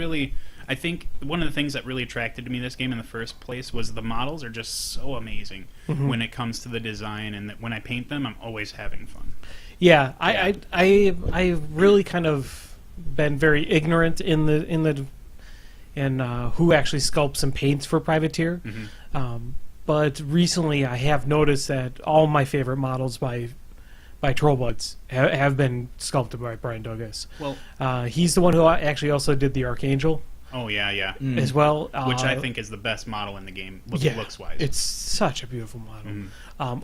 really, I think one of the things that really attracted to me this game in the first place was the models are just so amazing when it comes to the design, and that when I paint them, I'm always having fun. Yeah, I really kind of been very ignorant in who actually sculpts and paints for Privateer. But recently I have noticed that all my favorite models by Trollbloods have been sculpted by Brian Douglas. Well, he's the one who actually also did the Archangel. Oh, yeah. As well. Which I think is the best model in the game, looks-wise. It's such a beautiful model.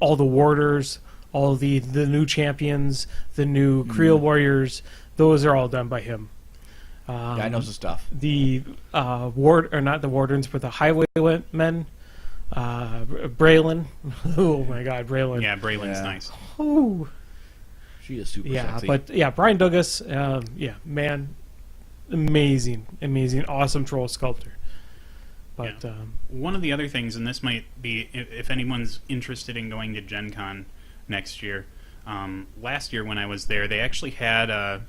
All the warders, all the new champions, the new Creel warriors, those are all done by him. Guy knows his stuff. The not the wardens, but the Highwaymen, Braylen. Oh my God, Braylen. Yeah, Braylen's nice. Ooh. She is super sexy. But Brian Douglas, man, amazing, awesome troll sculptor. But one of the other things, and this might be if anyone's interested in going to Gen Con next year, last year when I was there, they actually had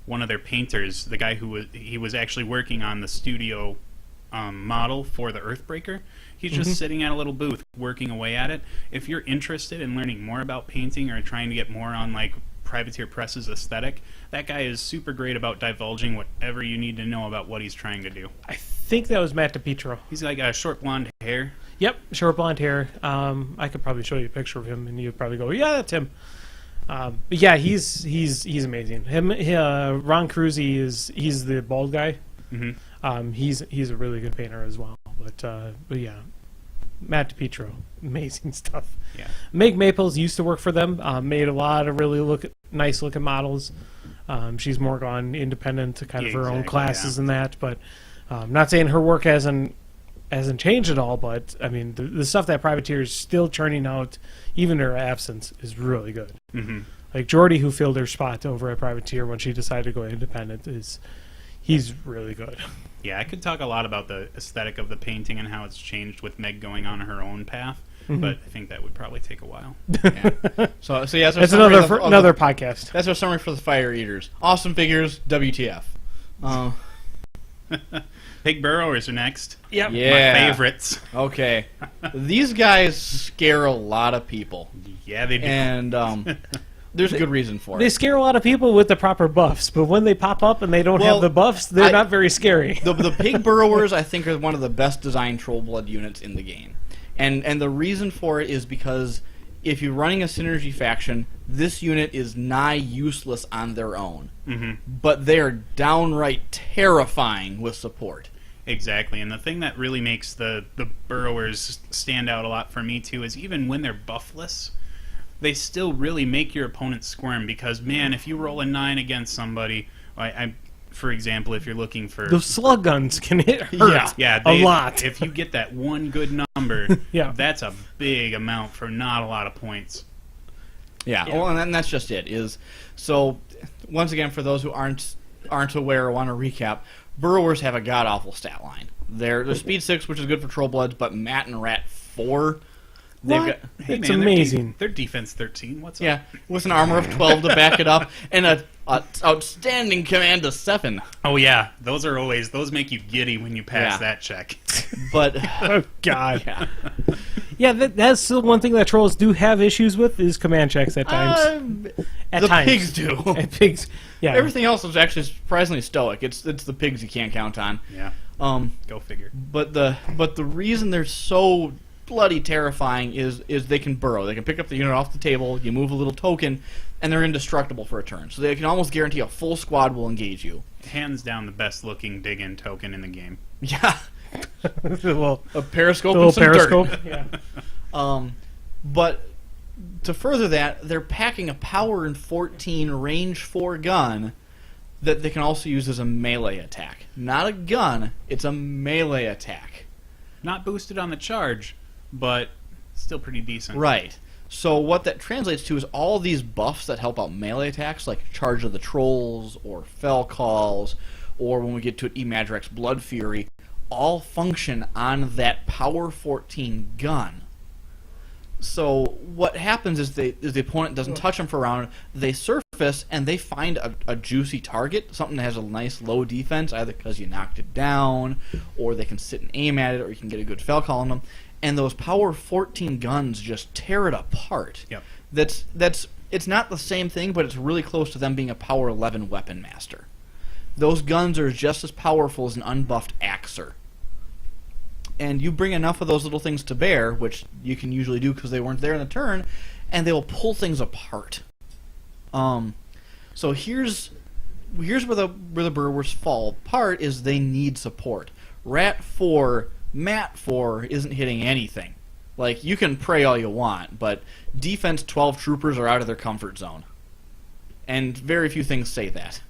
one of their painters, the guy who was actually working on the studio model for the Earthbreaker. He's just sitting at a little booth working away at it. If you're interested in learning more about painting or trying to get more on like Privateer Press's aesthetic, that guy is super great about divulging whatever you need to know about what he's trying to do. I think that was Matt DiPietro. He's like a short blonde hair. Yep, short blonde hair. I could probably show you a picture of him, and you'd probably go, "Yeah, that's him." But yeah, he's amazing. Ron Cruzy he's the bald guy. He's a really good painter as well. But yeah, Matt DiPietro, amazing stuff. Yeah, Meg Maples used to work for them. Made a lot of really nice looking models. She's more gone independent to kind of her own classes and that. But not saying her work hasn't changed at all. But I mean, the stuff that Privateer is still churning out, even in her absence, is really good. Like Jordy, who filled her spot over at Privateer when she decided to go independent, he's really good. Yeah, I could talk a lot about the aesthetic of the painting and how it's changed with Meg going on her own path, but I think that would probably take a while. Yeah. So yeah, that's another podcast. That's our summary for the Fire Eaters. Awesome figures, WTF. Big Burrowers are next. Yep. Yeah. My favorites. Okay. These guys scare a lot of people. Yeah, they do. And there's a good reason for it. They scare a lot of people with the proper buffs, but when they pop up and they don't have the buffs, they're not very scary. The Pig Burrowers, I think, are one of the best designed Trollblood units in the game. And the reason for it is because if you're running a synergy faction, this unit is nigh useless on their own. But they are downright terrifying with support. Exactly, and the thing that really makes the Burrowers stand out a lot for me, too, is even when they're buffless, they still really make your opponent squirm, because, man, if you roll a 9 against somebody, for example, if you're looking for... Those slug guns can hurt a lot. If you get that one good number, that's a big amount for not a lot of points. Yeah. Well, and that's just it. So, once again, for those who aren't aware or want to recap, Burrowers have a god-awful stat line. They're speed 6, which is good for Trollbloods, but Mat and Rat 4... It's amazing. Their defense 13. What's up? Yeah, with an armor of 12 to back it up, and a outstanding command of 7. Oh yeah, those make you giddy when you pass that check. But oh god, that's the one thing that trolls do have issues with is command checks at times. Pigs do. Pigs, yeah. Everything else is actually surprisingly stoic. It's the pigs you can't count on. Yeah. Go figure. But the reason they're so bloody terrifying is they can burrow. They can pick up the unit off the table, you move a little token, and they're indestructible for a turn. So they can almost guarantee a full squad will engage you. Hands down the best looking dig-in token in the game. Yeah. a periscope and some periscope. dirt. Yeah. But to further that, they're packing a power and 14 range 4 gun that they can also use as a melee attack. Not a gun, it's a melee attack. Not boosted on the charge, but still pretty decent. Right. So what that translates to is all these buffs that help out melee attacks, like Charge of the Trolls, or Fell Calls, or when we get to it, Emadrak's Blood Fury, all function on that Power 14 gun. So what happens is the opponent doesn't touch them for a round, they surf and they find a juicy target, something that has a nice low defense, either because you knocked it down, or they can sit and aim at it, or you can get a good fell call on them, and those power 14 guns just tear it apart. Yep. It's not the same thing, but it's really close to them being a power 11 weapon master. Those guns are just as powerful as an unbuffed Axer. And you bring enough of those little things to bear, which you can usually do because they weren't there in the turn, and they will pull things apart. So here's where the Burrowers fall apart is they need support. Rat 4, Mat 4 isn't hitting anything. Like, you can pray all you want, but defense 12 troopers are out of their comfort zone. And very few things say that.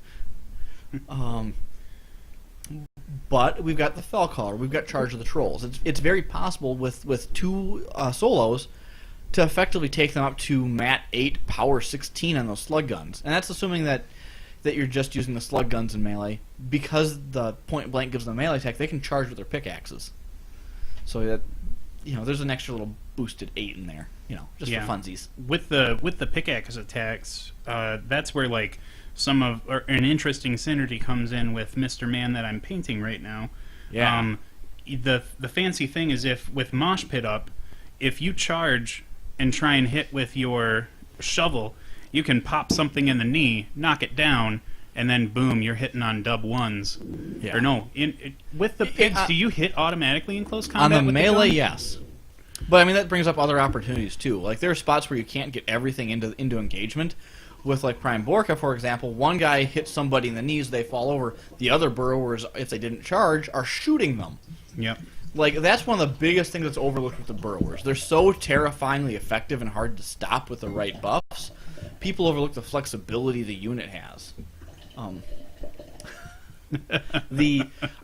But we've got the Fell Caller, we've got Charge of the Trolls. It's very possible with two solos to effectively take them up to Mat 8, Power 16 on those slug guns. And that's assuming that you're just using the slug guns in melee. Because the point blank gives them melee attack, they can charge with their pickaxes. So that, there's an extra little boosted 8 in there, just for funsies. With the pickaxe attacks, that's where like an interesting synergy comes in with Mr. Man that I'm painting right now. Yeah. The fancy thing is with Mosh Pit up, if you charge and try and hit with your shovel, you can pop something in the knee, knock it down, and then boom, you're hitting on dub ones. Yeah. Or no, with the pigs, do you hit automatically in close combat? On the with melee, the gun? yes. But I mean that brings up other opportunities too. Like there are spots where you can't get everything into engagement. With like Prime Borka, for example, one guy hits somebody in the knees, they fall over. The other Burrowers, if they didn't charge, are shooting them. Yep. Like that's one of the biggest things that's overlooked with the Burrowers. They're so terrifyingly effective and hard to stop with the right buffs. People overlook the flexibility the unit has. I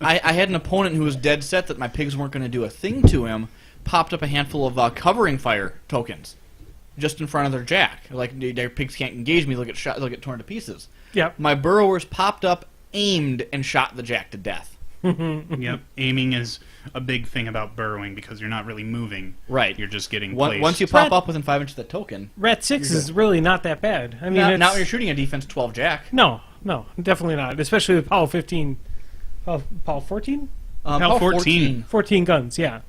had an opponent who was dead set that my pigs weren't going to do a thing to him. Popped up a handful of covering fire tokens just in front of their jack. Like their pigs can't engage me; they'll get torn to pieces. Yep. My Burrowers popped up, aimed, and shot the jack to death. Yep. Aiming is a big thing about burrowing because you're not really moving. Right. You're just getting placed. Once you pop up within 5 inches of that token. Rat 6 is really not that bad. I mean, not when you're shooting a defense 12 jack. No, definitely not. Especially with Power 15. Power 14? Power 14. 14 guns, yeah.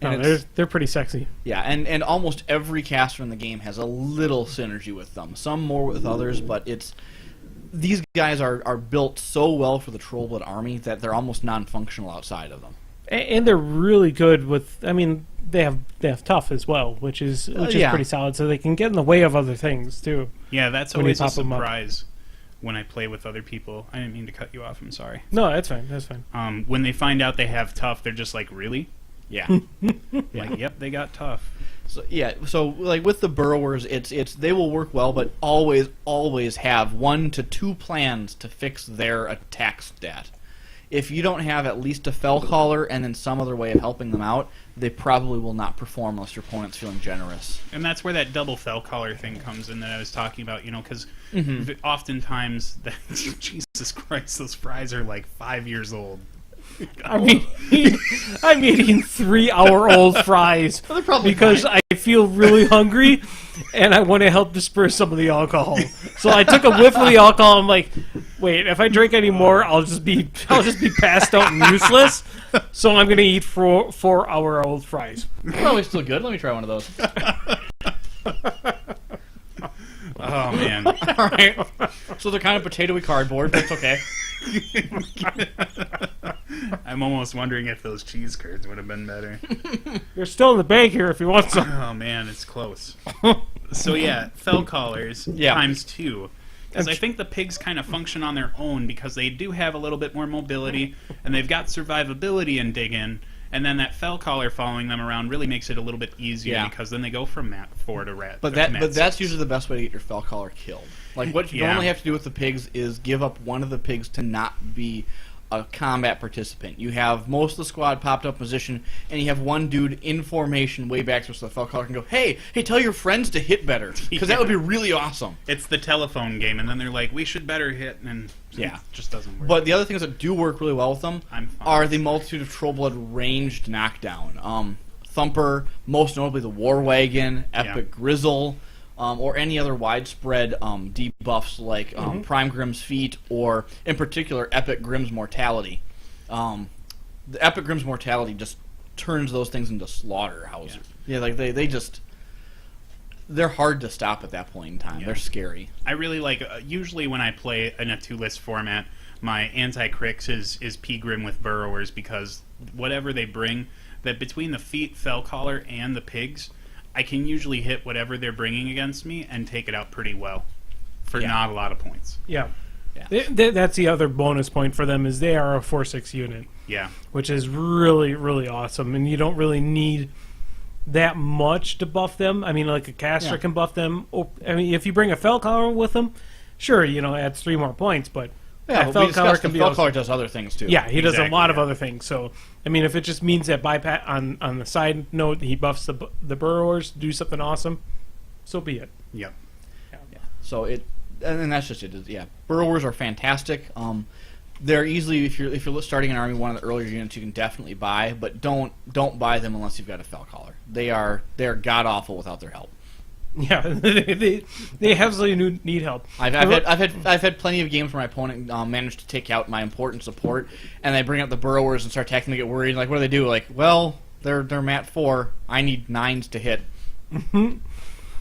No, they're pretty sexy. Yeah, and almost every caster in the game has a little synergy with them. Some more with others, but these guys are built so well for the Trollblood army that they're almost non-functional outside of them. And they're really good with. I mean, they have tough as well, which is pretty solid. So they can get in the way of other things too. Yeah, that's always a surprise when I play with other people. I didn't mean to cut you off. I'm sorry. No, that's fine. That's fine. When they find out they have tough, they're just like, really? Yeah. Like, yep, they got tough. So like with the Burrowers, it's they will work well, but always have 1 to 2 plans to fix their attack stat. If you don't have at least a Fell Caller and then some other way of helping them out, they probably will not perform unless your opponent's feeling generous. And that's where that double Fell Caller thing comes in that I was talking about, because oftentimes, Jesus Christ, those fries are like 5 years old. I'm eating 3-hour-old fries because I feel really hungry and I want to help disperse some of the alcohol. So I took a whiff of the alcohol. I'm like, wait, if I drink any more, I'll just be passed out and useless. So I'm gonna eat 4-hour-old fries. Probably still good. Let me try one of those. Oh man! All right. So they're kind of potatoey cardboard. That's okay. I'm almost wondering if those cheese curds would have been better. They're still in the bag here if you want some. Oh man, it's close. So yeah, Fell Callers times 2. Because I think the pigs kind of function on their own because they do have a little bit more mobility and they've got survivability in Dig-In. And then that Fell Caller following them around really makes it a little bit easier because then they go from Mat 4 to Rat. But that's usually the best way to get your Fell Caller killed. Like what you normally have to do with the pigs is give up one of the pigs to not be a combat participant. You have most of the squad popped up position, and you have one dude in formation way back so the Fell Caller can go, hey, tell your friends to hit better, because that would be really awesome. It's the telephone game, and then they're like, we should better hit, and it just doesn't work. But the other things that do work really well with them are the multitude of Trollblood ranged knockdown. Thumper, most notably the War Wagon, Epic Grizzle, or any other widespread debuffs like Prime Grimm's Feet, or in particular Epic Grimm's Mortality. The Epic Grimm's Mortality just turns those things into slaughterhouses. Yeah, like they're hard to stop at that point in time. Yeah. They're scary. I really like, usually when I play in a 2-list format, my anti-crix is P-Grim with Burrowers, because whatever they bring, that between the Feet, Fellcaller, and the Pigs, I can usually hit whatever they're bringing against me and take it out pretty well for not a lot of points. Yeah. That's the other bonus point for them, is they are a 4/6 unit. Yeah. Which is really, really awesome, and you don't really need that much to buff them. I mean, like a caster can buff them. I mean, if you bring a Fellcaller with them, sure, adds 3 more points, but Fellcaller does other things too. Yeah, he does a lot of other things. So, I mean, if it just means that bypass on the side note he buffs the Burrowers to do something awesome, so be it. Yep. Yeah. So and that's just it. Yeah, Burrowers are fantastic. They're easily, if you're starting an army, one of the earlier units you can definitely buy, but don't buy them unless you've got a Fellcaller. They are god awful without their help. Yeah, they absolutely need help. I've had plenty of games where my opponent managed to take out my important support, and they bring up the Burrowers and start attacking. They get worried. Like, what do they do? Like, well, they're mat 4. I need 9s to hit.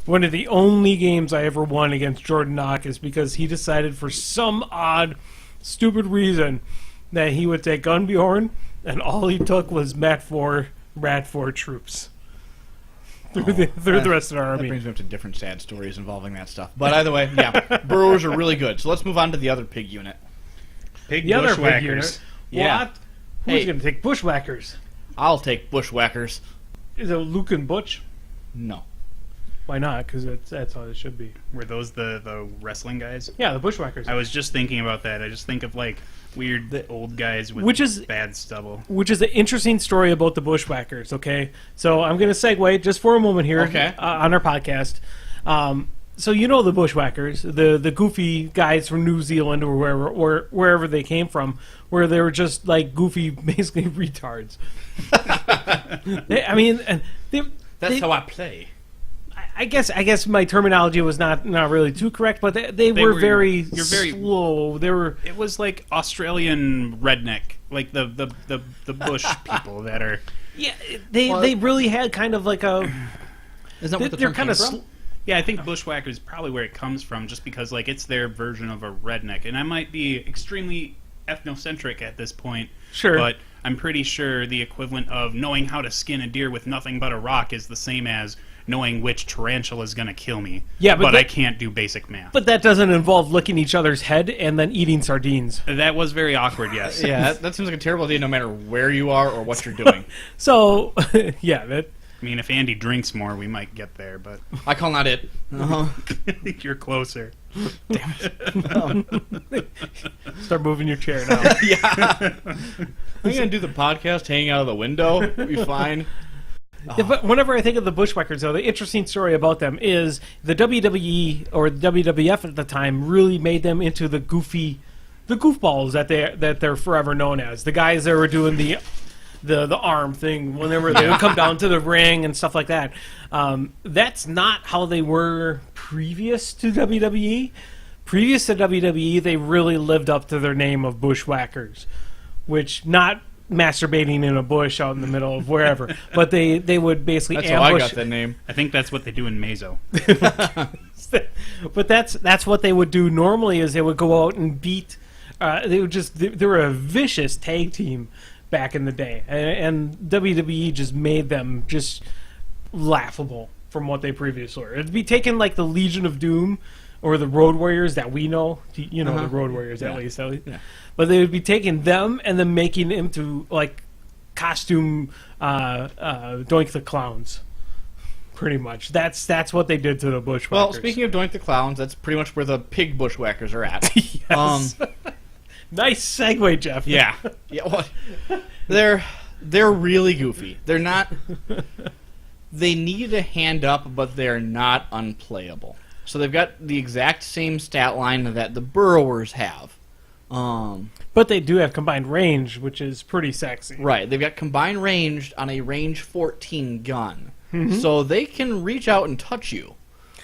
One of the only games I ever won against Jordan Knock is because he decided, for some odd, stupid reason, that he would take Gunbjorn, and all he took was mat 4 troops through the rest of our army. That brings me up to different sad stories involving that stuff. But either way, Burrowers are really good. So let's move on to the other pig unit. Bushwhackers. Yeah. What? Who's going to take Bushwhackers? I'll take Bushwhackers. Is it Luke and Butch? No. Why not? Because that's how it should be. Were those the wrestling guys? Yeah, the Bushwhackers. I was just thinking about that. I just think of like weird old guys with bad stubble. Which is an interesting story about the Bushwhackers, okay? So I'm going to segue just for a moment here on our podcast. So the Bushwhackers, the goofy guys from New Zealand or wherever they came from, where they were just like goofy, basically retards. That's how I play. I guess my terminology was not really too correct, but they were very slow. It was like Australian redneck, like the bush people that are. Yeah, they really had kind of like a. Is that what the term came from? Yeah, I think Bushwhacker is probably where it comes from, just because like it's their version of a redneck, and I might be extremely ethnocentric at this point. Sure, but I'm pretty sure the equivalent of knowing how to skin a deer with nothing but a rock is the same as knowing which tarantula is going to kill me. Yeah, but I can't do basic math. But that doesn't involve licking each other's head and then eating sardines. That was very awkward, yes. Yeah, that seems like a terrible idea no matter where you are or what you're doing. So, yeah, that... I mean, if Andy drinks more, we might get there, but... I call not it. You're closer. Damn it. Start moving your chair now. Yeah. I'm going to do the podcast hanging out of the window. It'll be fine. Yeah, but whenever I think of the Bushwhackers, though, the interesting story about them is the WWE or the WWF at the time really made them into the goofballs that they're forever known as. The guys that were doing the arm thing whenever they would come down to the ring and stuff like that. That's not how they were previous to WWE. Previous to WWE, they really lived up to their name of Bushwhackers, which not masturbating in a bush out in the middle of wherever, but they would basically ambush. That's how I got that name. I think that's what they do in Mazo. But that's what they would do normally, is they would go out and beat. They were a vicious tag team back in the day, and WWE just made them just laughable from what they previously were. It'd be taken like the Legion of Doom or the Road Warriors that we know, the Road Warriors at least. Yeah. But they would be taking them and then making them into like costume Doink the Clowns. Pretty much. That's what they did to the Bushwhackers. Well, speaking of Doink the Clowns, that's pretty much where the pig Bushwhackers are at. Yes. Nice segue, Jeff. Yeah. Well, they're really goofy. They're not. They need a hand up, but they're not unplayable. So they've got the exact same stat line that the Burrowers have. But they do have combined range, which is pretty sexy. Right. They've got combined range on a range 14 gun. Mm-hmm. So they can reach out and touch you.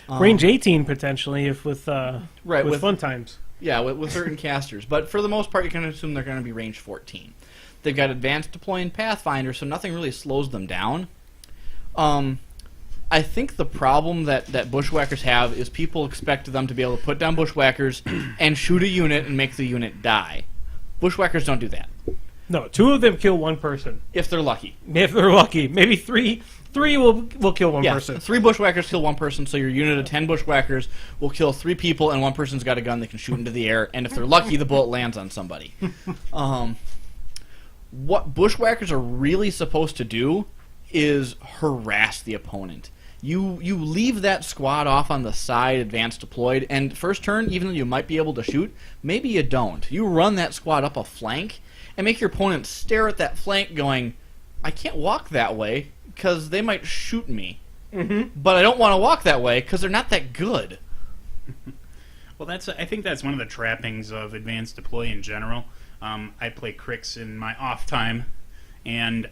Range 18 potentially, if with with fun times. Yeah, with certain casters. But for the most part, you can assume they're going to be range 14. They've got advanced deploy and Pathfinder, so nothing really slows them down. I think the problem that Bushwhackers have is people expect them to be able to put down Bushwhackers and shoot a unit and make the unit die. Bushwhackers don't do that. No, 2 of them kill 1 person. If they're lucky. If they're lucky. Maybe 3 will kill 1 person. 3 Bushwhackers kill 1 person, so your unit of 10 Bushwhackers will kill 3 people, and 1 person's got a gun they can shoot into the air, and if they're lucky, the bullet lands on somebody. What Bushwhackers are really supposed to do is harass the opponent. You leave that squad off on the side, advanced deployed, and first turn, even though you might be able to shoot, maybe you don't. You run that squad up a flank and make your opponent stare at that flank going, I can't walk that way because they might shoot me. But I don't want to walk that way because they're not that good. Well, I think that's one of the trappings of advanced deploy in general. I play Crix in my off time, and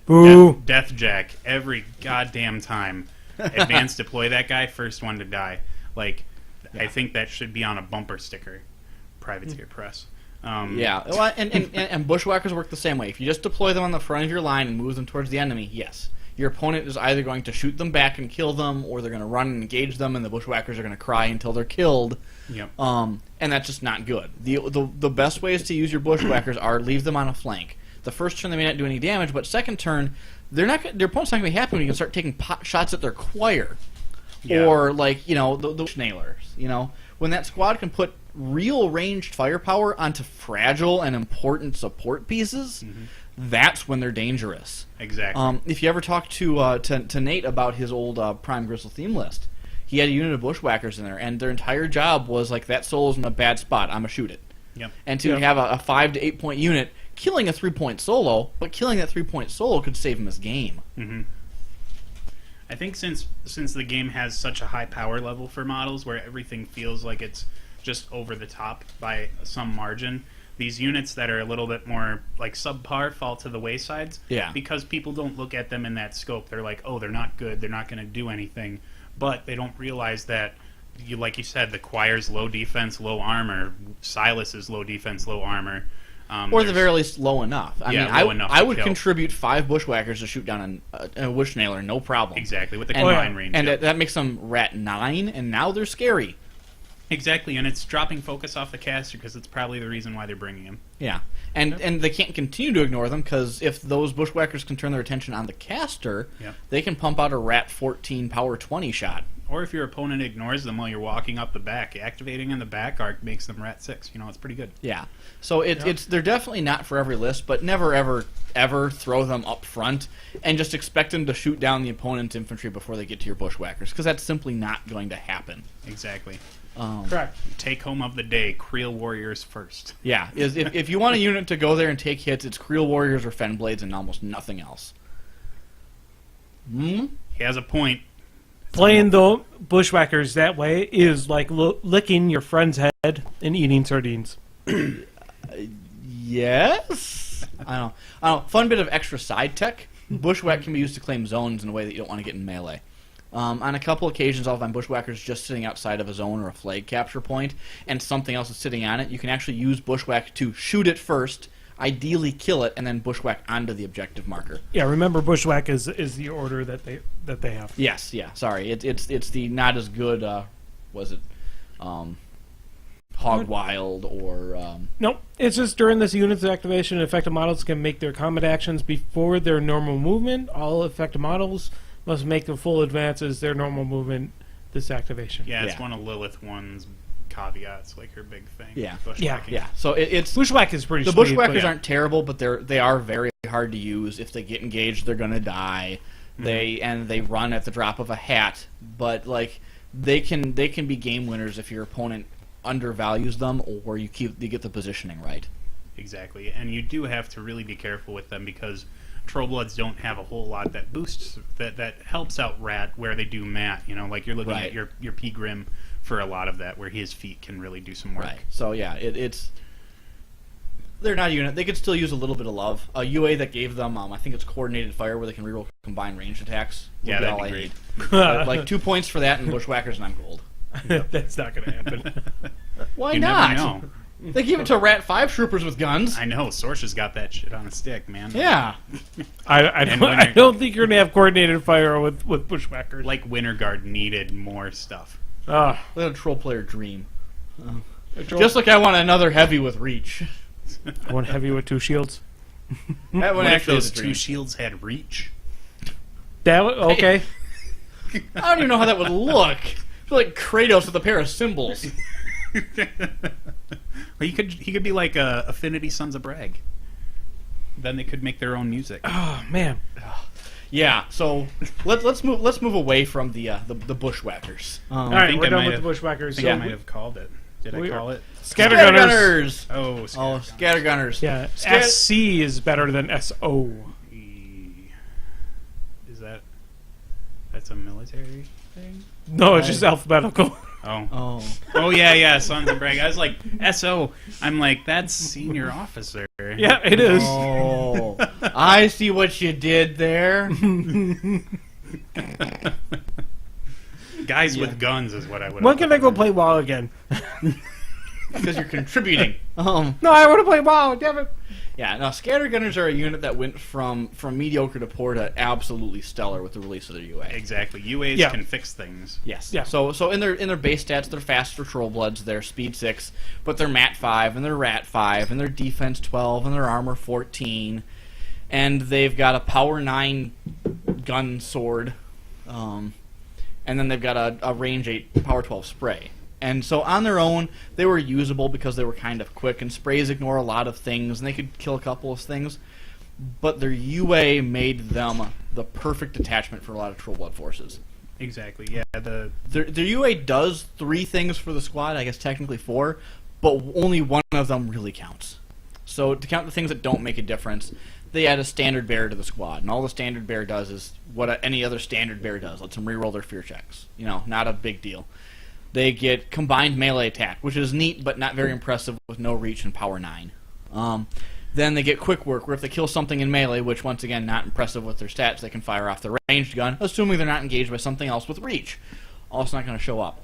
Death Jack every goddamn time. Advanced deploy that guy, first one to die. Like, I think that should be on a bumper sticker. Privateer Press. Well, and Bushwhackers work the same way. If you just deploy them on the front of your line and move them towards the enemy, yes. Your opponent is either going to shoot them back and kill them, or they're going to run and engage them, and the Bushwhackers are going to cry until they're killed. Yep. And that's just not good. The best ways to use your Bushwhackers are leave them on a flank. The first turn they may not do any damage, but second turn, their opponent's not going to be happy when you can start taking pot shots at their choir. Yeah. Or, like, the Schnailers. When that squad can put real ranged firepower onto fragile and important support pieces, that's when they're dangerous. Exactly. If you ever talk to Nate about his old Prime Gristle theme list, he had a unit of Bushwhackers in there, and their entire job was, like, that solo's in a bad spot, I'm going to shoot it. Yep. And to have a 5 to 8 point unit killing a 3-point solo, but killing that 3-point solo could save him his game. I think since the game has such a high power level for models, where everything feels like it's just over the top by some margin, these units that are a little bit more like subpar fall to the waysides. Yeah. Because people don't look at them in that scope. They're like, oh, they're not good. They're not going to do anything. But they don't realize that, like you said, the Choir's low defense, low armor. Silas is low defense, low armor. Or at the very least, low enough. I would kill. Contribute 5 Bushwhackers to shoot down a Wishnailer, no problem. Exactly, with the combine range. And that makes them rat 9, and now they're scary. Exactly, and it's dropping focus off the caster because it's probably the reason why they're bringing him. Yeah, and they can't continue to ignore them because if those Bushwhackers can turn their attention on the caster, they can pump out a rat 14 power 20 shot. Or if your opponent ignores them while you're walking up the back, activating in the back arc makes them rat 6. It's pretty good. Yeah, so they're definitely not for every list, but never ever throw them up front and just expect them to shoot down the opponent's infantry before they get to your Bushwhackers because that's simply not going to happen. Exactly. Correct. Take home of the day, Creel Warriors first. Yeah, if you want a unit to go there and take hits, it's Creel Warriors or Fen Blades and almost nothing else. He has a point. Playing the Bushwhackers that way is like licking your friend's head and eating sardines. Yes? I don't know. Fun bit of extra side tech. Bushwhack can be used to claim zones in a way that you don't want to get in melee. On a couple occasions, I'll find Bushwhackers just sitting outside of a zone or a flag capture point, and something else is sitting on it. You can actually use Bushwhack to shoot it first, ideally kill it, and then Bushwhack onto the objective marker. Yeah, remember Bushwhack is the order that they have. Yes, yeah. Sorry, it's the not as good. Was it Hog Wild or? Nope. It's just during this unit's activation, effective models can make their combat actions before their normal movement. All effective models must make the full advances their normal movement this activation. Yeah, it's one of Lilith 1's caveats, like her big thing. Yeah. Bushwhacking. Yeah. So it's Bushwhack is pretty. The Bushwhackers aren't terrible, but they are very hard to use. If they get engaged, they're gonna die. They run at the drop of a hat, but like they can be game winners if your opponent undervalues them or you get the positioning right. Exactly, and you do have to really be careful with them because Trollbloods don't have a whole lot that boosts that helps out Rat where they do Matt. Like you're looking at your P Grim for a lot of that, where his feet can really do some work. Right. So yeah, they're not a unit. They could still use a little bit of love. A UA that gave them, I think it's coordinated fire, where they can reroll combined ranged attacks. Yeah, that'd be great. Like 2 points for that and Bushwhackers, and I'm gold. That's not going to happen. Why You not? never know. They give it to Rat 5 troopers with guns. I know. Sorsha's got that shit on a stick, man. Yeah. I don't think you're going to have coordinated fire with Bushwhackers. Like Winter Guard needed more stuff. Let a troll player dream. Just like I want another heavy with reach. I want heavy with 2 shields. That one What if actually those is a 2 dream. shields had reach? Okay. I don't even know how that would look. I feel like Kratos with a pair of cymbals. Well, he could be like Affinity Sons of Bragg. Then they could make their own music. Oh man. Yeah. So let's move away from the Bushwhackers. All right, think we're I done might with have- the Bushwhackers. I think I might have called it. Did I call it? Scattergunners. Oh, Scattergunners. Yeah. Scat- SC is better than SO. Is that's a military thing? No, it's just alphabetical. Oh. Oh, yeah, Sons of Bragg. I was like, SO. I'm like, that's senior officer. Yeah, it is. Oh, I see what you did there. Guys with guns is what I would. When can I go play WoW again? Because you're contributing. No, I want to play WoW. Damn it. Yeah, no, Scattergunners are a unit that went from mediocre to poor to absolutely stellar with the release of their UA. Exactly. UAs Yeah. can fix things. Yes. Yeah. So in their base stats, they're fast for Trollbloods, they're speed 6, but they're mat 5 and they're rat 5 and they're defense 12 and they're armor 14, and they've got a power 9 gun sword, and then they've got a range 8 power 12 spray. And so on their own, they were usable because they were kind of quick, and sprays ignore a lot of things, and they could kill a couple of things. But their UA made them the perfect attachment for a lot of Trollblood forces. Exactly. Yeah. Their UA does 3 things for the squad, I guess technically 4, but only one of them really counts. So to count the things that don't make a difference, they add a standard bear to the squad, and all the standard bear does is what any other standard bear does. Lets them reroll their fear checks. You know, not a big deal. They get combined melee attack, which is neat but not very impressive with no reach and power 9. Then they get quick work, where if they kill something in melee, which once again not impressive with their stats, they can fire off their ranged gun, assuming they're not engaged by something else with reach. Also not going to show up.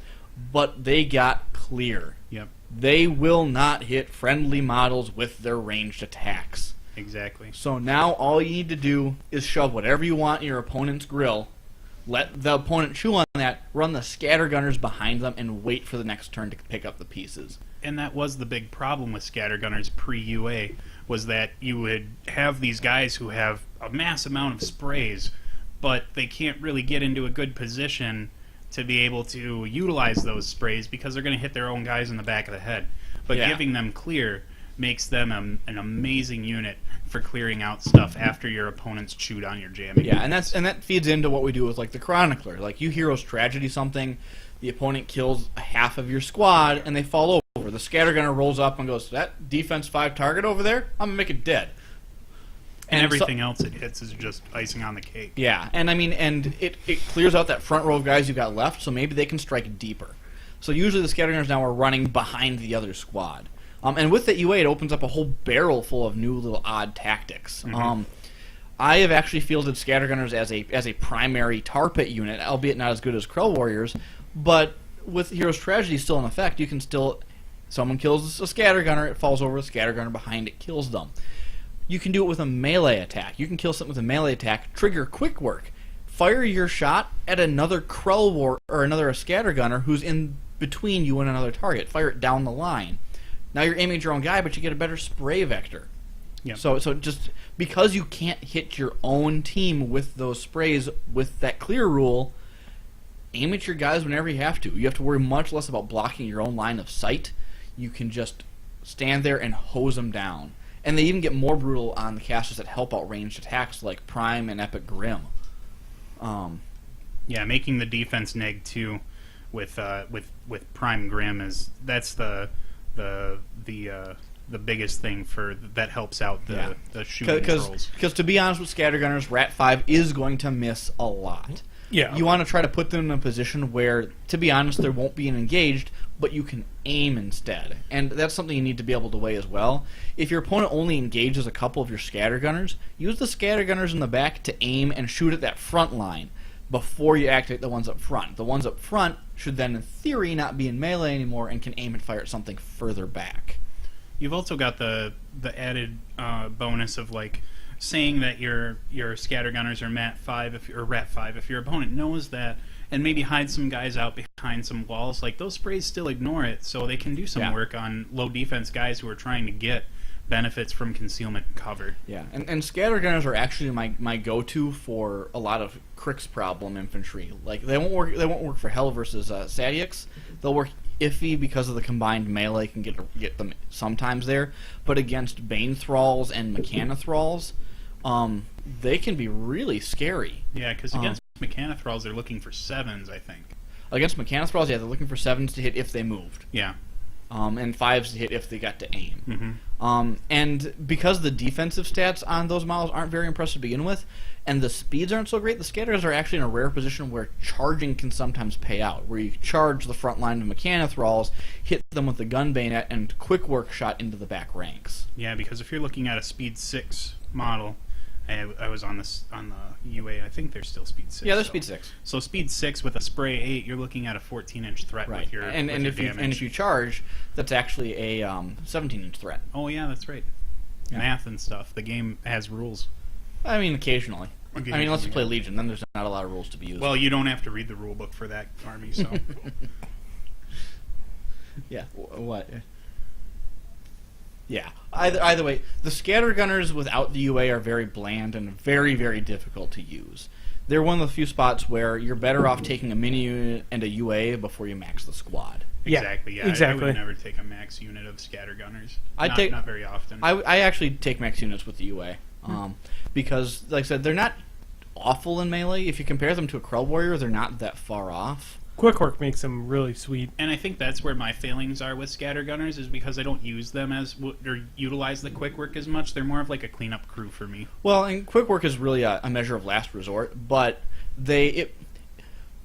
But they got clear. Yep. They will not hit friendly models with their ranged attacks. Exactly. So now all you need to do is shove whatever you want in your opponent's grill, let the opponent chew on that, run the Scattergunners behind them, and wait for the next turn to pick up the pieces. And that was the big problem with Scattergunners pre-UA, was that you would have these guys who have a mass amount of sprays, but they can't really get into a good position to be able to utilize those sprays because they're going to hit their own guys in the back of the head. But Yeah. giving them clear makes them an amazing unit for clearing out stuff after your opponent's chewed on your jamming. Yeah, and that feeds into what we do with like the Chronicler. Like you Hero's Tragedy something, the opponent kills half of your squad and they fall over. The Scattergunner rolls up and goes, "That defense 5 target over there, I'm gonna make it dead." And everything else it hits is just icing on the cake. Yeah, and I mean, and it clears out that front row of guys you've got left, so maybe they can strike deeper. So usually the Scattergunners now are running behind the other squad. And with that UA, it opens up a whole barrel full of new little odd tactics. Mm-hmm. I have actually fielded Scattergunners as a primary tar pit unit, albeit not as good as Krell Warriors, but with Hero's Tragedy still in effect, you can still... Someone kills a Scattergunner, it falls over, a Scattergunner behind it kills them. You can do it with a melee attack. You can kill something with a melee attack, trigger quick work, fire your shot at another Krell War or another Scattergunner who's in between you and another target. Fire it down the line. Now you're aiming at your own guy, but you get a better spray vector. Yep. So just because you can't hit your own team with those sprays with that clear rule, aim at your guys whenever you have to. You have to worry much less about blocking your own line of sight. You can just stand there and hose them down. And they even get more brutal on the casters that help out ranged attacks like Prime and Epic Grim. Yeah, making the defense neg 2 with Prime Grim that's the biggest thing for that helps out the shooting trolls. Because to be honest with Scattergunners, Rat 5 is going to miss a lot. Yeah. You want to try to put them in a position where, to be honest, there won't be an engaged, but you can aim instead. And that's something you need to be able to weigh as well. If your opponent only engages a couple of your Scattergunners, use the Scattergunners in the back to aim and shoot at that front line. before you activate the ones up front. The ones up front should then, in theory, not be in melee anymore and can aim and fire at something further back. You've also got the added bonus of like saying that your scattergunners are mat 5 or rat 5 if your opponent knows that, and maybe hide some guys out behind some walls. Like those sprays still ignore it, so they can do some work on low defense guys who are trying to get benefits from concealment and cover. Yeah, and scattergunners are actually my go-to for a lot of Crick's problem infantry. Like they won't work for Hell versus Sadiaks. They'll work iffy because of the combined melee can get them sometimes there, but against Bane Thralls and Mechana Thralls, they can be really scary. Yeah, because against Mechana Thralls, they're looking for 7s, I think. Against Mechana Thralls, yeah, they're looking for 7s to hit if they moved. Yeah. And 5s to hit if they got to aim. Mm-hmm. And because the defensive stats on those models aren't very impressive to begin with, and the speeds aren't so great, the scatters are actually in a rare position where charging can sometimes pay out, where you charge the front line of Mechana Thralls, hit them with the gun bayonet, and quick work shot into the back ranks. Yeah, because if you're looking at a speed 6 model, I was on the UA. I think they're still speed 6. Yeah, they're speed 6. So speed 6 with a spray 8, you're looking at a 14-inch threat with your damage. If you charge, that's actually a 17-inch threat. Oh yeah, that's right. Yeah. Math and stuff. The game has rules. I mean, occasionally. I mean, unless you play Legion, then there's not a lot of rules to be used. Well, you don't have to read the rule book for that army, so. Yeah. What? Yeah. Either way, the Scattergunners without the UA are very bland and very, very difficult to use. They're one of the few spots where you're better off taking a mini unit and a UA before you max the squad. Exactly. Yeah. Exactly. I would never take a max unit of Scattergunners. Not very often. I actually take max units with the UA because, like I said, they're not awful in melee. If you compare them to a Krell Warrior, they're not that far off. Quick work makes them really sweet. And I think that's where my failings are with Scattergunners, is because I don't use them or utilize the quick work as much. They're more of like a cleanup crew for me. Well, and quick work is really a measure of last resort, but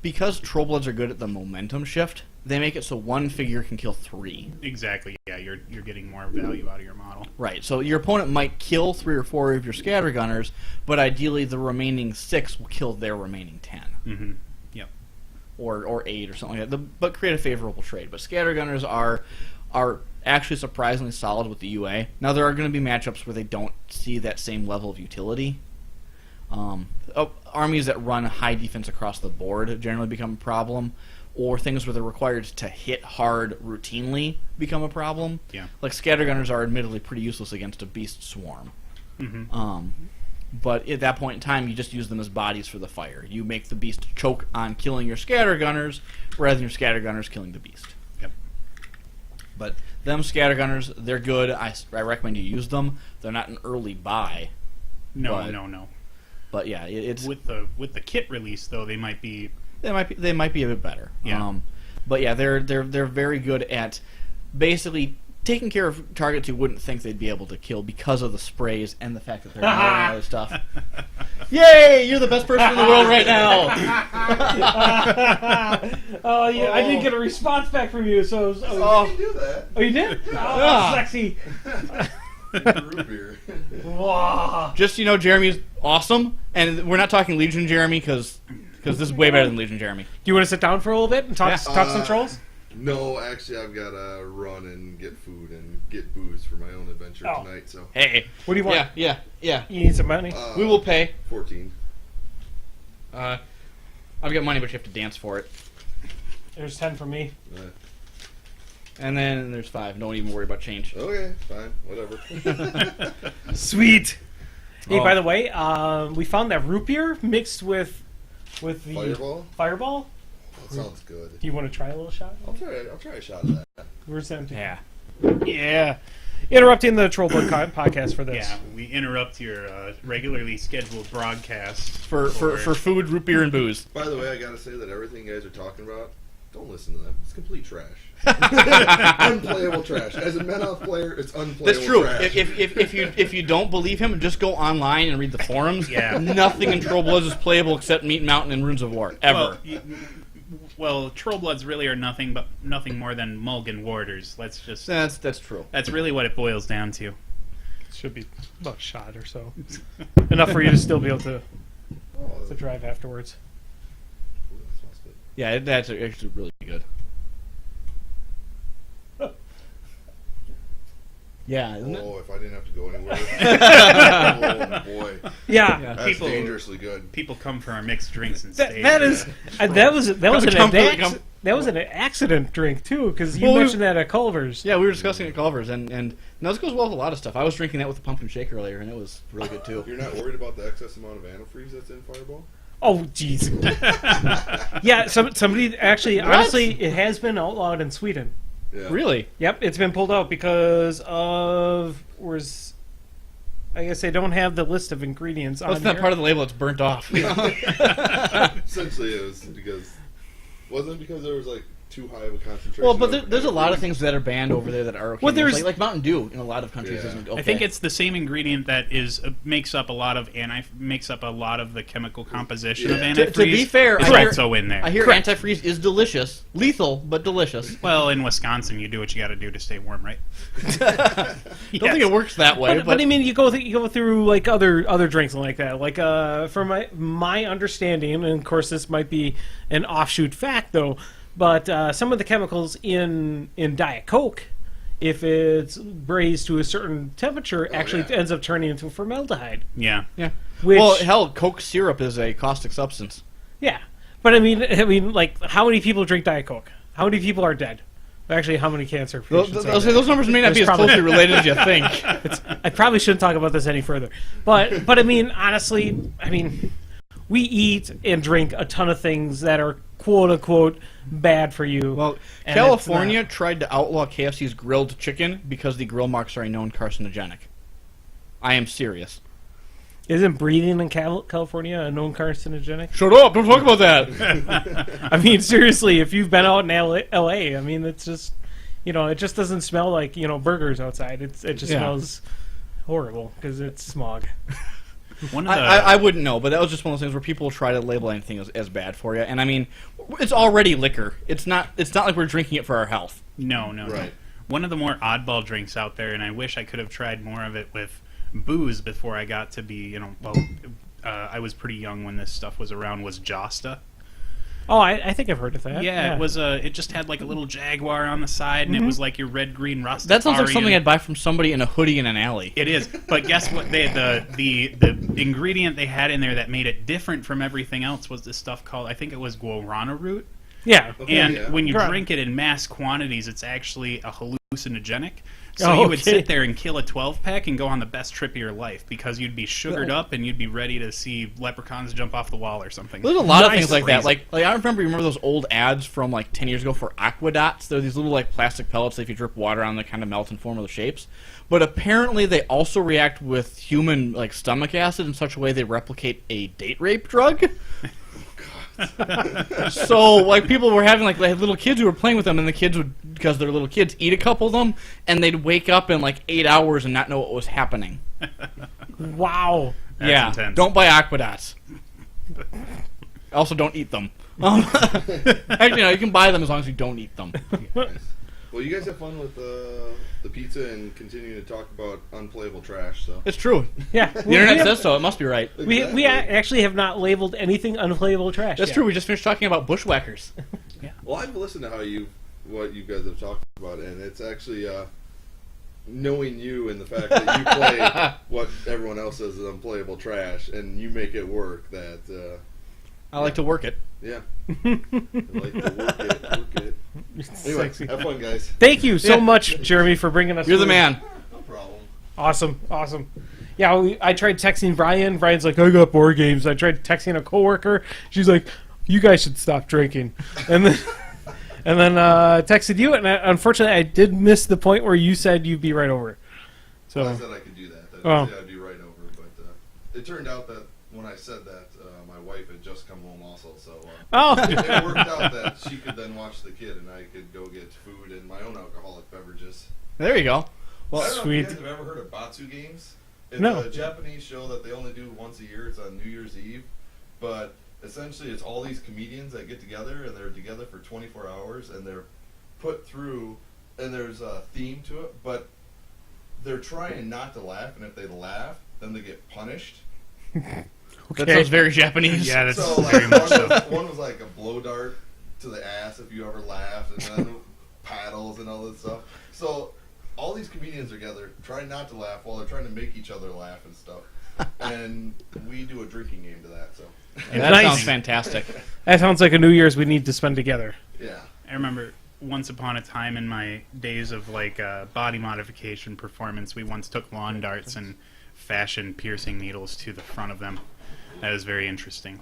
because Trollbloods are good at the momentum shift, they make it so one figure can kill 3. Exactly. Yeah, you're getting more value out of your model. Right. So your opponent might kill 3 or 4 of your Scattergunners, but ideally the remaining 6 will kill their remaining 10. Mm-hmm. Yep. Or 8 or something like that. But create a favorable trade. But Scattergunners are actually surprisingly solid with the UA. Now there are going to be matchups where they don't see that same level of utility. Armies that run high defense across the board generally become a problem, or things where they're required to hit hard routinely become a problem. Yeah. Like Scattergunners are admittedly pretty useless against a beast swarm. Mm-hmm. But at that point in time, you just use them as bodies for the fire. You make the beast choke on killing your Scattergunners rather than your Scattergunners killing the beast. Yep. But them Scattergunners, they're good. I recommend you use them. They're not an early buy. No. But yeah, it's with the kit release though, they might be a bit better. Yeah. But yeah, they're very good at basically taking care of targets you wouldn't think they'd be able to kill because of the sprays and the fact that they're ignoring other stuff. Yay! You're the best person in the world right now. Oh yeah, I didn't get a response back from you, so. You can do that. Oh, you did? Oh, sexy. Root beer. Wow. Just Jeremy's awesome, and we're not talking Legion Jeremy because this is way better than Legion Jeremy. Do you want to sit down for a little bit and talk some trolls? No, actually, I've got to run and get food and get booze for my own adventure tonight. So Hey, what do you want? Yeah. You need some money? We will pay. 14. I've got money, but you have to dance for it. There's 10 from me. And then there's 5. Don't even worry about change. Okay, fine, whatever. Sweet. Hey, Oh. by the way, we found that root beer mixed with the Fireball. That sounds good. Do you want to try a little shot? I'll try a shot of that. Where's that? Yeah. Yeah. Interrupting the Trollblood podcast for this. Yeah, we interrupt your regularly scheduled broadcast For food, root beer, and booze. By the way, I gotta say that everything you guys are talking about, don't listen to them. It's complete trash. Unplayable trash. As a Menoth player, it's unplayable That's true. trash. If you don't believe him, just go online and read the forums. Yeah. Nothing in Trollbloods is playable except Meat Mountain and Runes of War ever. Well, Trollbloods really are nothing more than Mulligan warders. Let's just. That's true. That's really what it boils down to. It should be about a shot or so. Enough for you to still be able to drive afterwards. Yeah, that's actually really good. Yeah, isn't it? Oh, if I didn't have to go anywhere. Oh, boy. Yeah. That's People- dangerously good. People come for our mixed drinks and That, stay. that is that was Come. that was an accident drink too, because you Well, mentioned that at Culver's. Yeah, we were discussing at Culver's, and now this goes well with a lot of stuff. I was drinking that with the pumpkin shake earlier, and it was really good too. You're not worried about the excess amount of antifreeze that's in Fireball? Oh, jeez. Yeah, somebody actually, What? honestly, it has been outlawed in Sweden. Yeah. Really? Yep, it's been pulled out because of I guess they don't have the list of ingredients on That's not here. part of the label. It's burnt off. Essentially, it was because... Wasn't it because there was, like, too high of a concentration? Well, but of there's a lot of antifreeze? things that are banned over there that are okay. Well, there's- like Mountain Dew in a lot of countries Yeah. isn't okay. I think it's the same ingredient that makes up a lot of the chemical composition of Yeah. antifreeze. To be fair, is I hear- also in there. I hear Correct. antifreeze is delicious, lethal but delicious. Well, in Wisconsin, you do what you got to do to stay warm, right? Don't think it works that way, But I mean, you go through like other drinks like that. Like from my understanding, and of course this might be an offshoot fact though, but some of the chemicals in Diet Coke, if it's braised to a certain temperature, actually yeah. ends up turning into formaldehyde. Yeah. yeah. Which, Well, hell, Coke syrup is a caustic substance. yeah, but I mean, like, how many people drink Diet Coke? How many people are dead? Actually, how many cancer patients? are dead? Those numbers may not There's be as probably- closely related as you think. I probably shouldn't talk about this any further. But I mean, honestly, we eat and drink a ton of things that are quote unquote bad for you. Well, And California tried to outlaw KFC's grilled chicken because the grill marks are a known carcinogenic. I am serious. Isn't breathing in California a known carcinogenic? Shut up! Don't talk about that. I mean, seriously, if you've been out in LA, I mean, it's just, it just doesn't smell like, burgers outside. It just Yeah. smells horrible because it's smog. One of the, I wouldn't know, but that was just one of those things where people try to label anything as bad for you. And I mean, it's already liquor. It's not like we're drinking it for our health. no. Right. One of the more oddball drinks out there, and I wish I could have tried more of it with booze before I got to be, I was pretty young when this stuff was around, was Josta. Oh, I think I've heard of that. Yeah, it was it just had like a little Jaguar on the side, and it was like your red green Rastafarian. That sounds like something I'd buy from somebody in a hoodie in an alley. It is, but guess what? The ingredient they had in there that made it different from everything else was this stuff called, I think it was guarana root. Yeah. Okay, And yeah. when you Right. drink it in mass quantities, it's actually a hallucinogenic. So Oh, you would okay. sit there and kill a 12-pack and go on the best trip of your life because you'd be sugared up and you'd be ready to see leprechauns jump off the wall or something. There's a lot of Nice. things like that. Crazy. Like I remember those old ads from like 10 years ago for Aquadots. They're these little like plastic pellets that if you drip water on, they kind of melt and form other shapes. But apparently they also react with human like stomach acid in such a way they replicate a date rape drug. So like people were having like they had little kids who were playing with them, and the kids would, because they're little kids, eat a couple of them, and they'd wake up in like 8 hours and not know what was happening. Wow. That's yeah, intense. don't buy Aquadots. Also, don't eat them. Actually, no, you can buy them as long as you don't eat them. Nice. Well, you guys have fun with the pizza and continuing to talk about unplayable trash. So It's true. Yeah. The internet says so. It must be right. We actually have not labeled anything unplayable trash. That's yet. true. We just finished talking about Bushwhackers. Well, I've listened to what you guys have talked about, and it's actually knowing you and the fact that you play what everyone else says is unplayable trash, and you make it work. That I like to work it. yeah, I like to work it. Anyway, Sexy. have fun, guys. Thank you so Yeah. much, Jeremy, for bringing us. You're the through. man. No problem. Awesome. Yeah, I tried texting Brian. Brian's like, I got board games. I tried texting a coworker. She's like, you guys should stop drinking. And then texted you, and unfortunately, I did miss the point where you said you'd be right over. So I said I could do that. I Oh. didn't say I'd be right over, but it turned out that when I said that, my wife had just come home also, so it worked out that she could then watch the kid, and I could go get food and my own alcoholic beverages. There you go. Well, I don't know sweet. if you guys have ever heard of Batsu games. It's No. a Japanese show that they only do once a year. It's on New Year's Eve, but essentially it's all these comedians that get together, and they're together for 24 hours, and they're put through, and there's a theme to it, but they're trying not to laugh, and if they laugh, then they get punished. That sounds very Japanese. Yeah, that's So very much so. one was like a blow dart to the ass if you ever laughed, and then paddles and all this stuff. So all these comedians are together trying not to laugh while they're trying to make each other laugh and stuff. And we do a drinking game to that. So that Nice. sounds fantastic. That sounds like a New Year's we need to spend together. yeah. I remember once upon a time in my days of body modification performance, we once took lawn darts and fashioned piercing needles to the front of them. That was very interesting.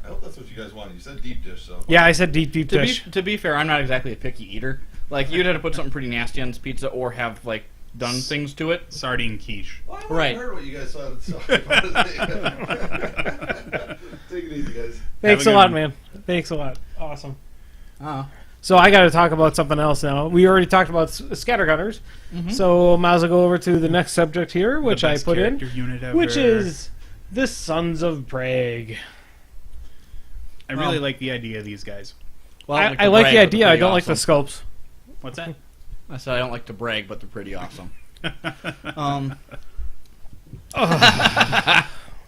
I hope that's what you guys wanted. You said deep dish, so Yeah, I said deep dish. To be fair, I'm not exactly a picky eater. Like, you'd have to put something pretty nasty on this pizza or have, like, done things to it. Sardine quiche. Well, I Right. heard what you guys said. So take it easy, guys. Thanks Have a a good lot, one. man. Thanks a lot. Awesome. So I got to talk about something else now. We already talked about scattergunners, so might as well go over to the next subject here, which The I best put in, character unit ever. which is the Sons of Bragg. I really like the idea of these guys. well, I like the brag, but idea. they're I pretty don't like the awesome. sculpts. What's that? I said I don't like to brag, but they're pretty awesome.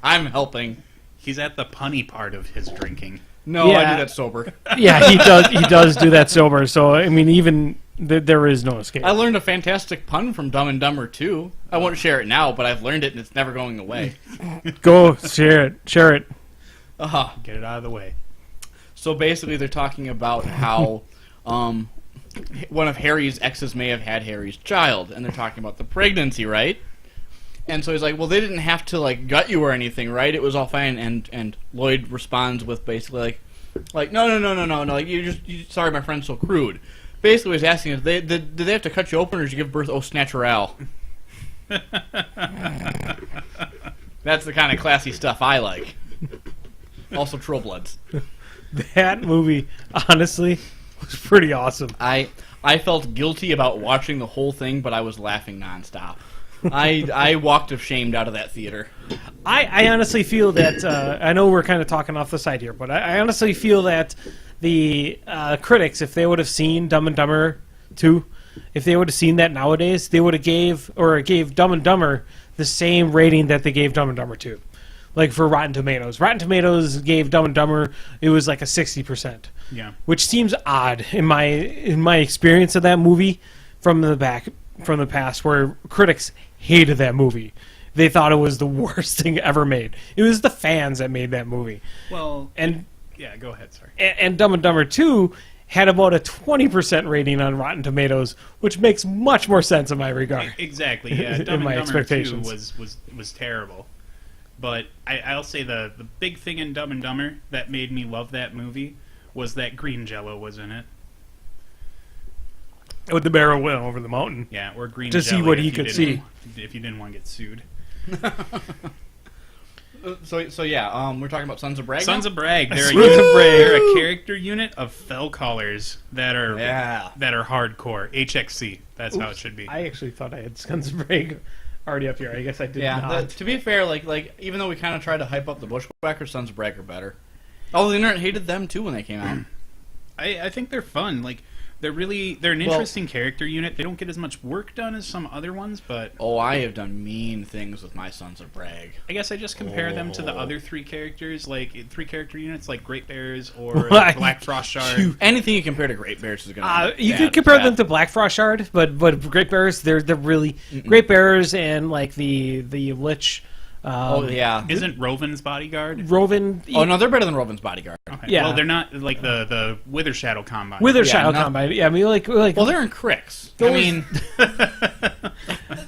I'm helping. He's at the punny part of his drinking. No, I Yeah. do that sober. Yeah, he does. He does do that sober. So I mean, even there is no escape. I learned a fantastic pun from Dumb and Dumber 2. I won't share it now, but I've learned it and it's never going away. Go share it. Share it. Get it out of the way. So basically, they're talking about how one of Harry's exes may have had Harry's child, and they're talking about the pregnancy, right? And so he's like, "Well, they didn't have to like gut you or anything, right? It was all fine." And Lloyd responds with basically like, "No, like sorry, my friend's so crude." Basically, what he's asking is, did they have to cut you open, or did you give birth au naturel? That's the kind of classy stuff I like. Also, Trollbloods. That movie, honestly, was pretty awesome. I felt guilty about watching the whole thing, but I was laughing nonstop. I walked ashamed out of that theater. I honestly feel that I know we're kind of talking off the side here, but I honestly feel that the critics, if they would have seen Dumb and Dumber 2, if they would have seen that nowadays, they would have gave Dumb and Dumber the same rating that they gave Dumb and Dumber 2. Like for Rotten Tomatoes. Rotten Tomatoes gave Dumb and Dumber, it was like a 60%. Yeah. Which seems odd in my experience of that movie from the past, where critics hated that movie. They thought it was the worst thing ever made. It was the fans that made that movie. Well, And yeah, go ahead, sorry. and Dumb and Dumber 2 had about a 20% rating on Rotten Tomatoes, which makes much more sense in my regard. Exactly, yeah. In Dumb my and Dumber 2 expectations. was terrible. But I'll say the big thing in Dumb and Dumber that made me love that movie was that green jello was in it. With the barrel went over the mountain. Yeah, or green To see jelly what if he you could didn't- see. If you didn't want to get sued. So yeah, we're talking about Sons of Bragg. Sons of Bragg. They're a Sons unit, of Bragg. they're a character unit of fell callers that are Yeah. hardcore. HXC. That's how it should be. I actually thought I had Sons of Bragg already up here. I guess I did Yeah, not. to be fair, like even though we kind of tried to hype up the Bushwhacker, Sons of Bragg are better. Although the internet hated them too when they came out. I think they're fun. Like they're an interesting character unit. They don't get as much work done as some other ones, but Oh, I have done mean things with my Sons of Bragg. I guess I just compare them to the other three characters, like 3 character units, like Great Bears or Why? Black Frost Shard. Anything you compare to Great Bears is gonna. You bad, could compare bad. them to Black Frost Shard, but Great Bears, they're really Great Bears and like the Lich. Oh yeah. Isn't Rovin's bodyguard? Roven. Oh no, they're better than Rovin's bodyguard. Okay. Yeah. Well, they're not like the Wither Shadow Combine. Wither Yeah, Shadow no. Combine. Yeah, I mean like Well, they're in Cricks. I Those- mean,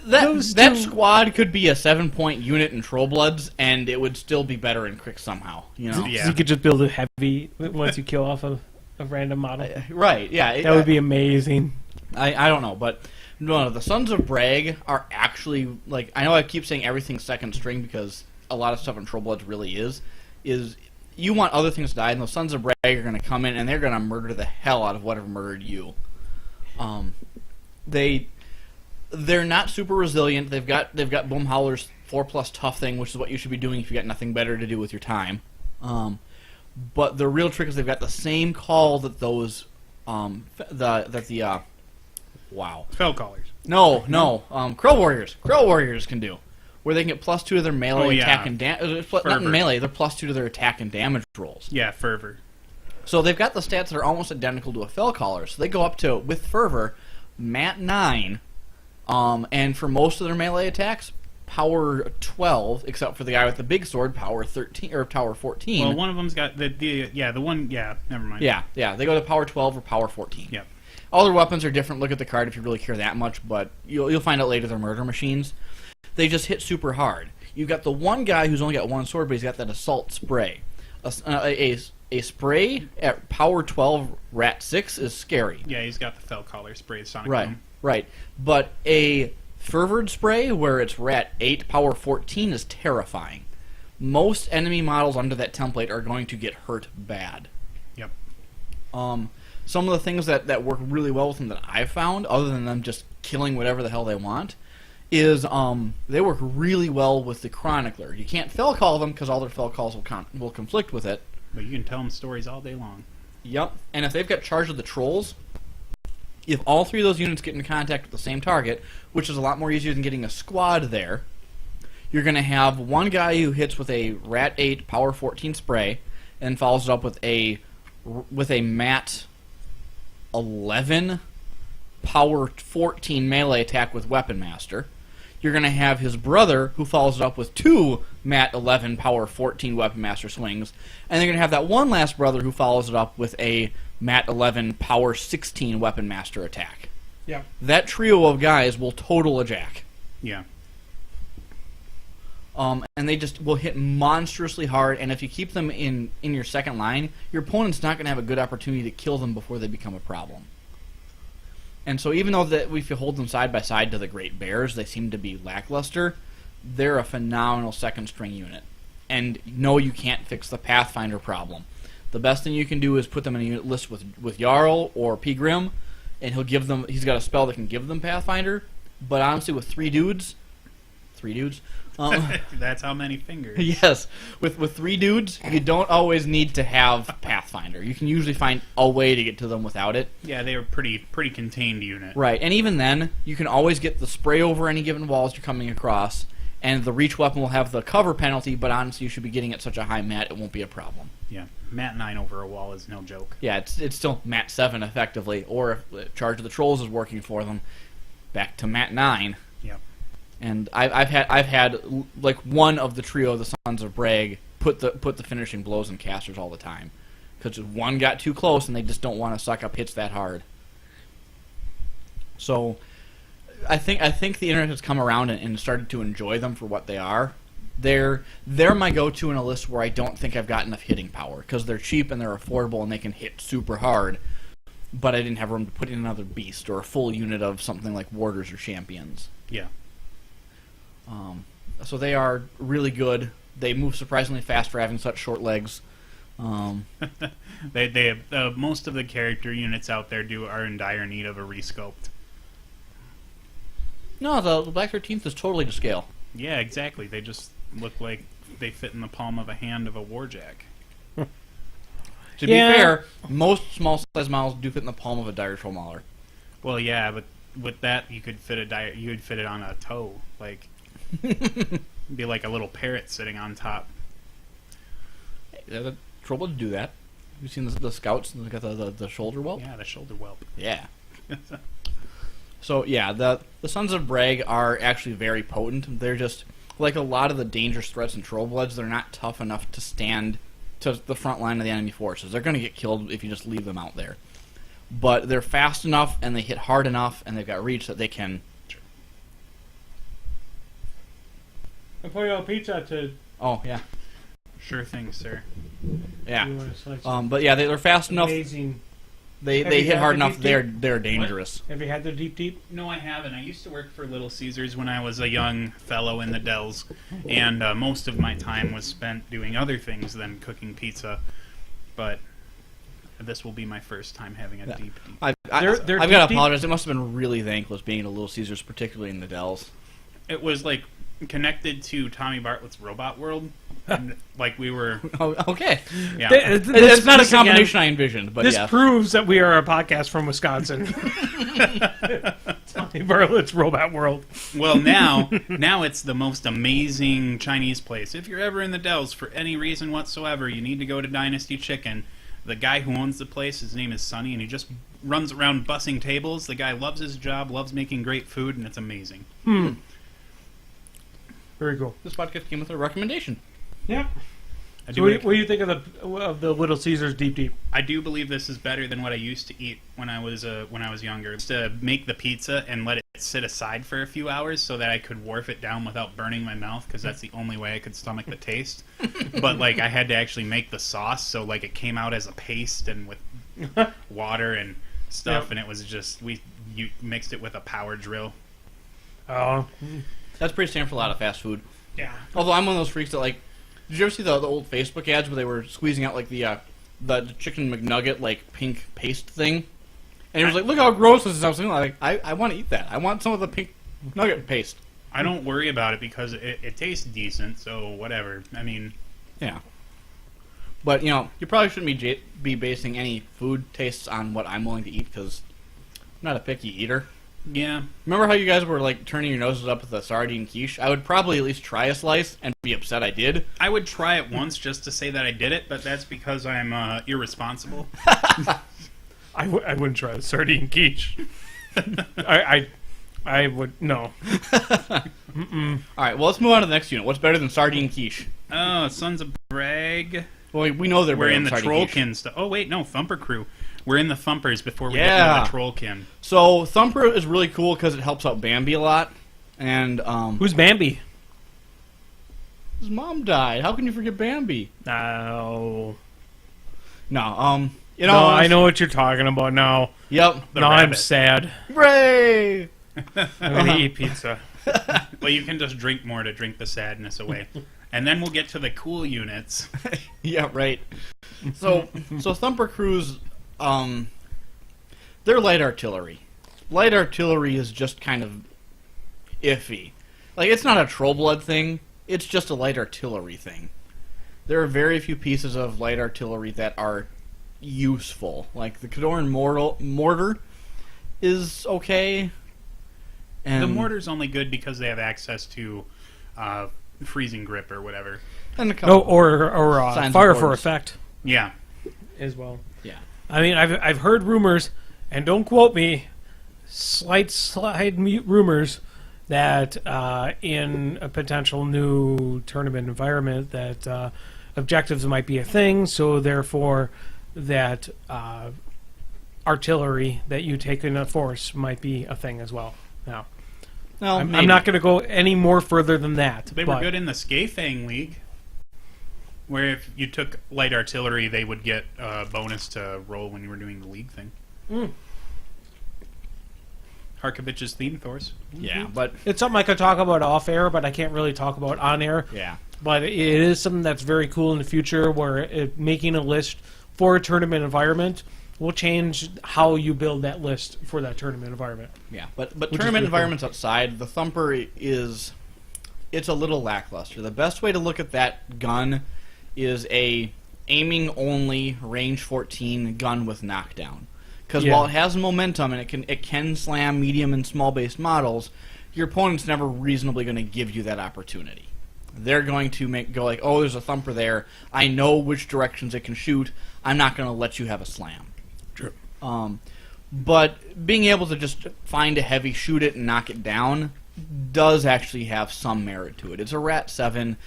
Those that two- squad could be a 7-point unit in Trollbloods, and it would still be better in Cricks somehow. You know. Yeah. You could just build a heavy once you kill off a random model. Right. Yeah. That would be amazing. I don't know, but no, the Sons of Bragg are actually like I know I keep saying everything's second string because a lot of stuff in Trollbloods really is you want other things to die, and those Sons of Bragg are going to come in and they're going to murder the hell out of whatever murdered you. They're not super resilient. They've got Boom Howler's 4+ tough thing, which is what you should be doing if you got nothing better to do with your time. But the real trick is they've got the same call that those wow. Fell callers. No. Crow Warriors can do, where they can get +2 to their melee Oh, yeah. attack and damage. Not Fervor. melee, they're +2 to their attack and damage rolls. Yeah, Fervor. So they've got the stats that are almost identical to a Fell Caller. So they go up to, with Fervor, Mat 9, and for most of their melee attacks, Power 12, except for the guy with the big sword, Power 13 or Power 14. Well, one of them's got never mind. Yeah, they go to Power 12 or Power 14. Yep. All their weapons are different. Look at the card if you really care that much, but you'll find out later they're murder machines. They just hit super hard. You've got the one guy who's only got one sword, but he's got that assault spray. A spray at Power 12 Rat 6 is scary. Yeah, he's got the Fell Collar spray, Sonic Right, Boom. right. But a Fervored spray where it's Rat 8 Power 14 is terrifying. Most enemy models under that template are going to get hurt bad. Yep. Some of the things that work really well with them that I've found, other than them just killing whatever the hell they want, is they work really well with the Chronicler. You can't Fell Call them because all their Fell Calls will conflict with it. But you can tell them stories all day long. Yep. And if they've got charge of the Trolls, if all three of those units get in contact with the same target, which is a lot more easier than getting a squad there, you're going to have one guy who hits with a Rat 8 Power 14 spray and follows it up with a Mat 11 Power 14 melee attack with Weapon Master. You're going to have his brother who follows it up with two Mat 11 Power 14 Weapon Master swings. And they're going to have that one last brother who follows it up with a Mat 11 Power 16 Weapon Master attack. Yeah. That trio of guys will total a jack. Yeah. And they just will hit monstrously hard, and if you keep them in your second line, your opponent's not going to have a good opportunity to kill them before they become a problem. And so even though that if you hold them side by side to the Great Bears, they seem to be lackluster, they're a phenomenal second-string unit. And no, you can't fix the Pathfinder problem. The best thing you can do is put them in a unit list with Jarl or Pgrim, and he's got a spell that can give them Pathfinder, but honestly with three dudes, that's how many fingers. yes, with three dudes, you don't always need to have Pathfinder. You can usually find a way to get to them without it. Yeah, they were pretty contained unit. Right, and even then, you can always get the spray over any given walls you're coming across, and the reach weapon will have the cover penalty, but honestly, you should be getting at such a high mat, it won't be a problem. Yeah, Mat 9 over a wall is no joke. Yeah, it's still Mat 7 effectively, or if Charge of the Trolls is working for them, back to Mat 9. Yep. And I've had like one of the trio of the Sons of Bragg put the finishing blows in casters all the time, because one got too close and they just don't want to suck up hits that hard. So I think the internet has come around and started to enjoy them for what they are. They're my go-to in a list where I don't think I've got enough hitting power, because they're cheap and they're affordable and they can hit super hard, but I didn't have room to put in another beast or a full unit of something like warders or champions. Yeah. So they are really good. They move surprisingly fast for having such short legs. They have, most of the character units out there are in dire need of a resculpt. No, the Black 13th is totally to scale. Yeah, exactly. They just look like they fit in the palm of a hand of a warjack. To be fair, most small size models do fit in the palm of a dire troll mauler. Well, yeah, but with that you could fit it on a toe, like be like a little parrot sitting on top. The Trollblood do that. You've seen the scouts and they got the shoulder whelp? Yeah, the shoulder whelp. Yeah. So yeah, the Sons of Bragg are actually very potent. They're just like a lot of the dangerous threats in Trollbloods. They're not tough enough to stand to the front line of the enemy forces. They're going to get killed if you just leave them out there. But they're fast enough and they hit hard enough and they've got reach that they can. I put you on pizza to. Oh yeah. Sure thing, sir. Yeah. You wanna slice it? But yeah, they're fast enough. Amazing. They Have you hit had hard the enough. deep They're dangerous. Have you had the deep? No, I haven't. I used to work for Little Caesars when I was a young fellow in the Dells, and most of my time was spent doing other things than cooking pizza. But this will be my first time having a deep. I've got to apologize. It must have been really thankless being at Little Caesars, particularly in the Dells. It was like connected to Tommy Bartlett's Robot World, and like we were. Oh, okay. Yeah. It's not a combination I envisioned, but this yeah. proves that we are a podcast from Wisconsin. Tommy Bartlett's Robot World. Well, now it's the most amazing Chinese place. If you're ever in the Dells for any reason whatsoever, you need to go to Dynasty Chicken. The guy who owns the place, his name is Sonny, and he just runs around bussing tables. The guy loves his job, loves making great food, and it's amazing. Very cool. This podcast came with a recommendation. Yeah. I So do, what do you think of the Little Caesars Deep Deep? I do believe this is better than what I used to eat when I was younger. Just to make the pizza and let it sit aside for a few hours so that I could warp it down without burning my mouth, because that's the only way I could stomach the taste. But like I had to actually make the sauce, so like it came out as a paste and with water and stuff, and it was just you mixed it with a power drill. Oh, That's pretty standard for a lot of fast food. yeah. Although I'm one of those freaks that like, did you ever see the old Facebook ads where they were squeezing out like the chicken McNugget like pink paste thing? And it was like, look how gross this is. I was thinking, like, I want to eat that. I want some of the pink nugget paste. I don't worry about it because it tastes decent, so whatever. I mean, Yeah. But, you probably shouldn't be basing any food tastes on what I'm willing to eat, because I'm not a picky eater. yeah. Remember how you guys were, like, turning your noses up with the sardine quiche? I would probably at least try a slice and be upset I did. I would try it once just to say that I did it, but that's because I'm irresponsible. I wouldn't try the sardine quiche. I would no. All right, well, let's move on to the next unit. What's better than sardine quiche? Oh, Sons of Bragg. Well, we know they're We're better in than the sardine quiche. Trollkin stuff. Oh, wait, no, Thumper crew. We're in the Thumpers before we Yeah. get into the Trollkin. So, Thumper is really cool because it helps out Bambi a lot. And, Who's Bambi? his mom died. How can you forget Bambi? No. No, No, I know what you're talking about now. Yep. The now I'm rabbit. sad. Hooray! I'm gonna eat pizza. Well, you can just drink more to drink the sadness away. And then we'll get to the cool units. Yeah, right. So Thumper crews, they're light artillery. Light artillery is just kind of iffy. Like, it's not a Trollblood thing. It's just a light artillery thing. There are very few pieces of light artillery that are useful. Like, the Cadoran mortar is okay. And The mortar's only good because they have access to freezing grip or whatever. and a couple, No, or Signs of fire for orders. effect Yeah. as well. Yeah. I mean, I've heard rumors, and don't quote me, slight rumors that in a potential new tournament environment that objectives might be a thing, so therefore that artillery that you take in a force might be a thing as well. Now, No, I'm maybe. not going to go any more further than that. They were but- good in the Scafang League, where if you took light artillery, they would get a bonus to roll when you were doing the league thing. Harkovich's theme, Thors. Yeah, but It's something I could talk about off air, but I can't really talk about on air. yeah. But it is something that's very cool in the future, where making a list for a tournament environment will change how you build that list for that tournament environment. Yeah, but is tournament pretty cool. environments outside, the Thumper it's a little lackluster. The best way to look at that gun is a aiming only range 14 gun with knockdown. Because Yeah. while it has momentum and it can slam medium and small based models, your opponent's never reasonably going to give you that opportunity. They're going to go like, oh, there's a Thumper there. I know which directions it can shoot. I'm not going to let you have a slam. True. But being able to just find a heavy, shoot it, and knock it down does actually have some merit to it. It's a Rat 7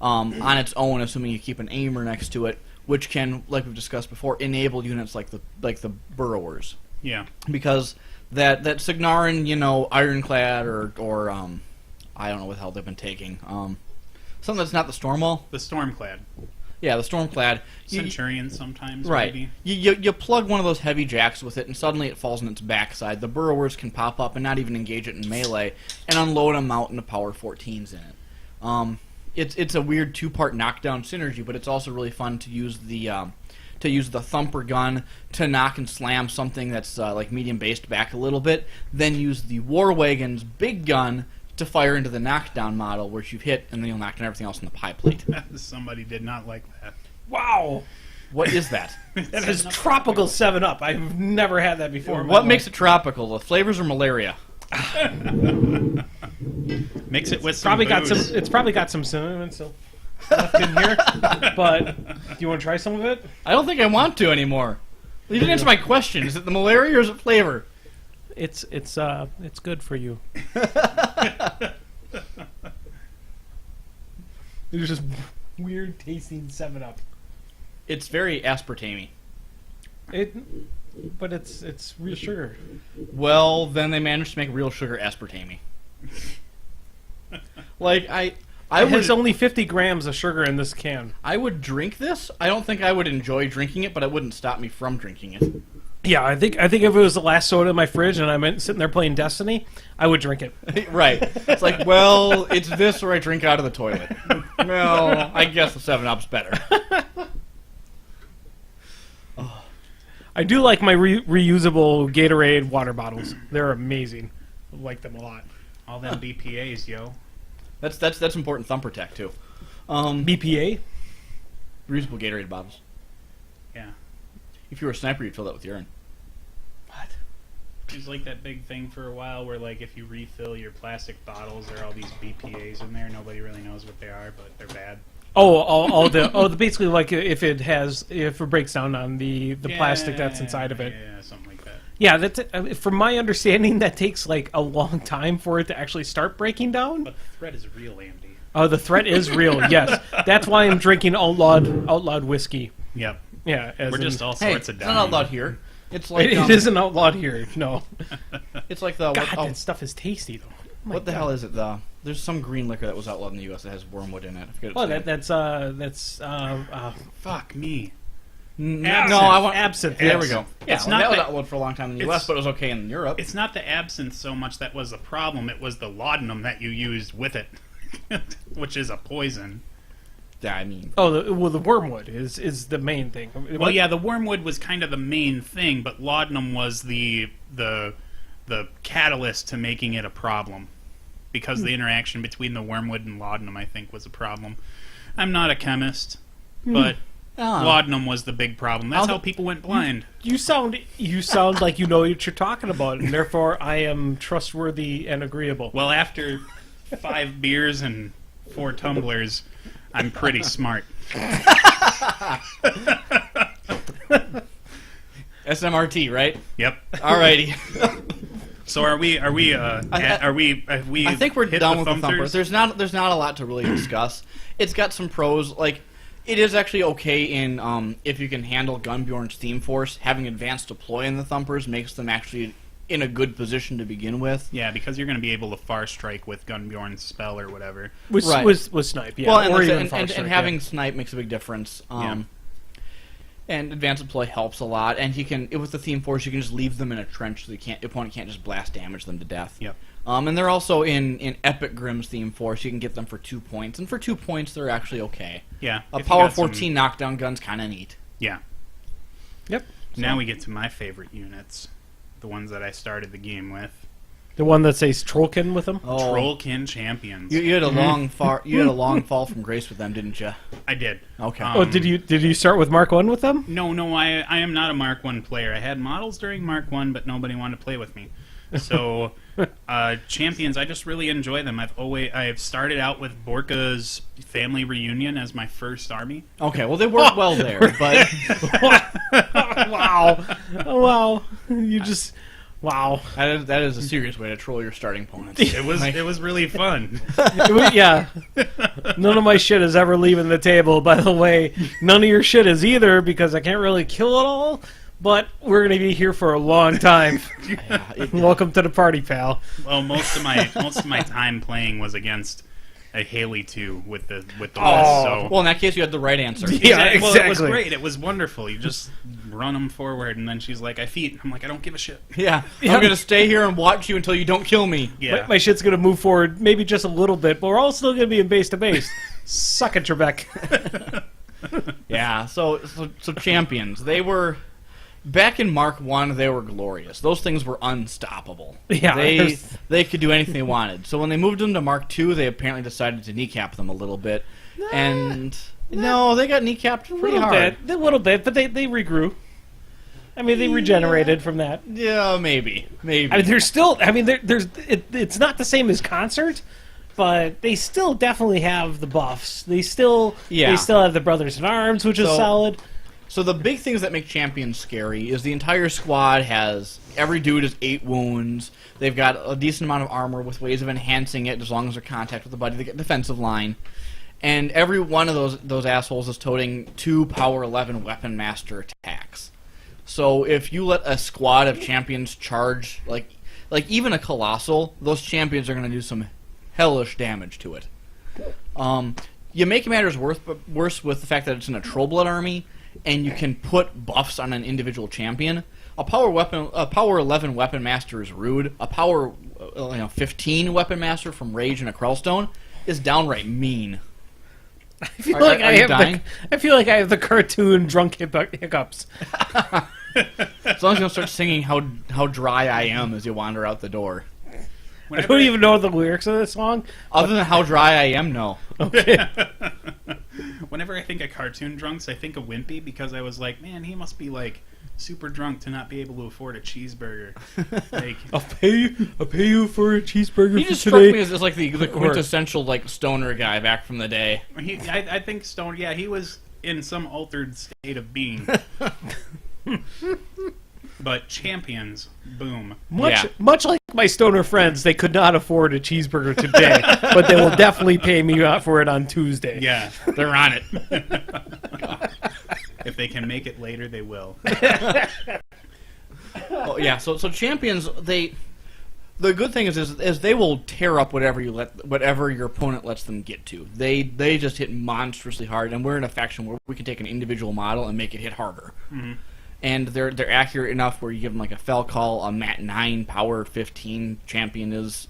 on its own, assuming you keep an aimer next to it, which can, like we've discussed before, enable units like the Burrowers. Yeah. Because that Signarin, Ironclad or I don't know what the hell they've been taking. Something that's not the Stormwall. The Stormclad. Yeah, the Stormclad. Centurion sometimes, Right. maybe. You plug one of those heavy jacks with it, and suddenly it falls on its backside. The Burrowers can pop up and not even engage it in melee, and unload them out into power 14s in it. It's a weird two-part knockdown synergy, but it's also really fun to use the Thumper gun to knock and slam something that's like medium based back a little bit. Then use the War Wagon's big gun to fire into the knockdown model, which you've hit, and then you'll knock down everything else in the pie plate. Somebody did not like that. Wow. What is that? That is tropical 7-Up. I've never had that before. in my What makes life. it tropical? The flavors or malaria? Mix it with some Probably got booze. some. It's probably got some cinnamon. So left in here. But do you want to try some of it? I don't think I want to anymore. You didn't answer my question. Is it the malaria or is it flavor? It's good for you. There's just weird tasting 7-Up. It's very aspartame-y. But it's real sugar. Well, then they managed to make real sugar aspartame-y. Like, I It would... has only 50 grams of sugar in this can. I would drink this. I don't think I would enjoy drinking it, but it wouldn't stop me from drinking it. Yeah, I think if it was the last soda in my fridge and I'm sitting there playing Destiny, I would drink it. Right. It's like, well, it's this or I drink out of the toilet. Well, I guess the 7-Up's better. I do like my reusable Gatorade water bottles. They're amazing. I like them a lot. All them BPAs, yo. That's important Thumper tech, too. BPA? Reusable Gatorade bottles. Yeah. If you were a sniper, you'd fill that with urine. What? It was like that big thing for a while where, like, if you refill your plastic bottles, there are all these BPAs in there. Nobody really knows what they are, but they're bad. Basically like if it breaks down on the plastic that's inside of it. Yeah, something like that. Yeah, that's from my understanding that takes like a long time for it to actually start breaking down. But the threat is real, Andy. Oh, the threat is real. Yes, that's why I'm drinking outlawed whiskey. Yep. Yeah, We're just all Hey, sorts of it's down. not outlawed here. It's like it isn't outlawed here. No. It's like the God, what, that stuff is tasty though. Oh what the hell is it? There's some green liquor that was outlawed in the U.S. that has wormwood in it. I forget its Oh, name. that's Fuck me. No, absinthe. I want Absinthe. There we yes. go. Yeah, It's well, not that was that- outlawed for a long time in the it's- U.S., but it was okay in Europe. It's not the absinthe so much that was the problem. It was the laudanum that you used with it, which is a poison. Yeah, I mean, Oh, the wormwood is the main thing. Well, yeah, the wormwood was kind of the main thing, but laudanum was the catalyst to making it a problem. Because the interaction between the wormwood and laudanum, I think, was a problem. I'm not a chemist, but laudanum was the big problem. That's how people went blind. You sound like you know what you're talking about, and therefore I am trustworthy and agreeable. Well, after 5 beers and 4 tumblers, I'm pretty smart. SMRT, right? Yep. Alrighty. So have we I think we're hit done the with the Thumper. thumpers? There's not a lot to really discuss. It's got some pros, like it is actually okay in if you can handle Gunbjorn's theme force. Having advanced deploy in the Thumpers makes them actually in a good position to begin with. Yeah, because you're going to be able to far strike with Gunbjorn's spell or whatever. With snipe, yeah. Well, and, or like I even said, and Foster, having yeah. snipe makes a big difference. Yeah. And advanced deploy helps a lot. And you can, with the theme force, you can just leave them in a trench so the opponent can't just blast damage them to death. Yep. And they're also in Epic Grimm's theme force. You can get them for 2 points, and for 2 points, they're actually okay. Yeah. A if you power got some- 14 knockdown gun's kind of neat. Yeah. Yep. Now we get to my favorite units, the ones that I started the game with. The one that says Trollkin with them? Oh, Trollkin champions. you had a long fall from grace with them, didn't you? I did. Okay. Oh, did you start with Mark 1 with them? No, I am not a Mark 1 player. I had models during Mark 1, but nobody wanted to play with me. So, champions, I just really enjoy them. I've started out with Borka's family reunion as my first army. Okay, well, they work well there, but... Wow. Oh, wow. You just... Wow. That is a serious way to troll your starting opponents. It was really fun. Yeah. None of my shit is ever leaving the table, by the way. None of your shit is either, because I can't really kill it all, but we're going to be here for a long time. Welcome to the party, pal. Well, most of my time playing was against a Haley 2 with the list. So Well, in that case, you had the right answer. Yeah, Well, it was exactly. great. It was wonderful. You just run them forward, and then she's like, "I feet." I'm like, "I don't give a shit." Yeah, I'm gonna stay here and watch you until you don't kill me. Yeah. My shit's going to move forward maybe just a little bit, but we're all still going to be in base to base. Suck it, Trebek. Yeah. So champions, they were back in Mark 1. They were glorious. Those things were unstoppable. Yeah, they could do anything they wanted. So when they moved them to Mark 2, they apparently decided to kneecap them a little bit, and no, they got kneecapped pretty hard. A little bit, but they regrew. I mean, they regenerated from that. Yeah, maybe. I mean, there's still. I mean, there's. It's not the same as concert, but they still definitely have the buffs. They still have the Brothers in Arms, which is solid. So the big things that make champions scary is the entire squad has every dude has 8 wounds. They've got a decent amount of armor with ways of enhancing it as long as they're contact with the buddy. They get defensive line, and every one of those assholes is toting 2 power 11 weapon master attacks. So if you let a squad of champions charge like even a colossal, those champions are going to do some hellish damage to it. You make matters worse with the fact that it's in a Trollblood army, and you can put buffs on an individual champion. A power 11 weapon master is rude. A power 15 weapon master from Rage and a Krellstone is downright mean. I feel like I have the cartoon drunk hiccups. As long as you don't start singing how dry I am as you wander out the door. I don't even know the lyrics of this song. Other than how dry I am, no. Okay. Whenever I think of cartoon drunks, I think of Wimpy because I was like, man, he must be like super drunk to not be able to afford a cheeseburger. Like, I'll pay you for a cheeseburger. He just struck me as like the quintessential like stoner guy back from the day. I think Stone. Yeah, he was in some altered state of being. But champions, boom. Much like my stoner friends, they could not afford a cheeseburger today, but they will definitely pay me for it on Tuesday. Yeah, they're on it. If they can make it later, they will. Oh, yeah. So champions, the good thing is they will tear up whatever your opponent lets them get to. They just hit monstrously hard, and we're in a faction where we can take an individual model and make it hit harder. Mm-hmm. And they're accurate enough where you give them like a Fell Call, a Mat 9 Power 15 champion is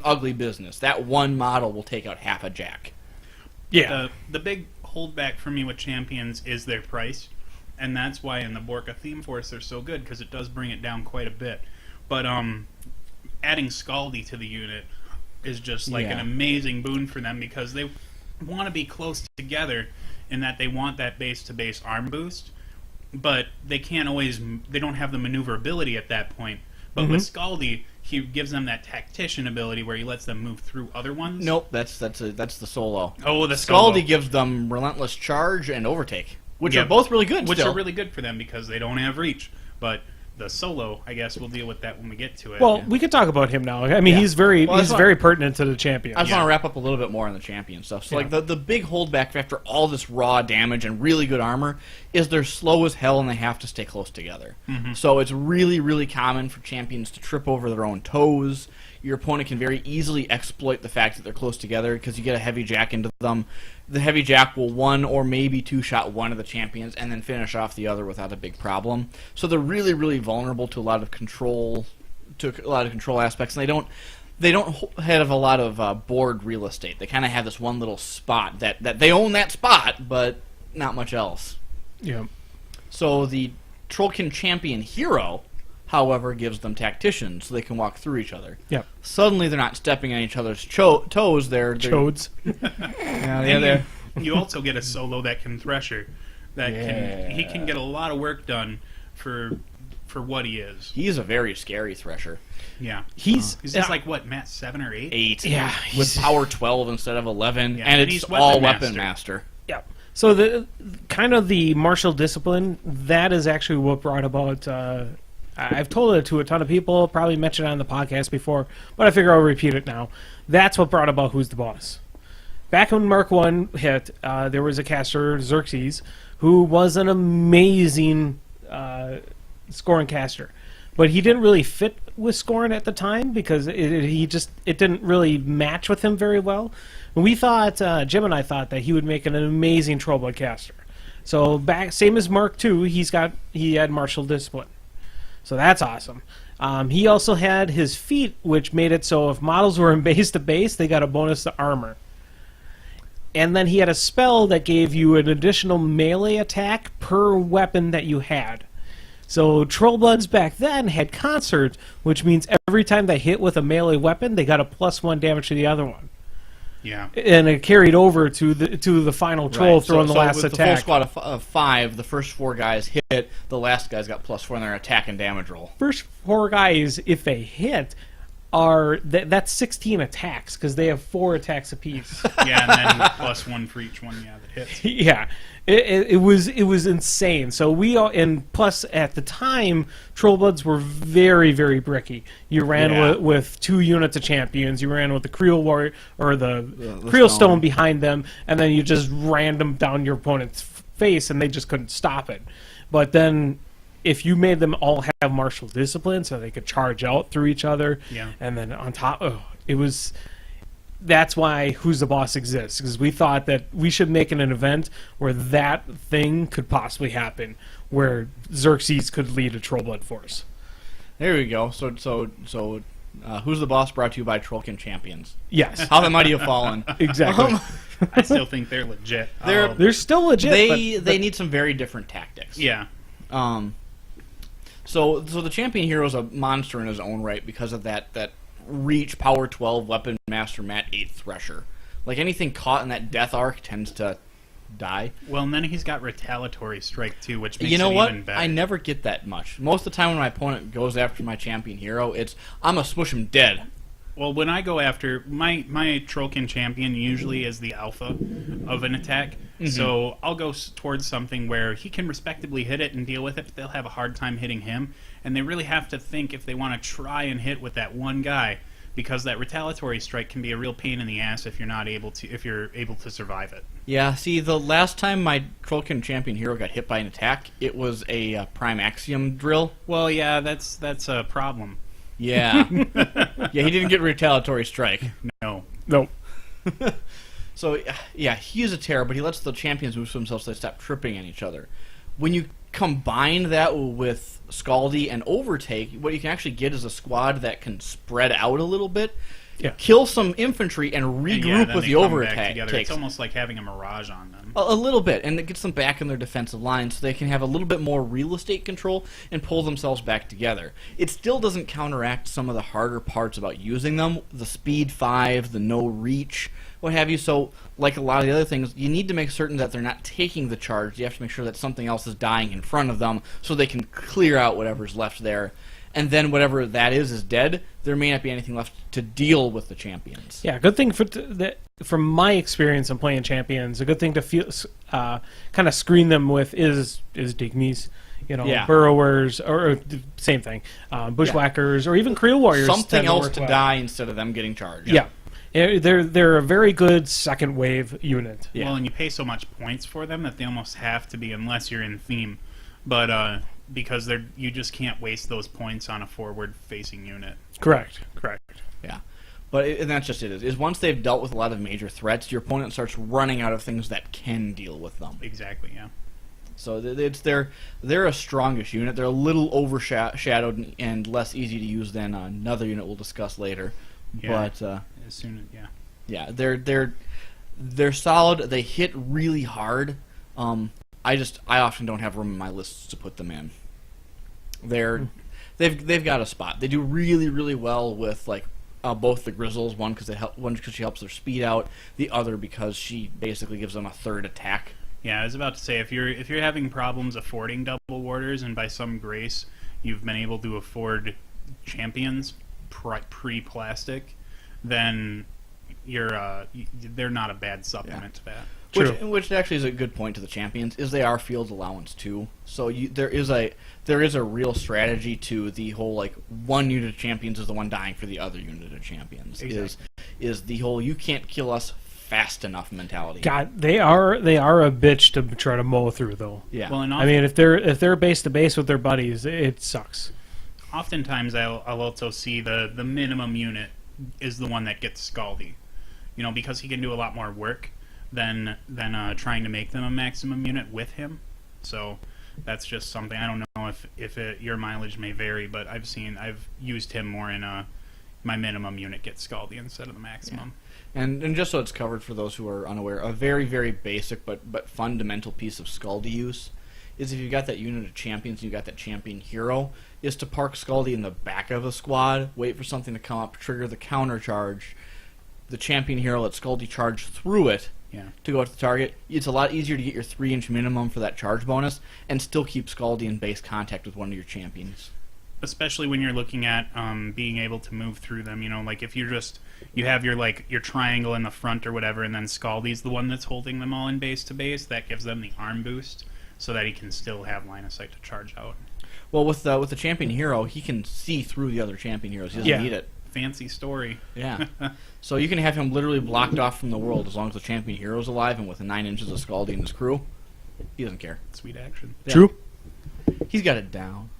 ugly business. That one model will take out half a jack. Yeah. The big holdback for me with champions is their price, and that's why in the Borka Theme Force they're so good, because it does bring it down quite a bit. But adding Scaldy to the unit is just like an amazing boon for them, because they want to be close together in that they want that base-to-base arm boost, but they can't always. They don't have the maneuverability at that point. But with Scaldy, he gives them that tactician ability where he lets them move through other ones. Nope, that's the solo. Oh, the Scaldy gives them relentless charge and overtake, which are both really good. Which are really good for them because they don't have reach. But the solo, I guess we'll deal with that when we get to it. Well, we could talk about him now. I mean, he's very pertinent to the champion. I just want to wrap up a little bit more on the champion stuff. So, like the big holdback after all this raw damage and really good armor is they're slow as hell and they have to stay close together. Mm-hmm. So it's really, really common for champions to trip over their own toes. Your opponent can very easily exploit the fact that they're close together because you get a heavy jack into them. The heavy jack will one or maybe two-shot one of the champions and then finish off the other without a big problem. So they're really, really vulnerable to a lot of control, aspects, and they don't have a lot of board real estate. They kind of have this one little spot that they own that spot, but not much else. Yeah. So the Trollkin champion hero, however, gives them tacticians so they can walk through each other. Yep. Suddenly they're not stepping on each other's toes. They're chodes. You also get a solo that can Thresher. He can get a lot of work done for what he is. He's a very scary Thresher. Yeah. He's just like what, Matt 7 or 8? 8. Yeah. With power 12 instead of 11, and it's all weapon master. Yeah. So the kind of the martial discipline, that is actually what brought about. I've told it to a ton of people, probably mentioned it on the podcast before, but I figure I'll repeat it now. That's what brought about Who's the Boss. Back when Mark 1 hit, there was a caster, Xerxes, who was an amazing scoring caster. But he didn't really fit with scoring at the time because it didn't really match with him very well. And we thought, Jim and I thought that he would make an amazing Trollblood caster. So same as Mark 2, he had martial discipline. So that's awesome. He also had his feat, which made it so if models were in base to base, they got a bonus to armor. And then he had a spell that gave you an additional melee attack per weapon that you had. So Trollbloods back then had Concert, which means every time they hit with a melee weapon, they got a +1 damage to the other one. Yeah, and it carried over to the final troll throwing the last with attack. The full squad of 5, the first 4 guys hit. The last guys got +4 in their attack and damage roll. First 4 guys, if they hit, are that's 16 attacks because they have 4 attacks apiece. Yeah, and then plus 1 for each one. Yeah, that hits. Yeah, it was insane. So we all, and plus at the time, Trollbloods were very, very bricky. You ran with 2 units of champions. You ran with the Creel Warrior or the Creel Stone behind them, and then you just ran them down your opponent's face, and they just couldn't stop it. But then, if you made them all have martial discipline, so they could charge out through each other, and then on top, that's why Who's the Boss exists, because we thought that we should make an event where that thing could possibly happen, where Xerxes could lead a Trollblood force. There we go. So Who's the Boss brought to you by Trollkin Champions. Yes. How the mighty have fallen. Exactly. I still think they're legit. They're still legit. They need some very different tactics. Yeah. So the champion hero is a monster in his own right because of that reach, power 12, weapon master, mat 8 thresher. Like anything caught in that death arc tends to die. Well, and then he's got retaliatory strike too, which makes it even better. I never get that much. Most of the time when my opponent goes after my champion hero, I'm gonna smush him dead. Well, when I go after my Trollkin champion, usually is the alpha of an attack. So I'll go towards something where he can respectably hit it and deal with it, but they'll have a hard time hitting him, and they really have to think if they want to try and hit with that one guy, because that retaliatory strike can be a real pain in the ass if you're able to survive it. Yeah. See, the last time my Trollkin champion hero got hit by an attack, it was a prime axiom drill. Well, yeah, that's a problem. Yeah. Yeah, he didn't get retaliatory strike. No. Nope. So, yeah, he is a terror, but he lets the champions move to themselves so they stop tripping on each other. When you combine that with Scaldy and Overtake, what you can actually get is a squad that can spread out a little bit, kill some infantry, and regroup with the Overtake. It's almost like having a mirage on them. A little bit, and it gets them back in their defensive line so they can have a little bit more real estate control and pull themselves back together. It still doesn't counteract some of the harder parts about using them, the speed 5, the no reach, what have you. So, like a lot of the other things, you need to make certain that they're not taking the charge. You have to make sure that something else is dying in front of them so they can clear out whatever's left there. And then whatever that is dead. There may not be anything left to deal with the champions. Yeah, good thing from my experience in playing champions, a good thing to feel kind of screen them with is Digmies, Burrowers, or same thing, Bushwhackers, or even Creel Warriors. Something else to die instead of them getting charged. Yeah. They're a very good second wave unit. Yeah. Well, and you pay so much points for them that they almost have to be, unless you're in theme. But because you just can't waste those points on a forward-facing unit. Correct. Yeah. And that's just it. Is once they've dealt with a lot of major threats, your opponent starts running out of things that can deal with them. Exactly, yeah. So they're a strongish unit. They're a little overshadowed and less easy to use than another unit we'll discuss later. Yeah, but yeah, they're solid. They hit really hard. I often don't have room in my lists to put them in. They've got a spot. They do really, really well with both the Grizzles. One because she helps their speed out. The other because she basically gives them a third attack. Yeah, I was about to say if you're having problems affording double warders, and by some grace you've been able to afford champions pre-plastic, then they're not a bad supplement to that. Which actually is a good point to the champions, is they are field allowance too. So there is a real strategy to the whole one unit of champions is the one dying for the other unit of champions. Exactly. Is the whole you can't kill us fast enough mentality. God, they are a bitch to try to mow through though. Yeah. Well, and I mean if they're base to base with their buddies, it sucks. Oftentimes I'll also see the minimum unit is the one that gets Scaldy, because he can do a lot more work than trying to make them a maximum unit with him. So that's just something. I don't know if your mileage may vary, but I've used him more in my minimum unit gets Scaldy instead of the maximum. Yeah. And just so it's covered for those who are unaware, a very, very basic but fundamental piece of Scaldy use is if you've got that unit of champions and you've got that champion hero, is to park Scaldy in the back of a squad, wait for something to come up, trigger the counter charge, the champion hero let Scaldy charge through it to go to the target. It's a lot easier to get your 3-inch minimum for that charge bonus and still keep Scaldy in base contact with one of your champions. especially when you're looking at being able to move through them. You know, like if you have your triangle in the front or whatever, and then Scaldy's the one that's holding them all in base to base. That gives them the arm boost, so that he can still have line of sight to charge out. Well, with the champion hero, he can see through the other champion heroes. He doesn't need it. Fancy story. Yeah. So you can have him literally blocked off from the world as long as the champion hero's alive, and with 9 inches of Scaldy in his crew, he doesn't care. Sweet action. Yeah. True. He's got it down.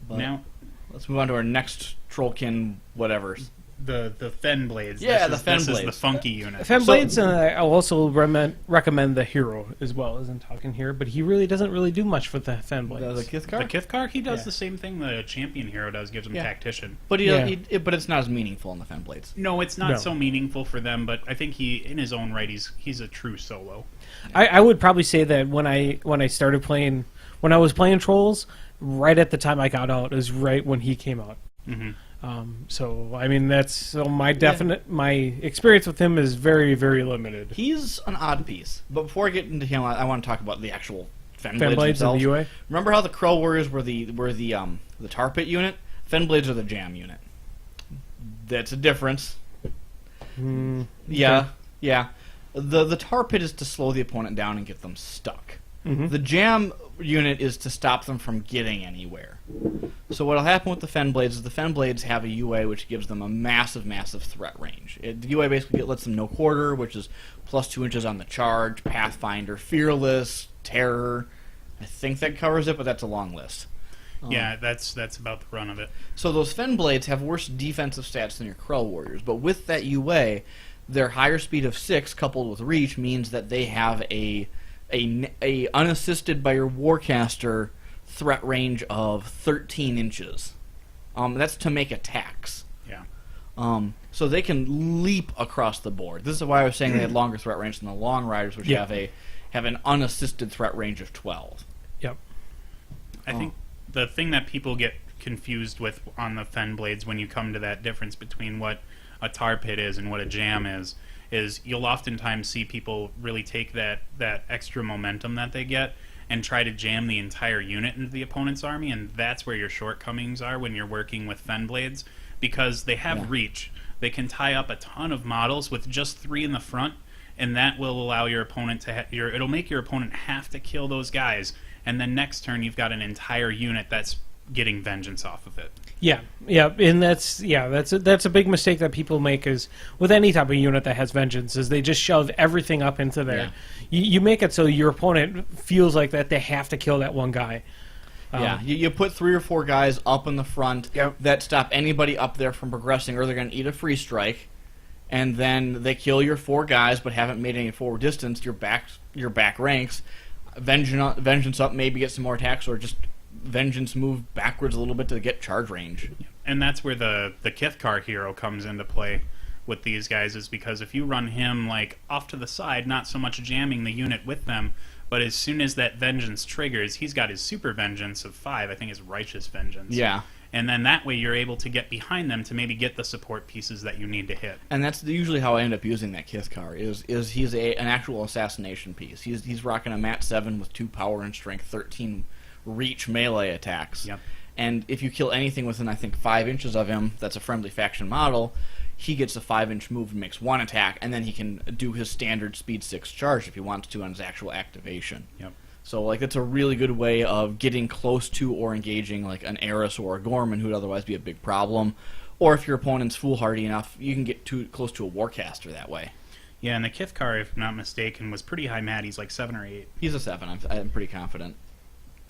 But Now, let's move on to our next Trollkin whatever. the Fen Blades. Yeah, this the Fen is Blades. the funky unit. Fen Blades, and I'll also recommend the hero as well as I'm talking here, but he really doesn't really do much for the Fen Blades. The Kithkar? The Kithkar, he does Yeah. the same thing the champion hero does, gives him tactician. But Yeah. but it's not as meaningful in the Fen Blades. No, it's not No. so meaningful for them, but I think he, in his own right, he's a true solo. I would probably say that when I started playing, when I was playing Trolls, right at the time I got out is right when he came out. Mm-hmm. So I mean my experience with him is very, very limited. He's an odd piece. But before I get into him, I want to talk about the actual Fen Fen Blades and themselves. the UA. Remember how the Crow Warriors were the tar pit unit? Fen Blades are the jam unit. That's a difference. Yeah. The tar pit is to slow the opponent down and get them stuck. Mhm. The jam unit is to stop them from getting anywhere. So what'll happen with the Fen Blades is the Fen Blades have a UA which gives them a massive, massive threat range. The UA basically lets them no quarter, which is plus 2 inches on the charge, Pathfinder, Fearless, Terror. I think that covers it, but that's a long list. Yeah, that's about the run of it. So those Fen Blades have worse defensive stats than your Crow Warriors, but with that UA, their higher speed of 6 coupled with reach means that they have a unassisted by your Warcaster threat range of 13 inches. That's to make attacks. Yeah. So they can leap across the board. This is why I was saying they had longer threat range than the Long Riders, which have an unassisted threat range of 12. Yep. I think the thing that people get confused with on the Fen Blades when you come to that difference between what a tar pit is and what a jam is you'll oftentimes see people really take that extra momentum that they get and try to jam the entire unit into the opponent's army, and that's where your shortcomings are when you're working with Fen Blades, because they have reach. They can tie up a ton of models with just 3 in the front, and that will allow your opponent to it'll make your opponent have to kill those guys, and then next turn you've got an entire unit that's getting vengeance off of it. Yeah, and that's a big mistake that people make is with any type of unit that has vengeance is they just shove everything up into there. Yeah. You make it so your opponent feels like that they have to kill that one guy. You put 3 or 4 guys up in the front that stop anybody up there from progressing, or they're going to eat a free strike, and then they kill your 4 guys but haven't made any forward distance. Your back ranks, vengeance up, maybe get some more attacks, or just vengeance move backwards a little bit to get charge range. And that's where the Kithkar hero comes into play with these guys, is because if you run him like off to the side, not so much jamming the unit with them, but as soon as that vengeance triggers, he's got his super vengeance of 5, I think his righteous vengeance. Yeah. And then that way you're able to get behind them to maybe get the support pieces that you need to hit. And that's usually how I end up using that Kithkar, is he's an actual assassination piece. He's rocking a Mat 7 with 2 power and strength, 13 reach melee attacks. Yep. And if you kill anything within, I think, 5 inches of him that's a friendly faction model, he gets a 5-inch move and makes 1 attack, and then he can do his standard speed 6 charge if he wants to on his actual activation. Yep. So, like, that's a really good way of getting close to or engaging, like, an Eris or a Gorman who would otherwise be a big problem. Or if your opponent's foolhardy enough, you can get too close to a Warcaster that way. Yeah, and the Kithkar, if not mistaken, was pretty high mat. He's like 7 or 8. He's a 7. I'm pretty confident.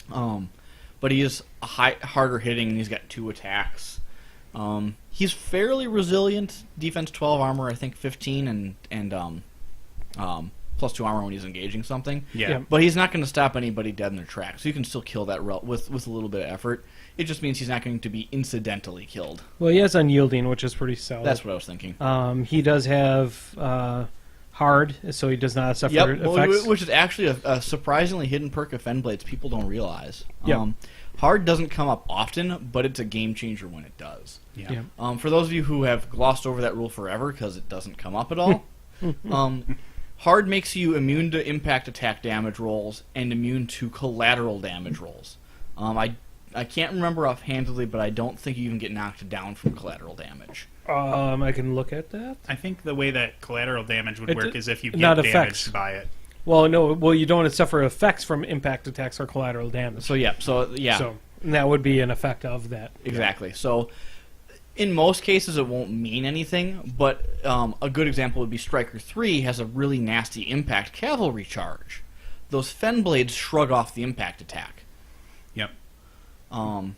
But he is harder hitting, and he's got 2 attacks. He's fairly resilient. Defense 12, armor I think 15, and plus 2 armor when he's engaging something. Yeah. But he's not going to stop anybody dead in their tracks. So you can still kill that with a little bit of effort. It just means he's not going to be incidentally killed. Well, he has unyielding, which is pretty solid. That's what I was thinking. He does have hard, so he does not suffer effects. Which is actually a surprisingly hidden perk of Fen Blades people don't realize. Yep. Hard doesn't come up often, but it's a game changer when it does. Yeah. For those of you who have glossed over that rule forever because it doesn't come up at all, hard makes you immune to impact attack damage rolls and immune to collateral damage rolls. I I can't remember offhandedly, but I don't think you even get knocked down from collateral damage. I can look at that. I think the way that collateral damage would work is if you get not damaged effects. by it. Well, no. Well, you don't suffer effects from impact attacks or collateral damage. So yeah. So and that would be an effect of that. Exactly. So in most cases, it won't mean anything, but a good example would be Striker 3 has a really nasty impact cavalry charge. Those Fen Blades shrug off the impact attack. Yep. I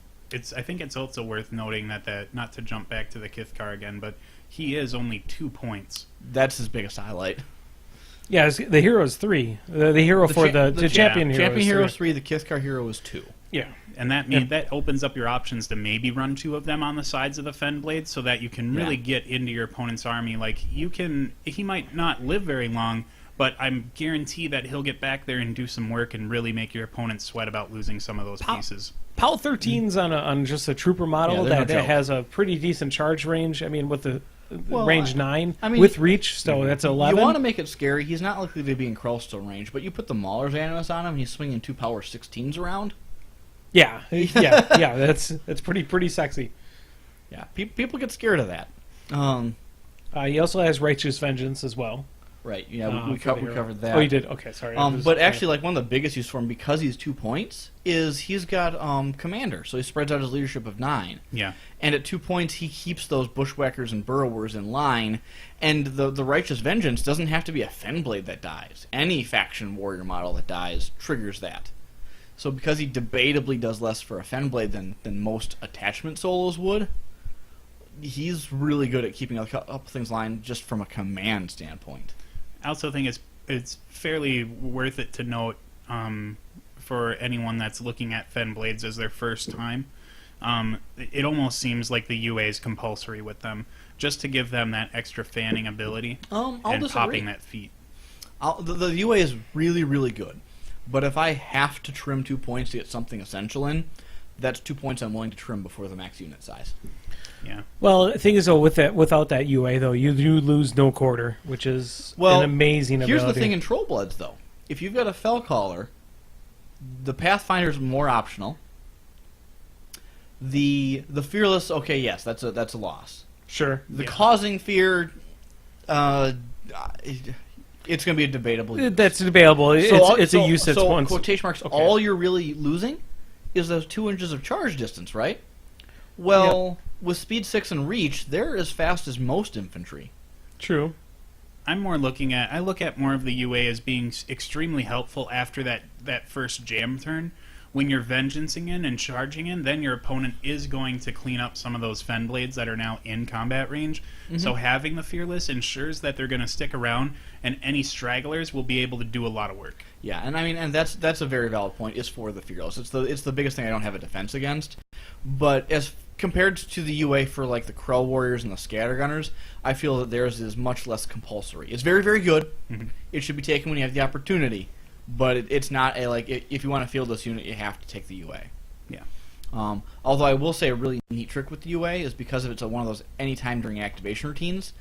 think it's also worth noting that not to jump back to the Kithkar again, but he is only 2 points. That's his biggest highlight. Yeah, the hero is 3. The hero the champion hero. Champion hero is 3. The Kithkar hero is 2. Yeah. And that means that opens up your options to maybe run 2 of them on the sides of the Fen Blades so that you can really get into your opponent's army. Like, he might not live very long, but I'm guaranteed that he'll get back there and do some work and really make your opponent sweat about losing some of those pieces. POW 13's on just a trooper model that has a pretty decent charge range. I mean, with the range 9 with reach, so that's 11. You want to make it scary. He's not likely to be in Krellstone range, but you put the Mauler's Animus on him, he's swinging 2 power 16s around. Yeah. That's pretty sexy. Yeah, people get scared of that. He also has Righteous Vengeance as well. Right. Yeah, we covered that. Oh, you did. Okay, sorry. But actually, like one of the biggest use for him because he's 2 points is he's got Commander, so he spreads out his leadership of 9. Yeah. And at 2 points, he keeps those Bushwhackers and Burrowers in line. And the Righteous Vengeance doesn't have to be a Fen Blade that dies. Any faction warrior model that dies triggers that. So because he debatably does less for a Fen Blade than most attachment solos would, he's really good at keeping up things line just from a command standpoint. I also think it's fairly worth it to note for anyone that's looking at Fen Blades as their first time. It almost seems like the UA is compulsory with them, just to give them that extra fanning ability I'll and disagree. popping that feat. The UA is really, really good. But if I have to trim 2 points to get something essential in, that's 2 points I'm willing to trim before the max unit size. Yeah. Well, the thing is, though, without that UA, though, you do lose no quarter, which is an amazing ability. Here's the thing in Trollbloods, though. If you've got a Fellcaller, the Pathfinder's more optional. The Fearless, okay, yes, that's a loss. Sure. The Causing Fear, it's going to be a debatable use. That's debatable. It's a use that's once. Quotation marks, all you're really losing is those 2 inches of charge distance, right? Well, with speed 6 and reach, they're as fast as most infantry. True. I look at more of the UA as being extremely helpful after that first jam turn. When you're vengeancing in and charging in, then your opponent is going to clean up some of those Fen Blades that are now in combat range. Mm-hmm. So having the Fearless ensures that they're going to stick around, and any stragglers will be able to do a lot of work. Yeah, and that's a very valid point. Is for the Fearless. It's the biggest thing I don't have a defense against. But as compared to the UA for like the Krell Warriors and the Scattergunners, I feel that theirs is much less compulsory. It's very, very good. Mm-hmm. It should be taken when you have the opportunity. But it's not if you want to field this unit, you have to take the UA. Yeah. Although I will say a really neat trick with the UA is because if it's one of those anytime during activation routines,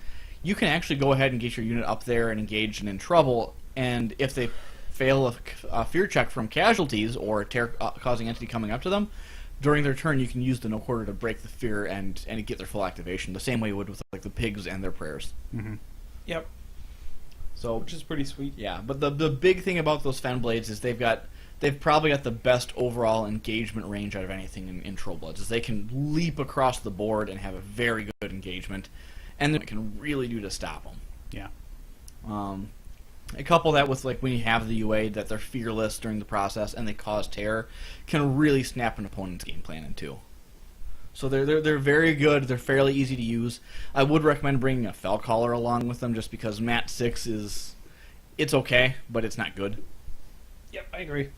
you can actually go ahead and get your unit up there and engaged and in trouble. And if they fail a fear check from casualties or a terror-causing entity coming up to them, during their turn you can use the no quarter to break the fear and get their full activation, the same way you would with like the pigs and their prayers. Mm-hmm. Yep. So, which is pretty sweet. Yeah, but the big thing about those Fen Blades is they've probably got the best overall engagement range out of anything in Trollbloods. Is they can leap across the board and have a very good engagement, and then it can really do to stop them. Yeah. A couple that with like when you have the UA that they're fearless during the process and they cause terror, can really snap an opponent's game plan in two. So they're very good. They're fairly easy to use. I would recommend bringing a Fellcaller along with them just because Mat 6 it's okay, but it's not good. Yep, I agree.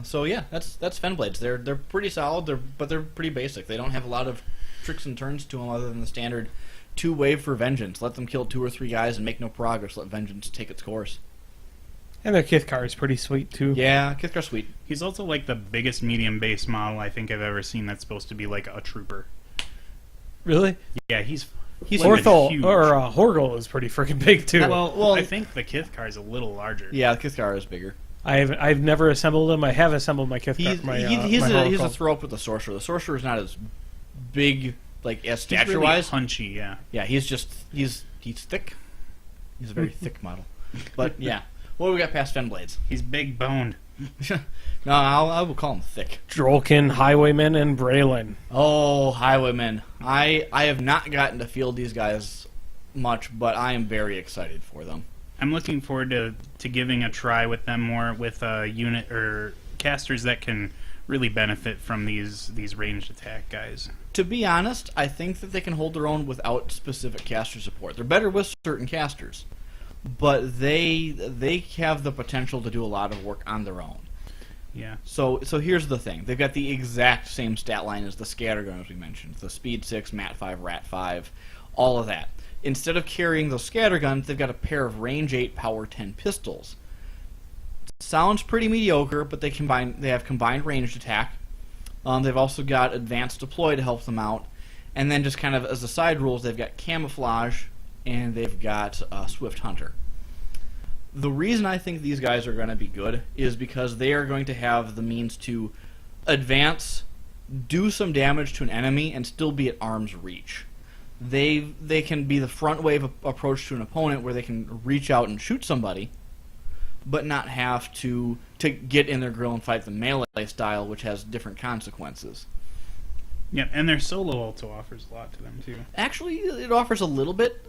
So yeah, that's Fen Blades. They're pretty solid. But they're pretty basic. They don't have a lot of tricks and turns to them other than the standard 2-wave for Vengeance. Let them kill 2 or 3 guys and make no progress. Let Vengeance take its course. And their Kithkar is pretty sweet, too. Yeah, Kithkar's sweet. He's also like the biggest medium base model I think I've ever seen that's supposed to be like a trooper. Really? Yeah, he's Orthol, huge. or Horgol is pretty freaking big, too. Well, I think the Kithkar is a little larger. Yeah, the Kithkar is bigger. I've never assembled him. I have assembled my Kith. He's a throw up with the sorcerer. The sorcerer is not as big, like as stature really wise. punchy, yeah. Yeah, he's thick. He's a very thick model. But yeah, what do we got past Fen Blades? He's big boned. No, I will call him thick. Trollkin, Highwaymen, and Braylen. Oh, Highwaymen! I have not gotten to field these guys much, but I am very excited for them. I'm looking forward to giving a try with them more with unit or casters that can really benefit from these ranged attack guys. To be honest, I think that they can hold their own without specific caster support. They're better with certain casters, but they have the potential to do a lot of work on their own. Yeah. So here's the thing. They've got the exact same stat line as the Scattergunner, as we mentioned. The Speed 6, Mat 5, Rat 5, all of that. Instead of carrying those Scatterguns, they've got a pair of Range 8, Power 10 pistols. Sounds pretty mediocre, but they have combined ranged attack. They've also got Advanced Deploy to help them out. And then just kind of as a side rules, they've got Camouflage, and they've got Swift Hunter. The reason I think these guys are going to be good is because they are going to have the means to advance, do some damage to an enemy, and still be at arm's reach. They can be the front wave approach to an opponent where they can reach out and shoot somebody, but not have to get in their grill and fight the melee style, which has different consequences. Yeah, and their solo also offers a lot to them too. Actually, it offers a little bit,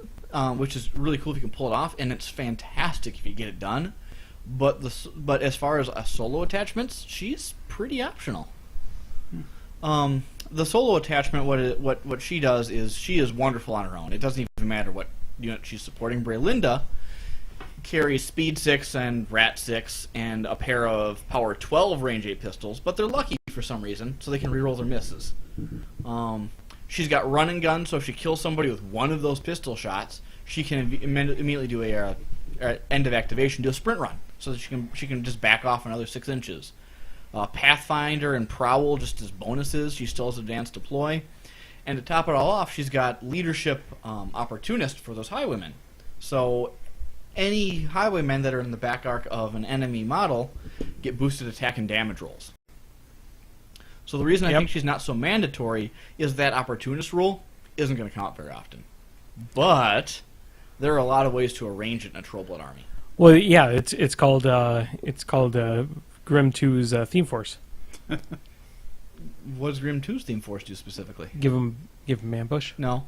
which is really cool if you can pull it off, and it's fantastic if you get it done. But as far as solo attachments, she's pretty optional. The solo attachment, what she does is she is wonderful on her own. It doesn't even matter what unit she's supporting. Braylinda carries Speed 6 and Rat 6 and a pair of Power 12 Range 8 pistols, but they're lucky for some reason, so they can reroll their misses. She's got Run and Gun, so if she kills somebody with one of those pistol shots, she can immediately do a end of activation, do a sprint run, so that she can just back off another 6 inches. Pathfinder and Prowl just as bonuses. She still has Advanced Deploy. And to top it all off, she's got Leadership Opportunist for those Highwaymen. So any Highwaymen that are in the back arc of an enemy model get boosted attack and damage rolls. So the reason I think she's not so mandatory is that Opportunist rule isn't going to come out very often. But there are a lot of ways to arrange it in a Trollblood army. Well, yeah, it's called Grim 2's Theme Force. What does Grim 2's Theme Force do specifically? Give him ambush. No.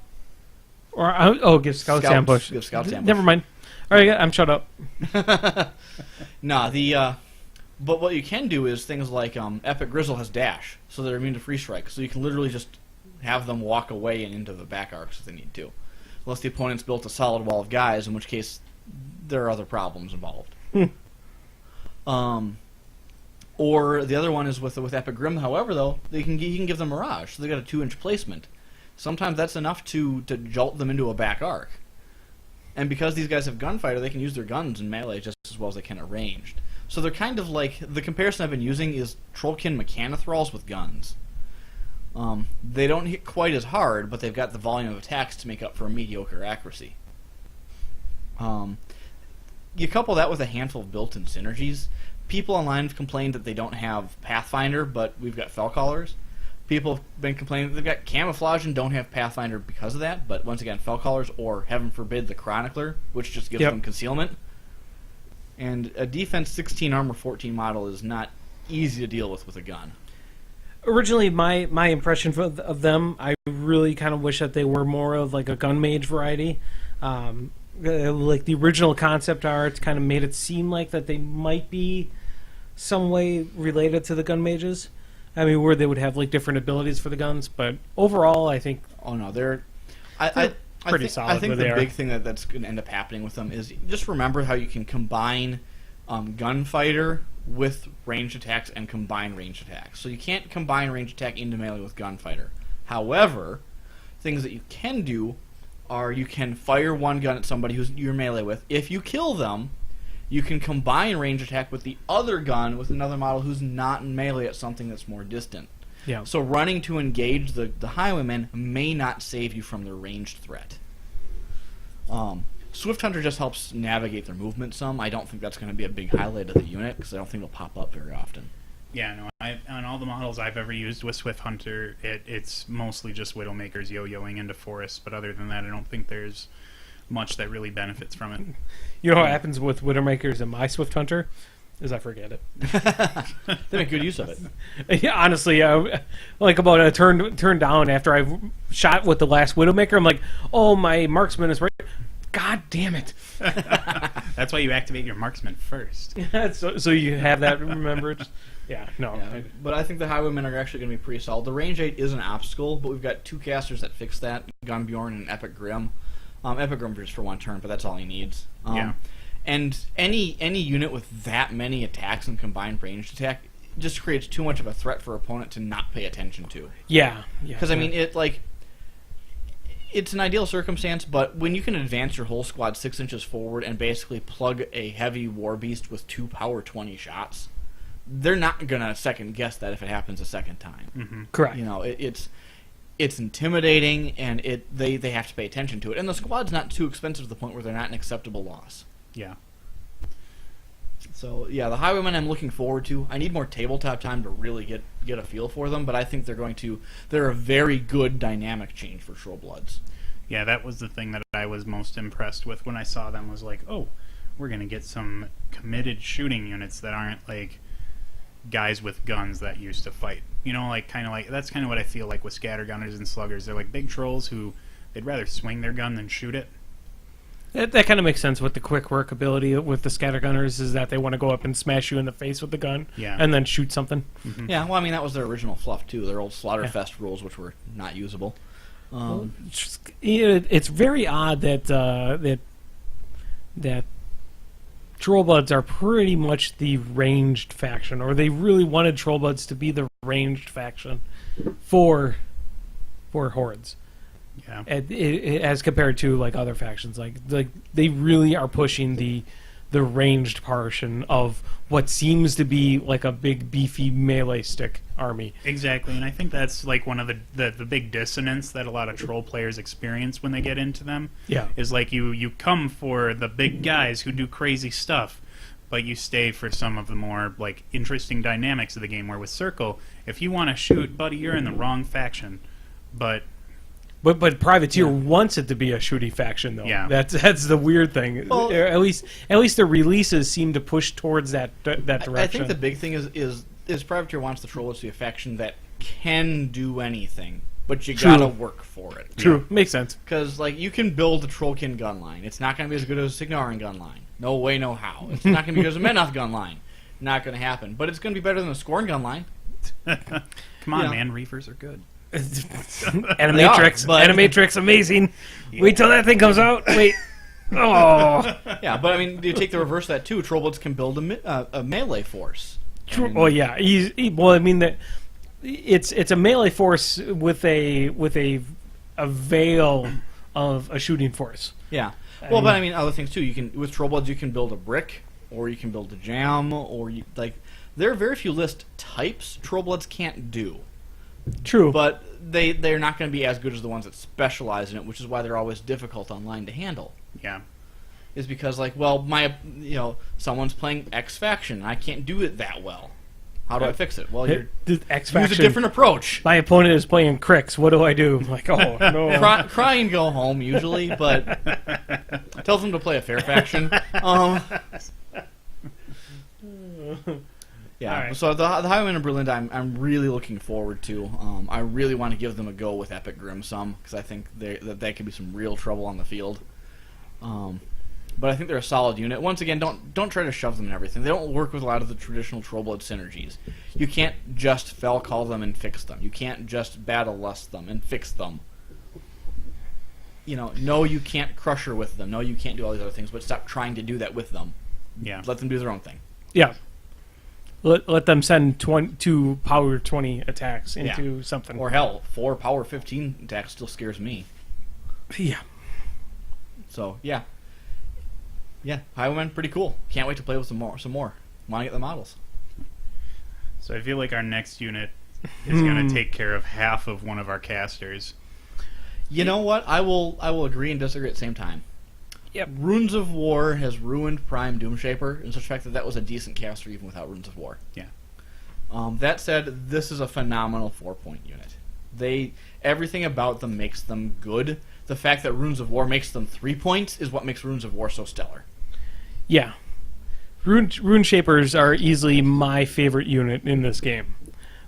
Or give Scouts ambush. Give Scouts ambush. Never mind. All right, I'm shut up. Nah, but what you can do is things like Epic Grizzle has dash, so they're immune to free strike. So you can literally just have them walk away and into the back arcs if they need to, unless the opponent's built a solid wall of guys, in which case there are other problems involved. Or the other one is with Epic Grim. However, though, you can give them Mirage, so they got a 2-inch placement. Sometimes that's enough to jolt them into a back arc. And because these guys have Gunfighter, they can use their guns in melee just as well as they can at ranged. So they're kind of like, the comparison I've been using is Trollkin Mechanothralls with guns. They don't hit quite as hard, but they've got the volume of attacks to make up for a mediocre accuracy. You couple that with a handful of built-in synergies. People online have complained that they don't have Pathfinder, but we've got Fellcallers. People have been complaining that they've got Camouflage and don't have Pathfinder because of that, but once again, Fellcallers, or heaven forbid, the Chronicler, which just gives them concealment. And a defense 16, armor 14 model is not easy to deal with a gun. Originally, my impression of them, I really kind of wish that they were more of like a gun mage variety. Like the original concept art kind of made it seem like that they might be some way related to the gun mages. I mean, where they would have like different abilities for the guns, but overall, I think they're pretty solid. I think the big thing that's going to end up happening with them is just remember how you can combine Gunfighter with ranged attacks and combine ranged attacks. So you can't combine ranged attack into melee with Gunfighter. However, things that you can do are you can fire one gun at somebody who's you're melee with. If you kill them, you can combine range attack with the other gun with another model who's not in melee at something that's more distant. Yeah. So running to engage the Highwaymen may not save you from their ranged threat. Swift Hunter just helps navigate their movement some. I don't think that's going to be a big highlight of the unit because I don't think it'll pop up very often. Yeah, no. On all the models I've ever used with Swift Hunter, it's mostly just Widowmakers yo-yoing into forests. But other than that, I don't think there's much that really benefits from it. You know what happens with Widowmakers and my Swift Hunter? Is I forget it. They make good use of it. Yeah, honestly, like about a turn down after I've shot with the last Widowmaker, I'm like, oh, my marksman is right. God damn it. That's why you activate your marksman first. so you have that remembered. Yeah, no. Yeah, but I think the Highwaymen are actually going to be pretty solid. The range 8 is an obstacle, but we've got 2 casters that fix that, Gunbjorn and Epic Grim. Epic Grim just for 1 turn, but that's all he needs. Yeah. And any unit with that many attacks and combined ranged attack just creates too much of a threat for opponent to not pay attention to. Yeah. Because, I mean, it's an ideal circumstance, but when you can advance your whole squad 6 inches forward and basically plug a heavy war beast with 2 power 20 shots, they're not going to second guess that if it happens a second time. Mm-hmm. Correct. You know, it's intimidating, and they have to pay attention to it. And the squad's not too expensive to the point where they're not an acceptable loss. Yeah. So, yeah, the Highwaymen I'm looking forward to. I need more tabletop time to really get a feel for them, but I think they're a very good dynamic change for Trollbloods. Yeah, that was the thing that I was most impressed with when I saw them, was like, oh, we're going to get some committed shooting units that aren't like guys with guns that used to fight. You know, like that's kind of what I feel like with Scattergunners and Sluggers. They're like big trolls who they'd rather swing their gun than shoot it. That kind of makes sense with the quick work ability with the Scattergunners, is that they want to go up and smash you in the face with the gun and then shoot something. Mm-hmm. Yeah, well, I mean, that was their original fluff, too. Their old Slaughterfest rules, which were not usable. It's very odd that Trollbloods are pretty much the ranged faction, or they really wanted Trollbloods to be the ranged faction for Hordes. Yeah. As compared to like other factions, like they really are pushing the ranged portion of what seems to be like a big beefy melee stick army. Exactly, and I think that's like one of the big dissonance that a lot of troll players experience when they get into them. Yeah, is like you come for the big guys who do crazy stuff, but you stay for some of the more like interesting dynamics of the game. Where with Circle, if you want to shoot, buddy, you're in the wrong faction. But Privateer wants it to be a shooty faction, though. Yeah, that's the weird thing. Well, at least the releases seem to push towards that direction. I think the big thing is Privateer wants the Trollbloods to be a faction that can do anything, but you gotta work for it. True, makes sense. Because like you can build a Trollkin gun line, it's not gonna be as good as a Signarin gun line. No way, no how. It's not gonna be as good as a Menoth gun line. Not gonna happen. But it's gonna be better than a Scorn gun line. Come on, man, Reefers are good. Animatrix, amazing. Yeah. Wait till that thing comes out. Wait. Oh. Yeah, but I mean, you take the reverse of that too. Trollbloods can build a melee force. True. Oh yeah. It's a melee force with a veil of a shooting force. Yeah. Well, but I mean, other things too. You can with Trollbloods, you can build a brick, or you can build a jam, or there are very few list types Trollbloods can't do. True, but they're not going to be as good as the ones that specialize in it, which is why they're always difficult online to handle. Yeah, is because someone's playing X faction and I can't do it that well. How do I fix it? Well, X faction. Use a different approach. My opponent is playing Crix. What do I do? I'm like, oh no, cry and go home usually, but tells them to play a fair faction. Yeah, right. So the Highwaymen and Braylen I'm really looking forward to. I really want to give them a go with Epic Grim some, because I think that could be some real trouble on the field. But I think they're a solid unit. Once again, don't try to shove them in everything. They don't work with a lot of the traditional Trollblood synergies. You can't just fell call them and fix them. You can't just battle lust them and fix them. No, you can't crusher with them. No, you can't do all these other things, but stop trying to do that with them. Yeah. Let them do their own thing. Yeah. Let them send 2 power 20 attacks into something. Or hell, 4 power 15 attacks still scares me. Yeah. So, yeah. Yeah, Highwaymen, pretty cool. Can't wait to play with some more. Want to get the models. So I feel like our next unit is going to take care of half of one of our casters. You know what? I will agree and disagree at the same time. Yep. Runes of War has ruined Prime Doom Shaper in such fact that was a decent caster even without Runes of War. Yeah. That said, this is a phenomenal 4-point unit. Everything about them makes them good. The fact that Runes of War makes them 3 points is what makes Runes of War so stellar. Yeah. Rune Shapers are easily my favorite unit in this game.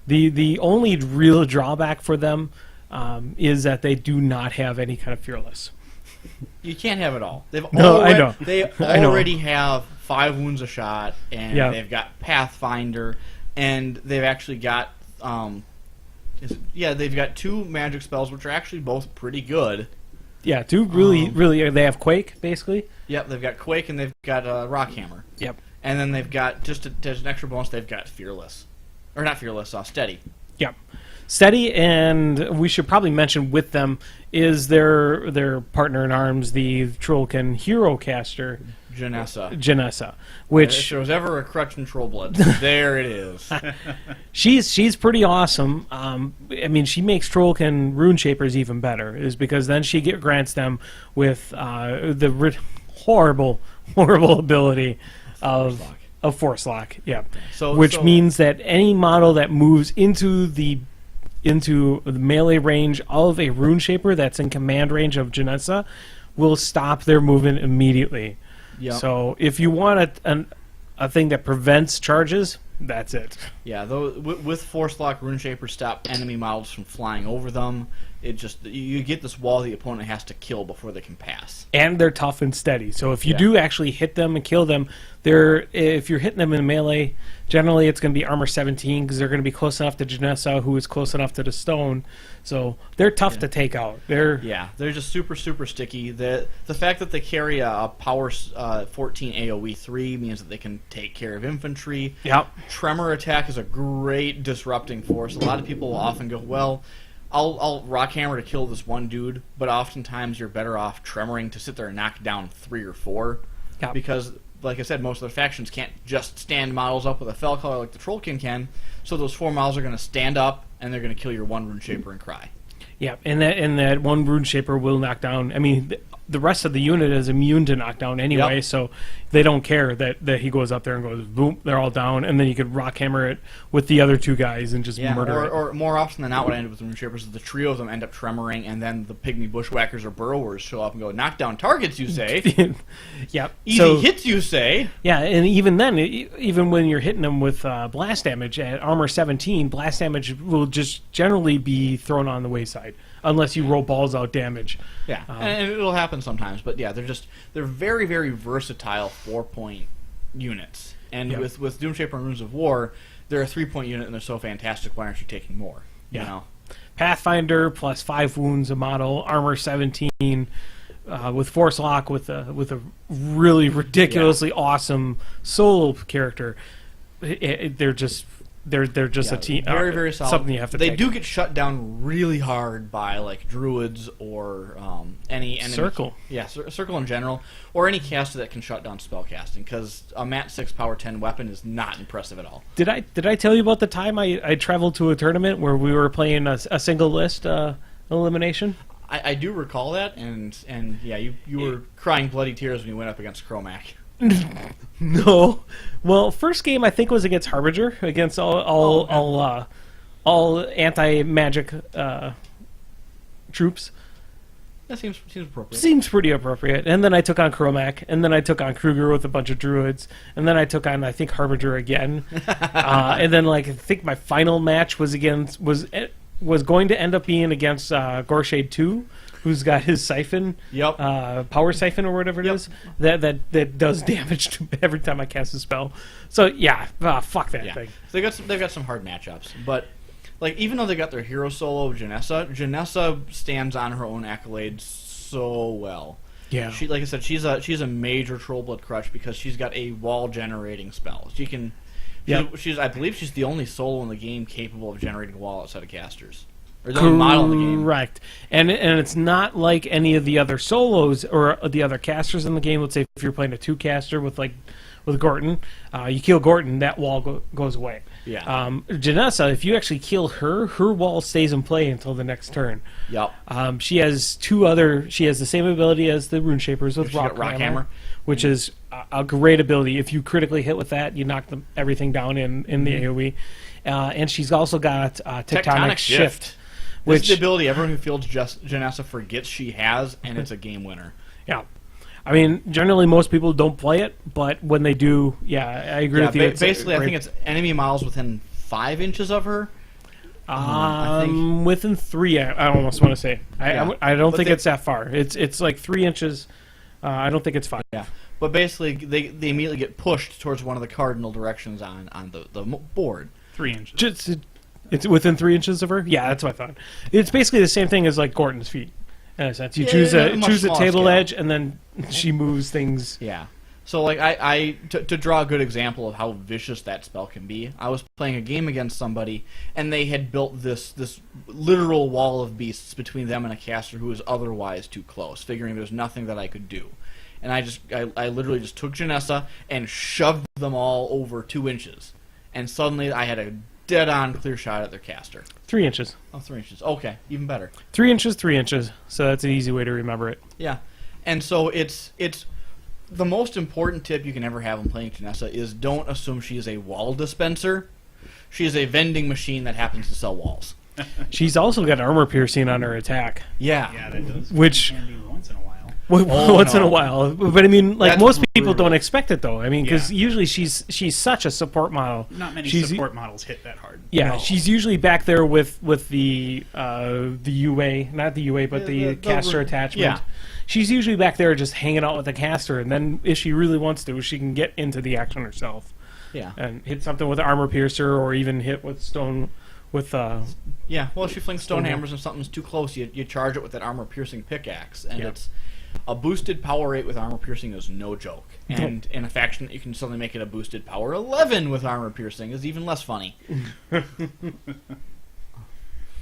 The only real drawback for them is that they do not have any kind of fearless. You can't have it all. I know. They already have 5 wounds a shot, and they've got Pathfinder, and they've actually got they've got 2 magic spells, which are actually both pretty good. Yeah, 2 really. They have Quake basically. Yep, they've got Quake and they've got Rockhammer. Yep. And then they've got as an extra bonus, they've got Fearless, or not Fearless, Steady. Yep. Steady, and we should probably mention with them is their partner in arms, the Trollkin hero caster, Janessa, which if there was ever a crutch in Trollbloods, there it is. she's pretty awesome. I mean, she makes Trollkin Rune Shapers even better, is because then she grants them with the horrible ability of Force Lock. Yeah. Which means that any model that moves into the melee range of a Rune Shaper that's in command range of Janessa will stop their movement immediately. Yep. So if you want a thing that prevents charges, that's it. Yeah, though with Force Lock, Rune Shaper stop enemy models from flying over them. It just you get this wall the opponent has to kill before they can pass. And they're tough and steady. So if you do actually hit them and kill them, if you're hitting them in melee, generally it's going to be armor 17 because they're going to be close enough to Janessa, who is close enough to the stone. So they're tough to take out. They're just super sticky. The fact that they carry a power 14 AoE 3 means that they can take care of infantry. Yep. Tremor attack is a great disrupting force. A lot of people will often go, well, I'll Rockhammer to kill this one dude, but oftentimes you're better off tremoring to sit there and knock down 3 or 4. Yep. Because, like I said, most of the factions can't just stand models up with a fell color like the Trollkin can, so those 4 models are going to stand up, and they're going to kill your one Rune Shaper and cry. Yeah, and that one Rune Shaper will knock down. I mean, the rest of the unit is immune to knockdown anyway, so they don't care that he goes up there and goes boom, they're all down, and then you could Rockhammer it with the other 2 guys and just murder it. Or more often than not, what I ended with Rune Shapers is the trio of them end up tremoring, and then the pygmy Bushwhackers or Burrowers show up and go, knock down targets, you say? Yep. Easy hits, you say? Yeah, and even then, even when you're hitting them with blast damage at armor 17, blast damage will just generally be thrown on the wayside. Unless you roll balls out damage. Yeah, and it'll happen sometimes. But yeah, they're very, very versatile 4-point units. And with Doom Shaper and Runes of War, they're a 3-point unit and they're so fantastic, why aren't you taking more? Yeah. You know? Pathfinder plus 5 wounds a model, armor 17, with Force Lock with a really ridiculously awesome solo character. They're just a team. Very, very solid. Something you have to They take. do get shut down really hard by like druids or any enemy. Circle. Yeah, circle in general, or any caster that can shut down spell casting. Because a Mat 6 Power 10 weapon is not impressive at all. Did I tell you about the time I traveled to a tournament where we were playing a single list elimination? I do recall that, and yeah, you were crying bloody tears when you went up against Cromac. No. Well, first game I think was against Harbinger, against all anti-magic troops. That seems appropriate. Seems pretty appropriate. And then I took on Cromac, and then I took on Kruger with a bunch of druids, and then I took on I think Harbinger again, and then I think my final match was going to end up being against Gorshade 2. Who's got his siphon? Yep. Power siphon or whatever it is that does damage to every time I cast a spell. So yeah, fuck that thing. So they've got some hard matchups, but like even though they got their hero solo of Janessa stands on her own accolades so well. Yeah. She, like I said, she's a major Trollblood crutch because she's got a wall generating spell. She can. I believe she's the only solo in the game capable of generating a wall outside of casters. Or the only model in the game. Correct. And it's not like any of the other solos or the other casters in the game. Let's say if you're playing a 2-caster with Gorton, you kill Gorton, that wall goes away. Yeah. Janessa, if you actually kill her wall stays in play until the next turn. Yep. She has the same ability as the Rune Shapers with Rock Hammer, which is a great ability. If you critically hit with that, you knock everything down in the AoE. And she's also got Tectonic Shift. Which is the ability everyone who fields Janessa forgets she has, and it's a game winner. Yeah. I mean, generally most people don't play it, but when they do, I agree with you. Basically, I think it's enemy models within 5 inches of her. I think. Within 3, I almost want to say. I don't think it's that far. It's like 3 inches. I don't think it's 5. Yeah. But basically, they immediately get pushed towards one of the cardinal directions on the board. 3 inches. It's within 3 inches of her? Yeah, that's what I thought. It's basically the same thing as like Gorton's feet. In a sense, you choose a table scale. edge, and then she moves things. Yeah. So, like, to draw a good example of how vicious that spell can be, I was playing a game against somebody, and they had built this literal wall of beasts between them and a caster who was otherwise too close, figuring there's nothing that I could do. And I literally just took Janessa and shoved them all over 2 inches. And suddenly I had a dead-on clear shot at their caster. 3 inches. Oh, 3 inches. Okay, even better. 3 inches, 3 inches. So that's an easy way to remember it. Yeah. And so it's the most important tip you can ever have when playing Janessa is don't assume she is a wall dispenser. She is a vending machine that happens to sell walls. She's also got armor piercing on her attack. Yeah. Yeah, that does. Which Can be once in a while. Once in a while, but I mean, like That's most people brutal. don't expect it though. I mean, because usually she's such a support model. Not many support models hit that hard. Yeah, No. she's usually back there with the UA, not the UA, but the caster attachment. Yeah. She's usually back there just hanging out with the caster, and then if she really wants to, she can get into the action herself Yeah. and hit something with armor piercer, or even hit with stone with Yeah. Well, if she flings stone Stone hammers and something's too close, you charge it with that armor-piercing pickaxe, and Yeah. it's a boosted power 8 with armor piercing is no joke. And in a faction that you can suddenly make it a boosted power 11 with armor piercing is even less funny.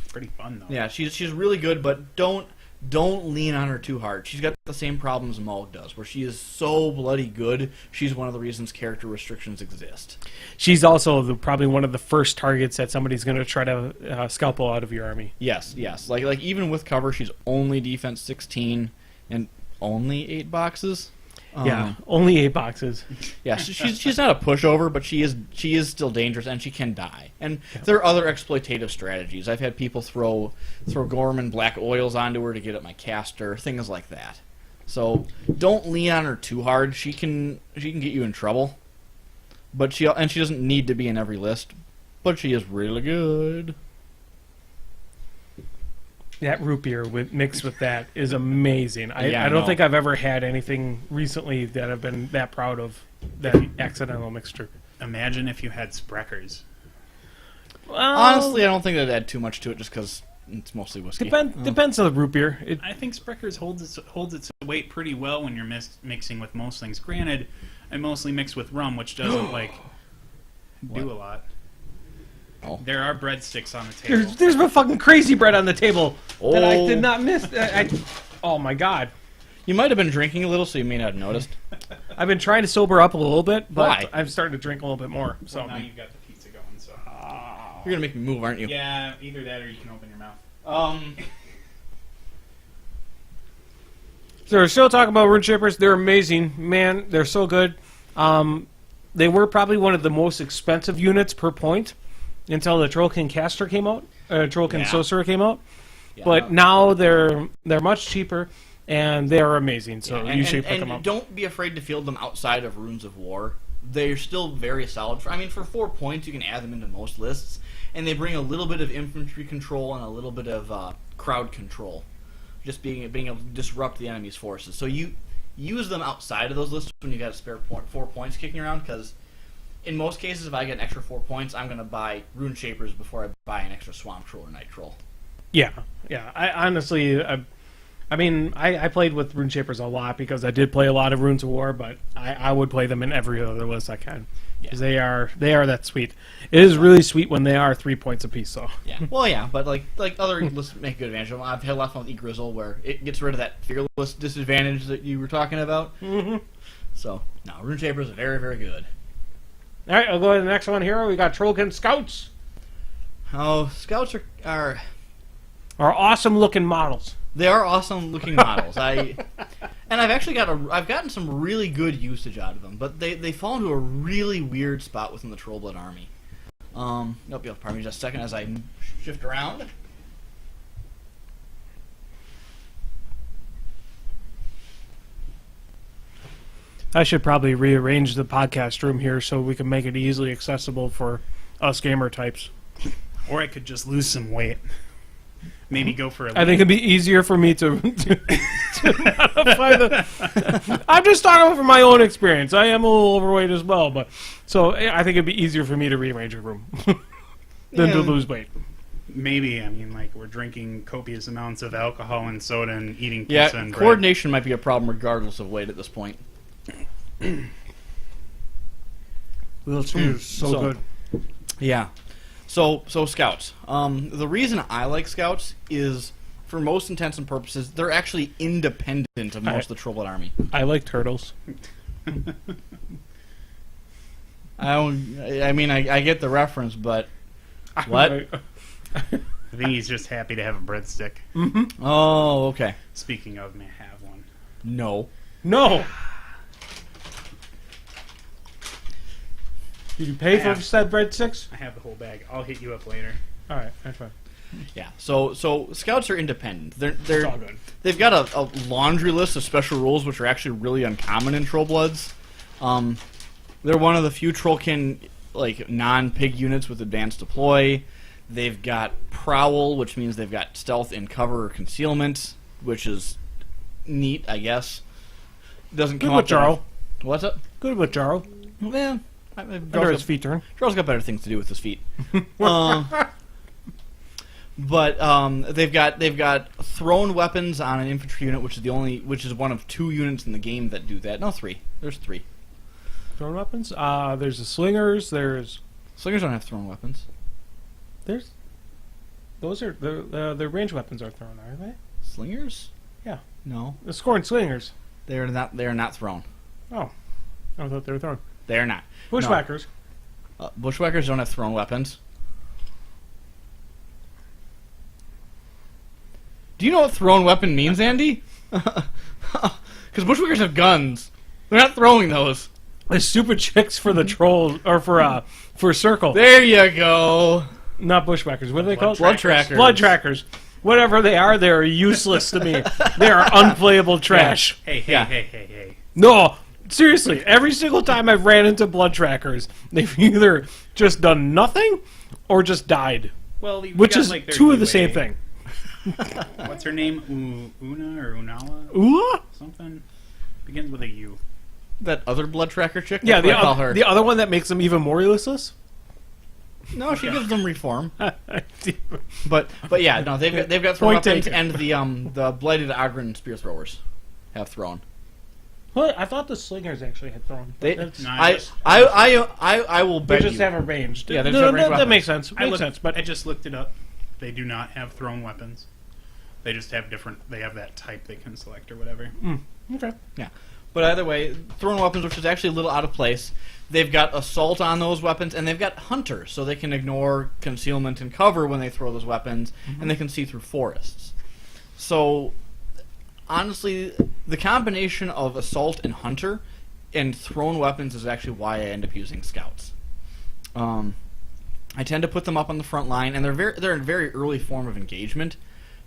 Pretty fun though. Yeah, she's really good, but don't lean on her too hard. She's got the same problems Maul does, where she is so bloody good. She's one of the reasons character restrictions exist. She's also probably one of the first targets that somebody's going to try to scalpel out of your army. Yes. Like even with cover, she's only defense 16 and only 8 boxes. Yeah, only 8 boxes. Yeah, she's not a pushover, but she is still dangerous, and she can die. And there are other exploitative strategies. I've had people throw Gorman black oils onto her to get at my caster, things like that. So don't lean on her too hard. She can get you in trouble, but she doesn't need to be in every list. But she is really good. That root beer mixed with that is amazing. I don't know. think I've ever had anything recently that I've been that proud of, that accidental mixture. Imagine if you had Spreckers. Well, Honestly, I don't think that'd add too much to it, just because it's mostly whiskey. depends on the root beer. I think Spreckers holds its weight pretty well when you're mixing with most things. Granted, I mostly mix with rum, which doesn't do a lot. Oh. There are breadsticks on the table. There's a fucking crazy bread on the table that I Oh. did not miss. Oh my god. You might have been drinking a little, so you may not have noticed. I've been trying to sober up a little bit, but Why? I'm starting to drink a little bit more. So Well, now you've got the pizza going, so. You're gonna make me move, aren't you? Yeah, either that or you can open your mouth. So we're still talking about Rune Shapers. They're amazing. Man, they're so good. They were probably one of the most expensive units per point until the Trollkin Caster came out, Trollkin Sorcerer came out. Yeah. But now they're much cheaper, and they're amazing. So Yeah, you should pick them and up. don't be afraid to field them outside of Runes of War. They're still very solid. For 4 points, you can add them into most lists, and they bring a little bit of infantry control and a little bit of crowd control, just being able to disrupt the enemy's forces. So you use them outside of those lists when you got a spare 4 points kicking around, because in most cases, if I get an extra 4 points, I'm going to buy Rune Shapers before I buy an extra Swamp Troll or Night Troll. Yeah. I honestly, I mean, I played with Rune Shapers a lot because I did play a lot of Runes of War, but I would play them in every other list I can. Because they are that sweet. It is really sweet when they are 3 points apiece, though. Yeah. Well, yeah, but like other lists make good advantage of them. I've had a lot of fun with E-Grizzle where it gets rid of that fearless disadvantage that you were talking about. Mm-hmm. So, no, Rune Shapers are very, very good. All right, I'll go to the next one here. We got Trollkin Scouts. Oh, Scouts are awesome-looking models. they are awesome looking models. I've actually I've gotten some really good usage out of them, but they fall into a really weird spot within the Trollblood army. Nope, pardon me just a second as I shift around. I should probably rearrange the podcast room here so we can make it easily accessible for us gamer types. Or I could just lose some weight. Maybe go for a I think it'd be easier for me to modify the... I'm just talking from my own experience. I am a little overweight as well, but so I think it'd be easier for me to rearrange a room than to lose weight. Maybe, I mean, like, we're drinking copious amounts of alcohol and soda and eating pizza and bread. Coordination might be a problem regardless of weight at this point. So good. Yeah. So Scouts. The reason I like Scouts is, for most intents and purposes, they're actually independent of most of the Trollblood army. I like turtles. I mean, I get the reference, but what? I think he's just happy to have a breadstick. Mm-hmm. Oh, okay. Speaking of, may I have one? No. Did you pay for said breadsticks? I have the whole bag. I'll hit you up later. All right, that's fine. Yeah. So Scouts are independent. It's all good. They've got a laundry list of special rules which are actually really uncommon in Trollbloods. They're one of the few Trollkin non-pig units with advanced deploy. They've got Prowl, which means they've got stealth in cover or concealment, which is neat, I guess. Doesn't come Good with up. Jarl. What's up? Good with Jarl. Man, Under his feet turn. Jarl's got better things to do with his feet. But they've got thrown weapons on an infantry unit, which is one of 2 units in the game that do that. No, 3. There's 3. Thrown weapons? There's the slingers. Slingers don't have thrown weapons. Those are the range weapons are thrown, are they? Slingers? Yeah. No. The scorn slingers. They are not thrown. Oh, I thought they were thrown. They are not. Bushwhackers. No. Bushwhackers don't have thrown weapons. Do you know what thrown weapon means, Andy? Because Bushwhackers have guns. They're not throwing those. The stupid chicks for the trolls or for circle. There you go. Not bushwhackers. What are they called? Blood trackers. Blood trackers. Whatever they are useless to me. They are unplayable trash. Yeah. Hey. No, seriously. Every single time I've ran into blood trackers, they've either just done nothing or just died. Well, which is like 2 of the same thing. What's her name? Una or Unala? Ooh? Something begins with a U. That other blood tracker chick? Yeah, That's what I call her. the other one that makes them even more useless. No, she gives them reform. But yeah, no, they've got thrown Point weapons, taken. and the blighted Ogren spear throwers have thrown. Well, I thought the slingers actually had thrown. I will bet They just you. have a ranged. Yeah, they just have ranged that weapons. makes sense. But I just looked it up. They do not have thrown weapons. They just have They have that type they can select or whatever. Okay. Yeah. But either way, thrown weapons, which is actually a little out of place. They've got assault on those weapons, and they've got hunter, so they can ignore concealment and cover when they throw those weapons, and they can see through forests. So, honestly, the combination of assault and hunter and thrown weapons is actually why I end up using scouts. I tend to put them up on the front line, and they're a very early form of engagement,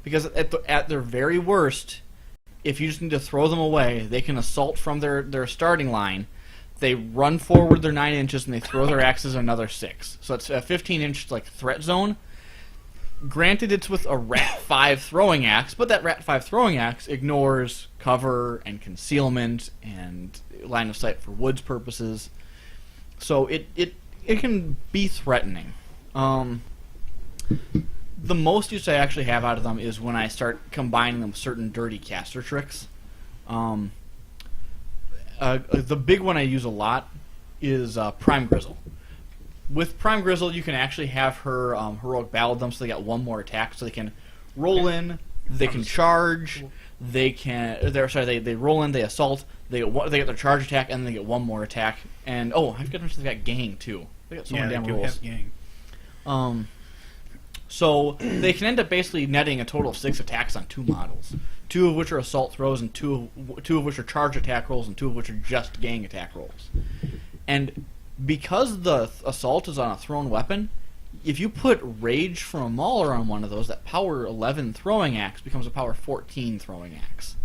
because at their very worst, if you just need to throw them away, they can assault from their starting line. They run forward their 9 inches, and they throw their axes another 6. So it's a 15-inch threat zone. Granted, it's with a Rat 5 throwing axe, but that Rat 5 throwing axe ignores cover and concealment and line of sight for woods purposes. So it can be threatening. The most use I actually have out of them is when I start combining them with certain dirty caster tricks. The big one I use a lot is Prime Grizzle. With Prime Grizzle, you can actually have her heroic battle them, so they got one more attack, so they can roll in, they can charge, they roll in, they assault, they get their charge attack, and then they get one more attack. And I forgot to mention they got gang too. They got so many damn rolls. Have gang. So they can end up basically netting a total of 6 attacks on 2 models, 2 of which are assault throws, and 2 of which are charge attack rolls, and 2 of which are just gang attack rolls. And because the assault is on a thrown weapon, if you put Rage from a Mauler on one of those, that power 11 throwing axe becomes a power 14 throwing axe.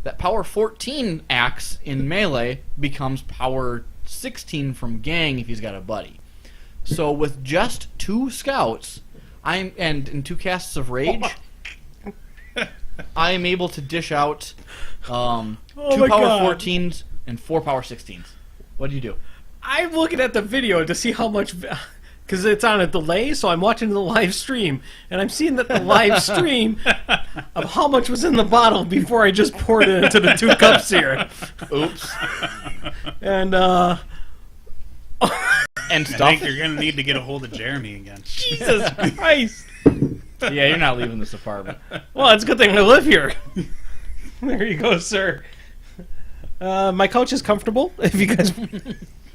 That power 14 axe in melee becomes power 16 from gang if he's got a buddy. So with just 2 scouts, and 2 casts of Rage, I am able to dish out 2 power 14s and 4 power 16s. What do you do? I'm looking at the video to see how much, because it's on a delay, so I'm watching the live stream, and I'm seeing that the live stream of how much was in the bottle before I just poured it into the 2 cups here. Oops. And, and I stuff. think you're going to need to get a hold of Jeremy again. Jesus Christ. Yeah, you're not leaving this apartment. Well, it's a good thing I live here. There you go, sir. My couch is comfortable, if you guys...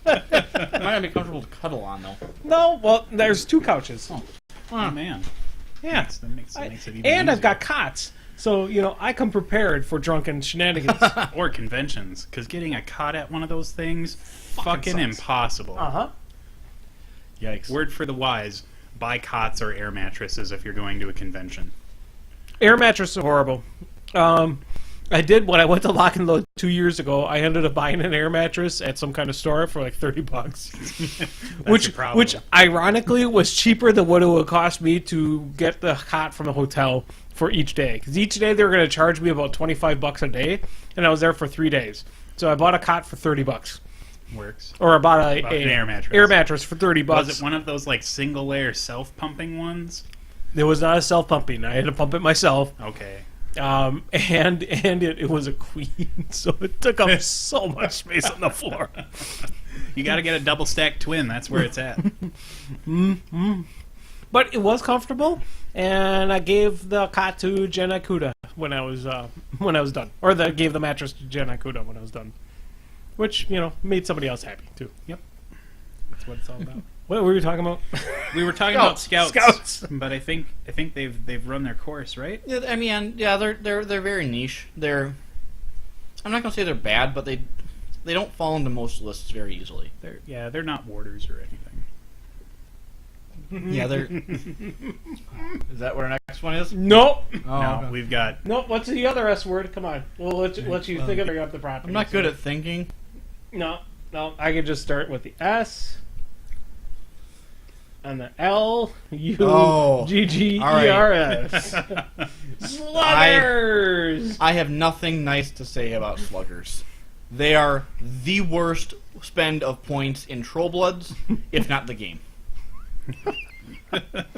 Might not be comfortable to cuddle on, though. No, well, there's 2 couches. Oh, man. Yeah. That makes it even and I've easier. got cots. So, I come prepared for drunken shenanigans. Or conventions, because getting a cot at one of those things, fucking sucks. impossible. Uh-huh. Yikes. Word for the wise, buy cots or air mattresses if you're going to a convention. Air mattress is horrible. I did when I went to Lock and Load 2 years ago. I ended up buying an air mattress at some kind of store for like $30, which ironically was cheaper than what it would cost me to get the cot from a hotel for each day. Because each day they were going to charge me about $25 a day, and I was there for 3 days. So I bought a cot for $30. Works. Or I bought An air mattress. Air mattress for $30. Was it one of those like single layer self pumping ones? It was not a self pumping. I had to pump it myself. Okay. And it was a queen, so it took up so much space on the floor. You got to get a double stack twin. That's where it's at. But it was comfortable, and I gave the cot to Jen Akuda when I was done, or gave the mattress to Jen Akuda when I was done, which made somebody else happy too. Yep. That's what it's all about. What were we talking about? We were talking about scouts. Scouts. But I think they've run their course, right? Yeah, I mean, yeah, they're very niche. I'm not gonna say they're bad, but they don't fall into most lists very easily. They're not warders or anything. Yeah, they're. Is that what our next one is? Nope. Oh, No, okay. we've got. Nope. What's the other S word? Come on. We'll let you think of up the property. I'm not good at thinking. No. I could just start with the S. And the L U G G E R S. Sluggers. I have nothing nice to say about Sluggers. They are the worst spend of points in Trollbloods, if not the game.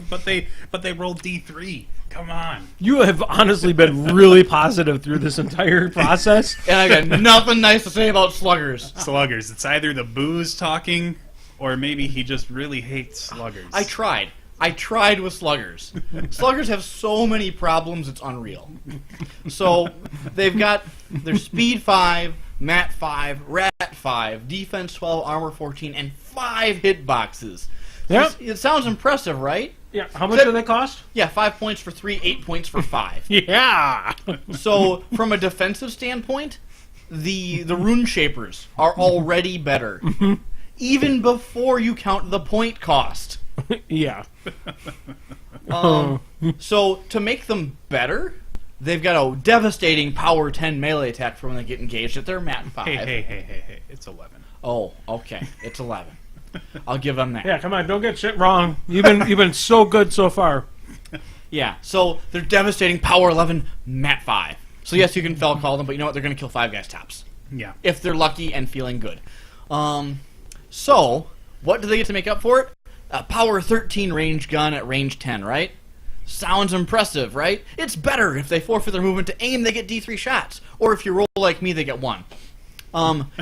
but they rolled D3. Come on. You have honestly been really positive through this entire process. And I got nothing nice to say about Sluggers. Sluggers. It's either the booze talking, or maybe he just really hates sluggers. I tried with Sluggers. Sluggers have so many problems, it's unreal. So, they've got their Speed 5, Mat 5, Rat 5, Defense 12, Armor 14, and 5 hitboxes. Yep. It sounds impressive, right? Yeah. How much do they cost? Yeah, 5 points for 3, 8 points for 5. Yeah. So, from a defensive standpoint, the Rune Shapers are already better. Even before you count the point cost. Yeah. So, to make them better, they've got a devastating power 10 melee attack for when they get engaged at their Mat 5. Hey. It's 11. Oh, okay. It's 11. I'll give them that. Yeah. Come on. Don't get shit wrong. You've been so good so far. Yeah, so they're devastating power 11 Mat 5. So yes, you can fell call them, but you know what? They're going to kill 5 guys tops. Yeah. If they're lucky and feeling good. So, what do they get to make up for it? A power 13 range gun at range 10, right? Sounds impressive, right? It's better if they forfeit their movement to aim, they get D3 shots. Or if you roll like me, they get 1.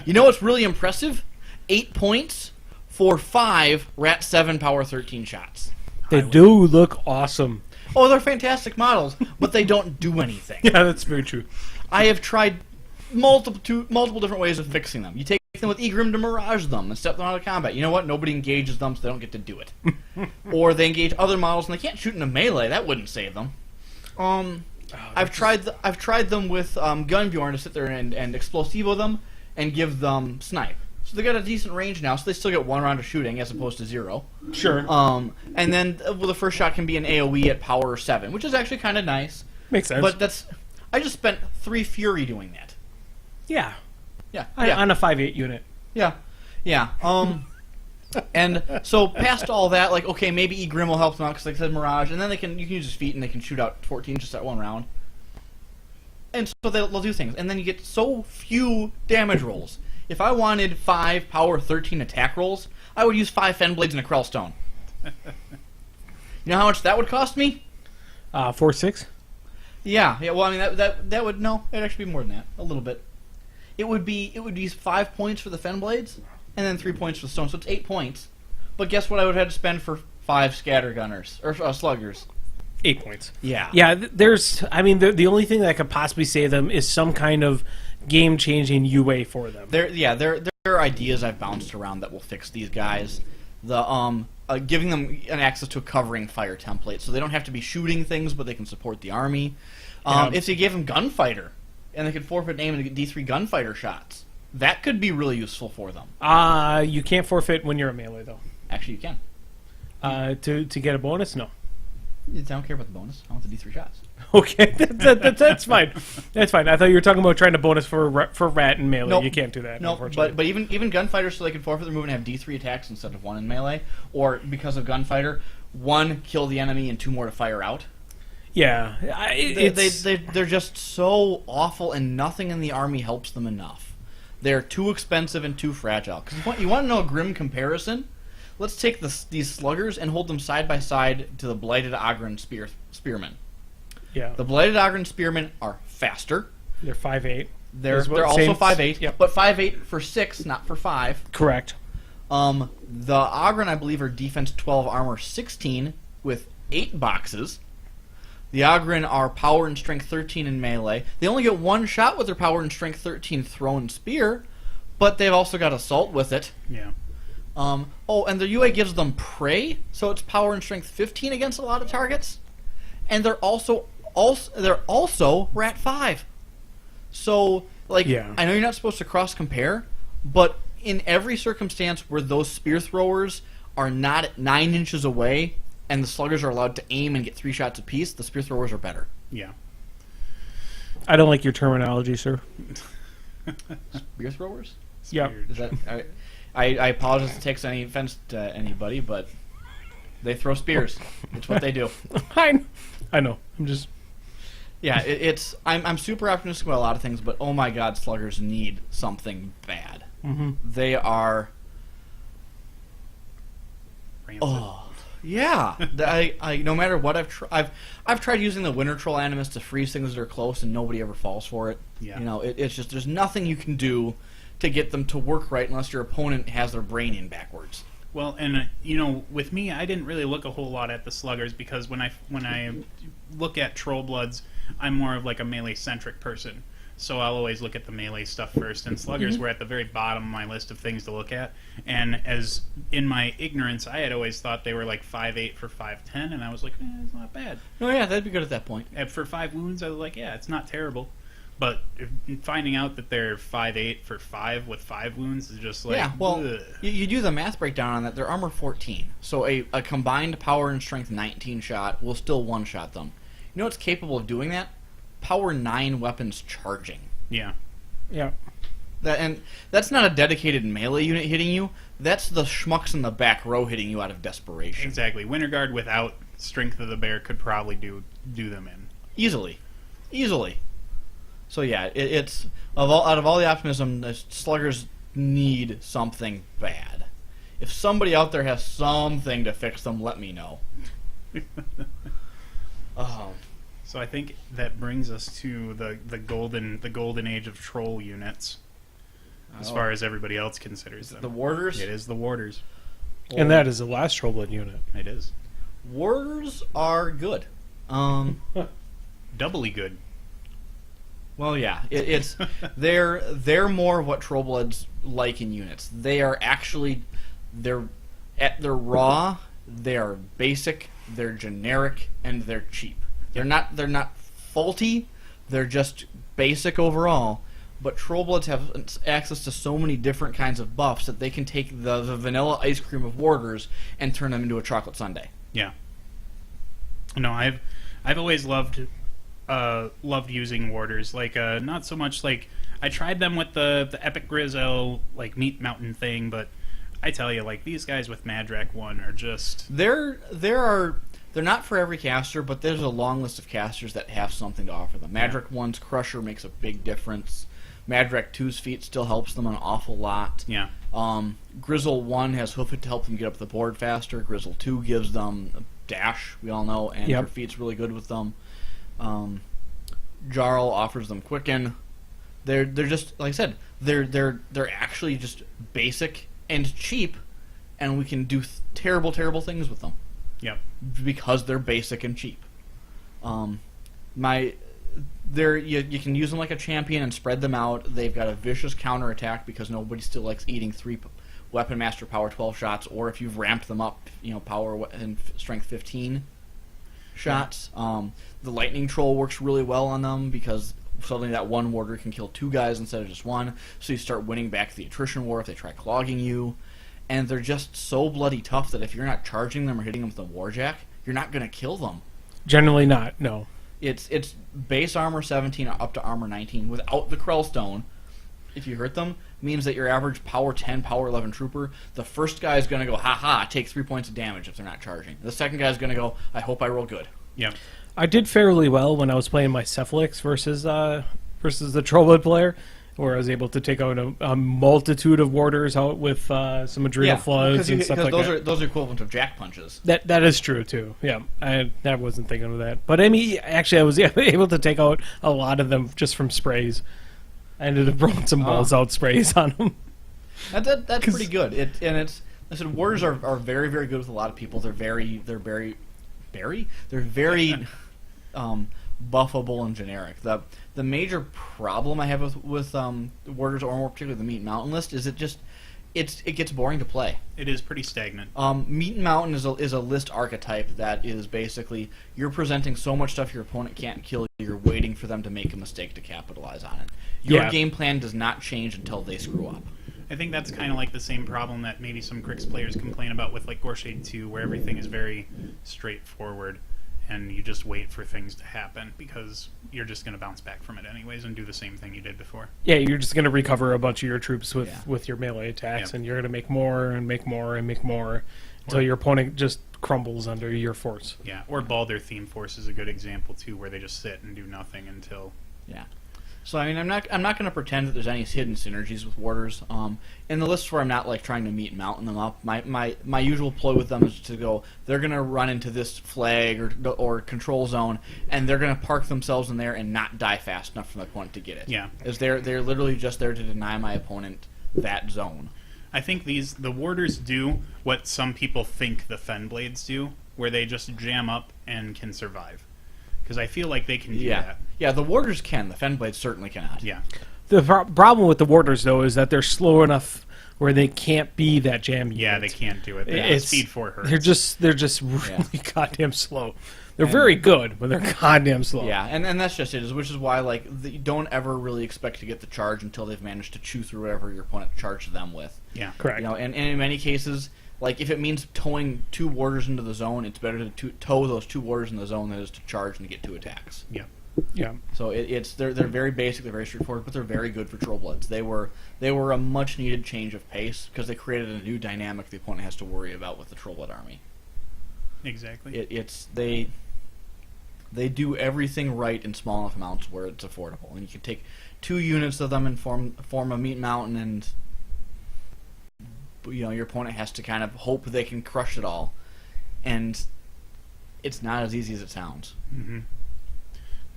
You know what's really impressive? 8 points for 5 Rat 7 Power 13 shots. They do look awesome. Oh, they're fantastic models, but they don't do anything. Yeah, that's very true. I have tried multiple different ways of fixing them. You take them with Egrim to mirage them and step them out of combat. You know what? Nobody engages them, so they don't get to do it. Or they engage other models and they can't shoot into melee. That wouldn't save them. I've tried them with Gunbjorn to sit there and explosivo them and give them snipe. So they got a decent range now, so they still get 1 round of shooting as opposed to 0. Sure. And then the first shot can be an AoE at power 7, which is actually kind of nice. Makes sense. But I just spent 3 Fury doing that. Yeah. Yeah. On a 5.8 unit. Yeah. And so past all that, like, okay, maybe Egrim will help them out because, like I said, Mirage, and then you can use his feet and they can shoot out 14 just at 1 round. And so they'll do things, and then you get so few damage rolls. If I wanted 5 power 13 attack rolls, I would use 5 Fen Blades and a Krellstone. You know how much that would cost me? 4-6. Yeah. Well, I mean that would it'd actually be more than that, a little bit. It would be 5 points for the Fen Blades, and then 3 points for the stone, so it's 8 points. But guess what? I would have had to spend for 5 Scattergunners or Sluggers. 8 points. Yeah. Yeah. The only thing that could possibly save them is some kind of game-changing UA for them. There are ideas I've bounced around that will fix these guys. The giving them an access to a covering fire template, so they don't have to be shooting things, but they can support the army. If you gave them gunfighter, and they could forfeit aim and get D3 gunfighter shots, that could be really useful for them. You can't forfeit when you're a melee, though. Actually, you can. To get a bonus, no. I don't care about the bonus. I want the D3 shots. Okay, that's fine. That's fine. I thought you were talking about trying to bonus for rat and melee. Nope. You can't do that. No, Unfortunately. but even gunfighters, so they can forfeit their move and have D3 attacks instead of 1 in melee, or because of gunfighter, 1 kill the enemy and 2 more to fire out. Yeah, they're just so awful, and nothing in the army helps them enough. They're too expensive and too fragile. Because you want to know a grim comparison? Let's take these sluggers and hold them side by side to the Blighted Ogren spearmen. Yeah. The Blighted Ogren spearmen are faster. They're 5'8". They're also 5'8". Yep. But 5'8" for 6, not for 5. Correct. The Ogren, I believe, are defense 12, armor 16, with 8 boxes. The Ogren are power and strength 13 in melee. They only get 1 shot with their power and strength 13 thrown spear, but they've also got assault with it. Yeah. And their UA gives them prey, so it's power and strength 15 against a lot of targets. And they're also Rat 5. So, Yeah. I know you're not supposed to cross compare, but in every circumstance where those spear throwers are not at 9 inches away and the sluggers are allowed to aim and get 3 shots apiece, the spear throwers are better. Yeah. I don't like your terminology, sir. Spear throwers? Yeah. Is that I apologize if it takes any offense to anybody, but they throw spears. It's what they do. I know. I'm just... Yeah, I'm super optimistic about a lot of things, but oh my god, sluggers need something bad. Mm-hmm. They are... Rancid. Oh, yeah. I no matter what I've tried using the Winter Troll Animus to freeze things that are close, and nobody ever falls for it. Yeah. You know, it's just there's nothing you can do to get them to work right unless your opponent has their brain in backwards. Well, and with me, I didn't really look a whole lot at the sluggers because when I look at Trollbloods, I'm more of like a melee-centric person. So I'll always look at the melee stuff first, and sluggers were at the very bottom of my list of things to look at. And as in my ignorance, I had always thought they were like 5'8" for 5'10", and I was like, it's not bad. Oh yeah, that'd be good at that point. And for 5 wounds, I was like, yeah, it's not terrible. But finding out that they're 5'8" for 5 with 5 wounds is just like... Yeah, well, you do the math breakdown on that. They're armor 14. So a combined power and strength 19 shot will still one-shot them. You know what's capable of doing that? Power 9 weapons charging. Yeah. Yeah. That's not a dedicated melee unit hitting you. That's the schmucks in the back row hitting you out of desperation. Exactly. Winter Guard without Strength of the Bear could probably do them in. Easily. So yeah, it's out of all the optimism, the sluggers need something bad. If somebody out there has something to fix them, let me know. So I think that brings us to the golden age of troll units, as far as everybody else considers them. The warders? It is the warders. And that is the last Trollblood unit. It is. Warders are good. Doubly good. Well, yeah, it's they're more what Trollbloods like in units. They are actually they're raw, they are basic, they're generic, and they're cheap. They're not faulty. They're just basic overall. But Trollbloods have access to so many different kinds of buffs that they can take the vanilla ice cream of warders and turn them into a chocolate sundae. Yeah. No, I've always loved using warders. Like not so much like I tried them with the Epic Grizel like Meat Mountain thing, but I tell you, like these guys with Madrak 1 are just They're not for every caster, but there's a long list of casters that have something to offer them. Madrak 1's Crusher makes a big difference. Madrak 2's Feet still helps them an awful lot. Yeah. Grizzle 1 has Hoof It to help them get up the board faster. Grizzle 2 gives them a dash, we all know, and her Feet's really good with them. Jarl offers them Quicken. They're just, like I said, they're actually just basic and cheap, and we can do terrible things with them. Yep. Because they're basic and cheap. You can use them like a champion and spread them out. They've got a vicious counter attack because nobody still likes eating 3 Weapon Master Power 12 shots, or if you've ramped them up, Power and Strength 15 shots. The Lightning Troll works really well on them because suddenly that one warder can kill 2 guys instead of just 1, so you start winning back the attrition war if they try clogging you. And they're just so bloody tough that if you're not charging them or hitting them with a warjack, you're not going to kill them. Generally not, no. It's base armor 17 up to armor 19 without the Krellstone. If you hurt them, means that your average power 10, power 11 trooper, the first guy is going to go, ha, take 3 points of damage if they're not charging. The second guy is going to go, I hope I roll good. Yeah. I did fairly well when I was playing my Cephalix versus the Trollblood player, where I was able to take out a multitude of warders out with some Adrenal Floods and stuff like that. Those are equivalent of jack punches. That is true, too. Yeah, I wasn't thinking of that. But I mean, actually, I was able to take out a lot of them just from sprays. I ended up throwing some balls out sprays on them. That's pretty good. I said warders are very, very good with a lot of people. They're very buffable and generic. The major problem I have with warders, or more particularly the Meat Mountain list, is it gets boring to play. It is pretty stagnant. Meat Mountain is a list archetype that is basically you're presenting so much stuff your opponent can't kill. You're waiting for them to make a mistake to capitalize on it. Your game plan does not change until they screw up. I think that's kind of like the same problem that maybe some Grix players complain about with like Gorshade 2, where everything is very straightforward, and you just wait for things to happen because you're just going to bounce back from it anyways and do the same thing you did before. Yeah, you're just going to recover a bunch of your troops with your melee attacks, and you're going to make more and make more and make more until your opponent just crumbles under your force. Yeah, or Baldur Theme Force is a good example too, where they just sit and do nothing until... Yeah. So I mean, I'm not going to pretend that there's any hidden synergies with warders. In the lists where I'm not like trying to Meat Mountain them up, my usual ploy with them is to go. They're going to run into this flag or control zone, and they're going to park themselves in there and not die fast enough for the opponent to get it. Yeah, as they're literally just there to deny my opponent that zone. I think the warders do what some people think the Fen Blades do, where they just jam up and can survive. Because I feel like they can do that. Yeah, the warders can. The Fen Blades certainly cannot. Yeah. The problem with the warders, though, is that they're slow enough where they can't be that jammy. Yeah, they can't do it. It's Speed 4 hurts. They're just really goddamn slow. They're very good, but they're goddamn slow. Yeah, and that's just it, which is why you don't ever really expect to get the charge until they've managed to chew through whatever your opponent charged them with. Yeah, correct. And in many cases, like if it means towing 2 warders into the zone, it's better to tow those 2 warders in the zone than it is to charge and get 2 attacks. Yeah. Yeah. So they're very basic, they're very straightforward, but they're very good for Trollbloods. They were a much needed change of pace because they created a new dynamic the opponent has to worry about with the Trollblood army. Exactly. They do everything right in small enough amounts where it's affordable, and you can take 2 units of them and form a Meat Mountain, and your opponent has to kind of hope they can crush it all, and it's not as easy as it sounds. Mm-hmm.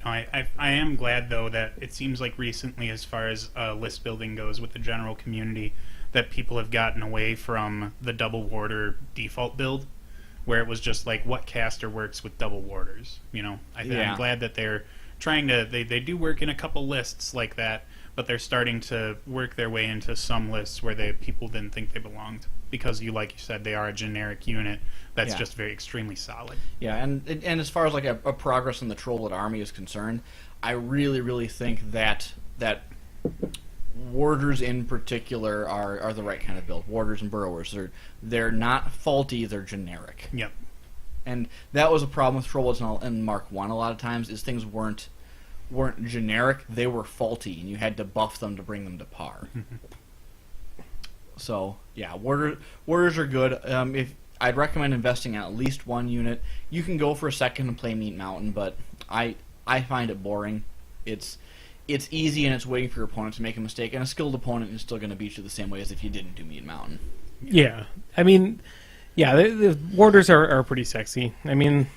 No, I am glad, though, that it seems like recently, as far as list building goes with the general community, that people have gotten away from the double warder default build, where it was just like, what caster works with double warders? You know, I'm glad that they're trying to, they do work in a couple lists like that, but they're starting to work their way into some lists where people didn't think they belonged, because like you said, they are a generic unit that's just very extremely solid. Yeah, and as far as like a progress in the Trollblood army is concerned, I really think that warders in particular are the right kind of build. Warders and burrowers, they're not faulty, they're generic. Yep. And that was a problem with Trollbloods in Mark 1 a lot of times, is things weren't generic, they were faulty, and you had to buff them to bring them to par. So, yeah, warders are good. If I'd recommend investing in at least one unit. You can go for a second and play Meat Mountain, but I find it boring. It's easy, and it's waiting for your opponent to make a mistake, and a skilled opponent is still going to beat you the same way as if you didn't do Meat Mountain. Yeah. I mean, yeah, the warders are pretty sexy. I mean,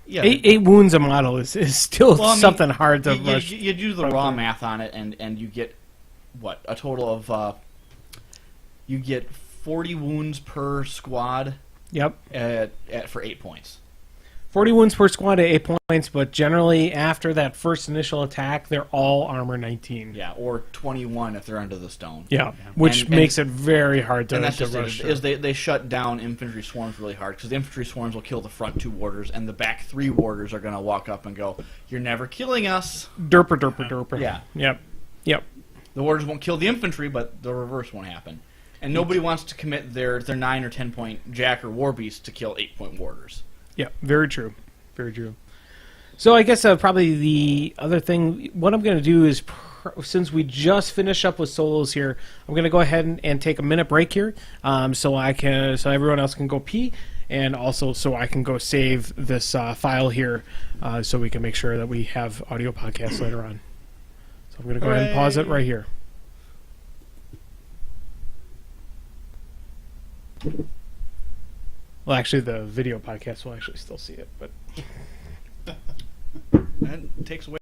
yeah, 8 wounds a model is still something hard to rush. You do the raw math on it, and you get, what, a total of... you get 40 wounds per squad. Yep. For 8 points. 40 wounds per squad at 8 points, but generally after that first initial attack, they're all armor 19. Yeah, or 21 if they're under the stone. Yeah, which makes it very hard to rush. They shut down infantry swarms really hard, because the infantry swarms will kill the front 2 warders, and the back 3 warders are going to walk up and go, "You're never killing us." Derper. Yeah. Yep. The warders won't kill the infantry, but the reverse won't happen. And nobody wants to commit their 9 or 10 point Jack or War Beast to kill 8 point warders. Yeah, very true. Very true. So I guess probably the other thing, what I'm going to do is, since we just finished up with solos here, I'm going to go ahead and take a minute break here, so everyone else can go pee, and also so I can go save this file here, so we can make sure that we have audio podcasts later on. So I'm going to go ahead and pause it right here. Well, actually, the video podcast will actually still see it, but That takes away